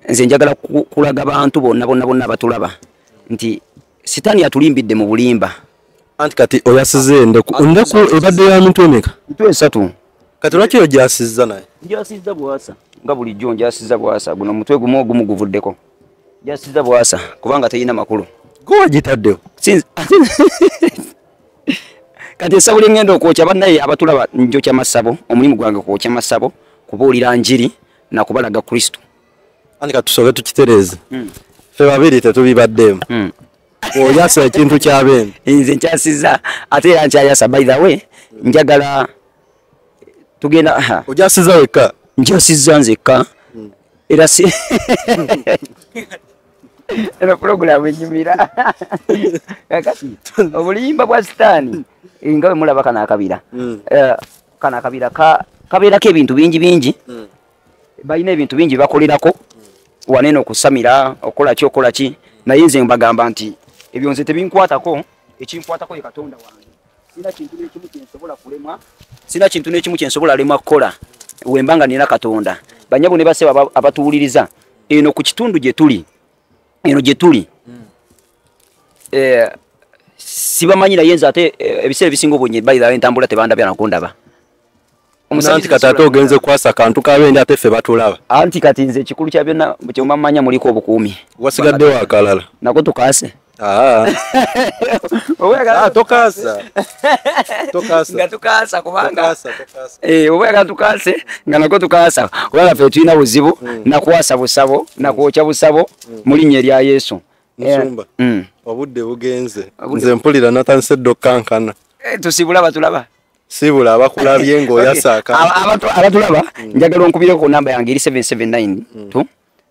nze njagala kulaga bantu bonna abatulaba nti sitaani atulimbidde mu bulimba anti kati oyasize endeku ebadde ya mintu emeka mitwe 3 kati lwaki ogyasizza naye njasizza bwasa nga bulijjo njasizza bwasa guno mutwe gumu guvuddeko njasizza bwasa kubanga teyina makulu gwe wagitaddewo kati esabuli ngenda okwokya bannaye abatulaba njokya masabo omulimu gwange kwokya masabo kubuulira njiri nakubalaga Kristo anti katusobe tukitereeze ffe babiri tetubibaddeemu oyasa ekintu kyabene nze nkyasizza ate era nkyayasa by the way njagala tugenda ojasizza wekka nkyasizza nzekka era si eno programu enyumira kakati obulimba bwa sitaani nga we mulaba kana akabira kana akabira kabeerako ebintu bingi balina ebintu bingi bakolerako wanene okusamira okola ki naye nze mbagamba nti ebyo nze tebinkwatako ekinkwatako ye Katonda wange sina kintu n'ekimu kyensobola kulemwa sina kintu n'ekimu kyensobola lemwa kukola wembanga nina Katonda banyabo ne baseba abatuwuliriza eno ku kitundu gye tuli sibamanyi naye nze ate ebiseera ebisinga obungi bayira entambula tebandabya nakundaba anti kati ate ogenze kwasa kantu kabende ate ffe batulaba anti kati nze ekikulu kya byonna kyemumanya muliko obukuumi wasigaddewo akalala nako tukaase tokaasa nga tukaasa kubanga oba yaga tukaase nga nako tukaasa kubanga ffe tulina buzibu nakwasa busabo nakwokya busabo mu linnya erya Yesu Musumba obudde bugenze nze mpulira natandise dda okkankana tusibula batulaba sibula abakulabye ng'oyasaaka abatulaba njagala onkubireko ku namba yange eri 779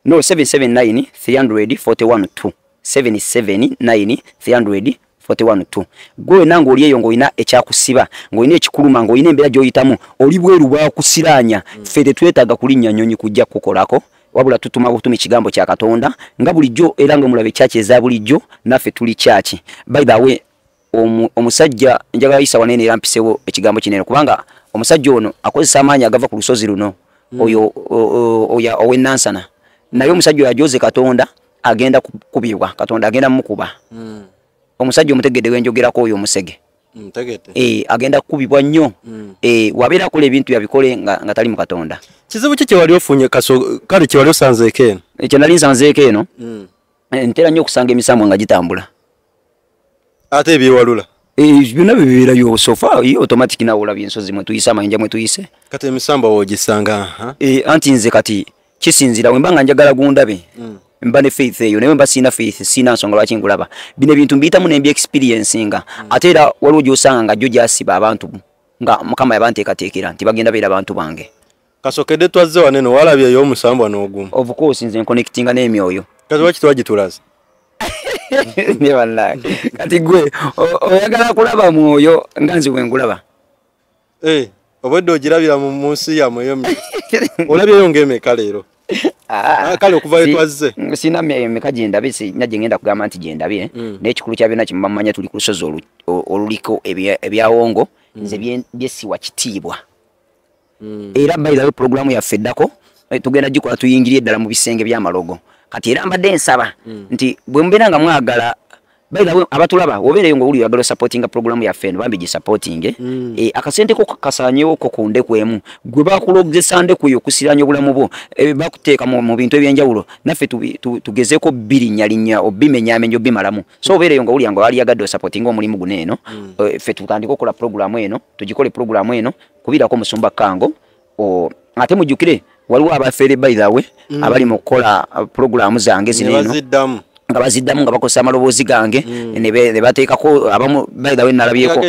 no 779 341 2 779 341 gwe nange oli eyo ng'olina ekyakusiba ng'olina ekikuluma ng'olina embeera gy'oyitamu oli bweru bwakusiranya ffe tetwetaaga kulinnya nnyonyi kujja kukolako wabula tutuma butumi kigambo kya Katonda nga bulijjo era nga omulabe kyaki eza bulijjo naffe tuli kyaki by the way omusajja njagala yisa wanene era mpisewo ekigambo kinene kubanga omusajja ono akozesa amaanyi agava ku lusozi luno oyo ow'ennansana naye omusajja oyo ajoze Katonda agenda kubibwa Katonda agenda mukuba omusajja omutegedde wenjogerako oyo omusege agenda kubibwa nnyo wabeera akola ebintu yabikole nga tali mu Katonda kizibu ki kyewali ofunye kale kyewali osanzeeko eno ekyo nali nsanzeeko eno ntera nnyo okusanga emisambo nga gitambula ate ebyewalula byonna bibeerayo sofa iyo automatic nawe olabye ensozi mwe tuyise amayinja mwe tuyise kati emisamba woogisanga anti nze kati kisinzira wemba nga njagala gundabe mba ne faith eyo naye mba sina faith sina nsonga lwaki ngulaba bino ebintu mbiyitamu nembi experience nga ate era waliwo gyosanga nga jjo gyasiba abantu nga Mukama yabanteekateekera nti bagenda beera abantu bange kasokedde twazze waneno walabye ey'omusambwa n'ogumu of course nze nkonekitinga n'emyoyo kati lwaki twagitulaze ne wallahi kati gwe oyagala kulaba mwoyo nga nze wengulaba obwedde ogirabira mu nsi yamwe olabyeyo ng'emeka leero kale okuva etwazze sina meka gyendabe sinajje ngenda kugamba nti gyendabe n'ekikulu kya byonna kimumanya tuli ku lusozi oluliko ebyawongo nze byesiwa kitiibwa era mbairawo programu yaffe eddako tugenda gikola tuyingirie eddala mu bisenge by'amalogo kati era mbadde nsaba nti bwe mubeera nga mwagala bairawo abatulaba obeereyo ng'oli oyagala supportinga programu yaffe eno bambi gisupportinge akasente ko kasaanyewo ko ku ndeku emu gwe bakulogesa ndeku eyo okusiranya obulamu bwo bakuteeka mu bintu ebyenjawulo naffe tugezeeko birinnyalinnya obimenyaamenya obimalamu so obeereyo ng'oli nga wali yagadde osupportinga omulimu guno eno ffe tutandika okukola programu eno tugikole programu eno kubirako Musumba Kango ate mujjukire waliwo abafeere bairawe abali mu kukola programu zange zino eno nga baziddamu nga bakozesa amaloboozi gange ne bateekako abamu bairawe nalabyeko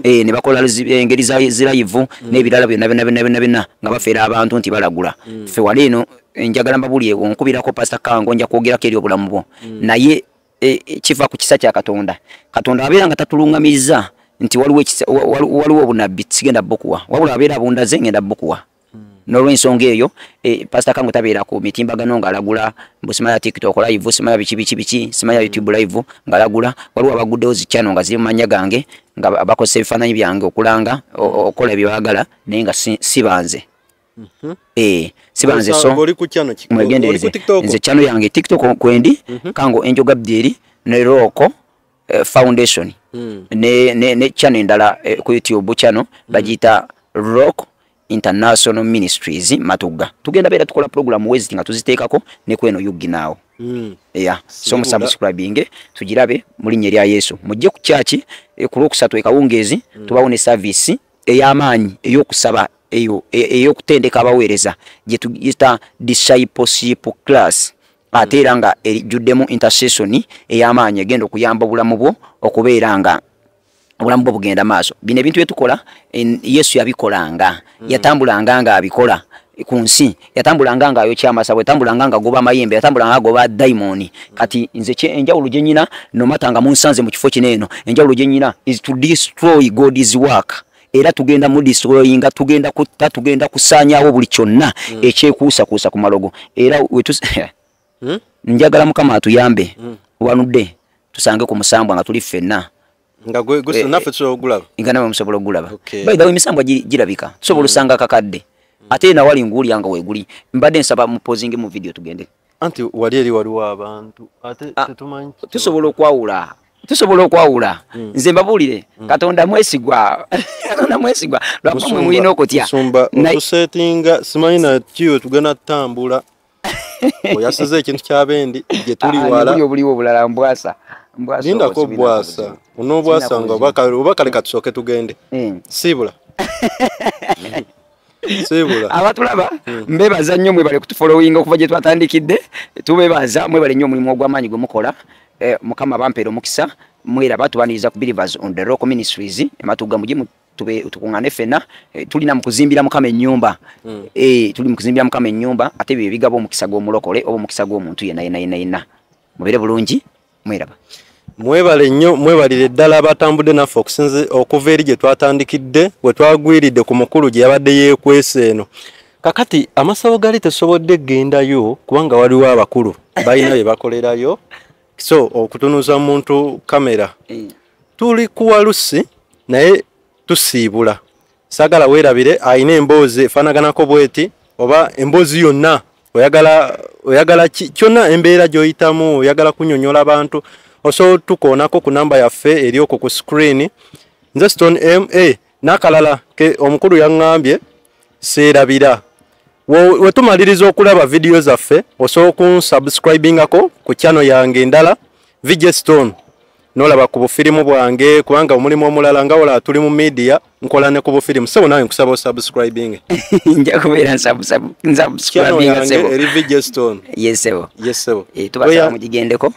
ne bakola engeri zirayivu n'ebirala byonna nga bafeera abantu nti balagula ffe wali eno njagala mbabulye onkubirako Pastor Kango nja kwogerako eri obulamu bwo naye kiva ku kisa kya Katonda abeera nga tatulungamiriza nti waliwo obunabbi sigenda bbukuwa wabula abeera abundaze ngenda bbukuwa n'olw'ensonga eyo Pastor Kango tabeera ku mitimbagano ng'alagula mbu simanya TikTok live simanya biki simanya YouTube live ng'alagula waliwo abaguddewo zikyano nga ziri mu manya gange nga bakozesa ebifaananyi byange okulanga okola ebyebagala naye nga sibanze sibanze so mwegendereze nze kyano yange TikTok kwendi Kango Enjoga Abdieri ne Roko Foundation ne channel endala ku YouTube channel bagita Rock International Ministries Matugga tugenda beera tukola program wezi nga tuziteekako ne kweno yugi naawo so musubscribing tugirabe mu linnya lya Yesu mujje ku church ku Lwokusatu ekawungeezi tubawo ne service ey'amaanyi ey'okusaba ey'okutendeka abaweereza gye tuyita discipleship class ate era nga ejjuddemu intercession ey'amaanyi egenda okuyamba obulamu bwo okubeera nga obulamu bwo bugenda maaso bino ebintu byetukola Yesu yabikolanga yatambulanga nga abikola ku nsi yatambulanga nga ayokya amasabo yatambulanga nga agoba amayembe yatambulanga nga agoba daimoni kati nze enjawulo gye nyina nomatanga munsanze mu kifo kineeno enjawulo gye nyina is to destroy God's work era tugenda mu destroyinga tugenda kusaanyawo buli kyonna ekyekuusakuusa ku malogo era njagala Mukama atuyambe wanudde tusange ku musambwa nga tuli ffenna nga gwe naffe tusobola ogulaba nga nawe musobola ogulaba baida emisambwa girabika tusobola osanga akakadde ate na wali nguulya nga weeguli mbadde nsaba mupozinge mu video tugende anti wali eri waliwo abantu ate tetumanyi tusobola okwawula nze mbabuulire Katonda mwesigwa lwakumwe mulina okutya okusetinga simanyi nakiyo tugenda tutambula oyasize ekintu kyabendi gye tuli wala obuliwo obulala mbwasa lindako bwasa onobwasa nga oba kale katusooke tugende sibula abatulaba mbebaza nnyo mwebale kutufollowinga okuva gye twatandikidde tubebaza mwebale nnyo omulimu ogw'amaanyi gwe mukola Mukama bampeera omukisa mweraba tubaniriza ku Believers on the Rock Ministries Matugga mugimu tukuŋŋaane ffenna tulina mu kuzimbira Mukama ennyumba tuli mu kuzimbira Mukama ennyumba ate bye bigaba omukisa gw'omulokole oba omukisa gw'omuntu yenna mubeere bulungi mweraba mwebale nnyo mwebalire ddala abatambudde naffe okuva eri gye twatandikidde we twagwiridde ku mukulu gye yabadde yeekwese eno kakati amasabo gali tesobodde gendayo kubanga waliwo abakulu balina bye bakolerayo so okutunuza muntu kamera tuli ku Walusi naye tusiibula sagala weerabire ayina emboozi efaanaganako bweti oba emboozi yonna oyagala kyonna embeera gy'oyitamu oyagala kunyonyola abantu osobola tukoonako ku namba yaffe eri okwo ku screen nze Stone M n'akalala omukulu yaŋŋambye seerabira wetumaliriza okulaba video zaffe osobola kunsubscribingako ku channel yange endala VJ Stone nolaba ku bufirimu bwange kubanga omulimu omulala nga wala tuli mu media nkola ne ku bufirimu sebo nawe nkusaba subscribing nja kubeera nsubscribing sebo eri VJ Stone yes sebo tubasaba mugigendeko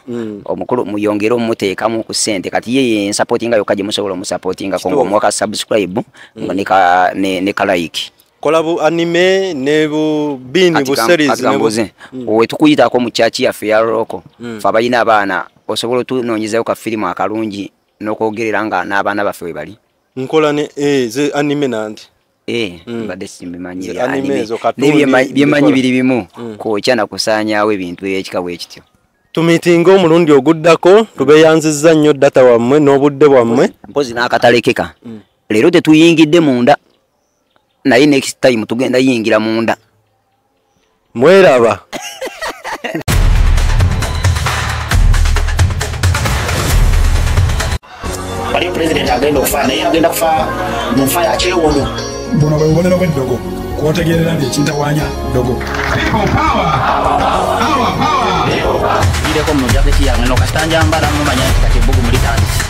omukulu muyongere omuteekamu ku ssente kati ye supportinga yokka gye musobola omusupportinga kongo mwaka subscribe ne ka like kola bu anime ne bu bini bu series we tukuyitako mu chachi yaffe ya Roko fabayina abaana osobola tunoonyezayo ka firimu akalungi n'okwogerera nga n'abaana baffe we bali nkola ne ze anime nandi mbadde simbimanyi byemanyi biri bimu kwokya nakusaanyaawo ebintu ekika bwe kityo. Tumiitinga omulundi oguddako tubeeyanzizza nnyo data wammwe n'obudde bwammwe. Mpozi n'akatalekeka. Leero tetuyingidde munda naye next time tugenda yingira munda. Mweraba. Waliyo president agenda okufa naye agenda kufa mu nfa ya kyewono. Buno bwe bubonero bw'eddogo kwotegeerera nti ekintawanya ddogo. Ireko mu jaketi yange no kasitanja mbala mumanya nti kati ebbugu mulitandise.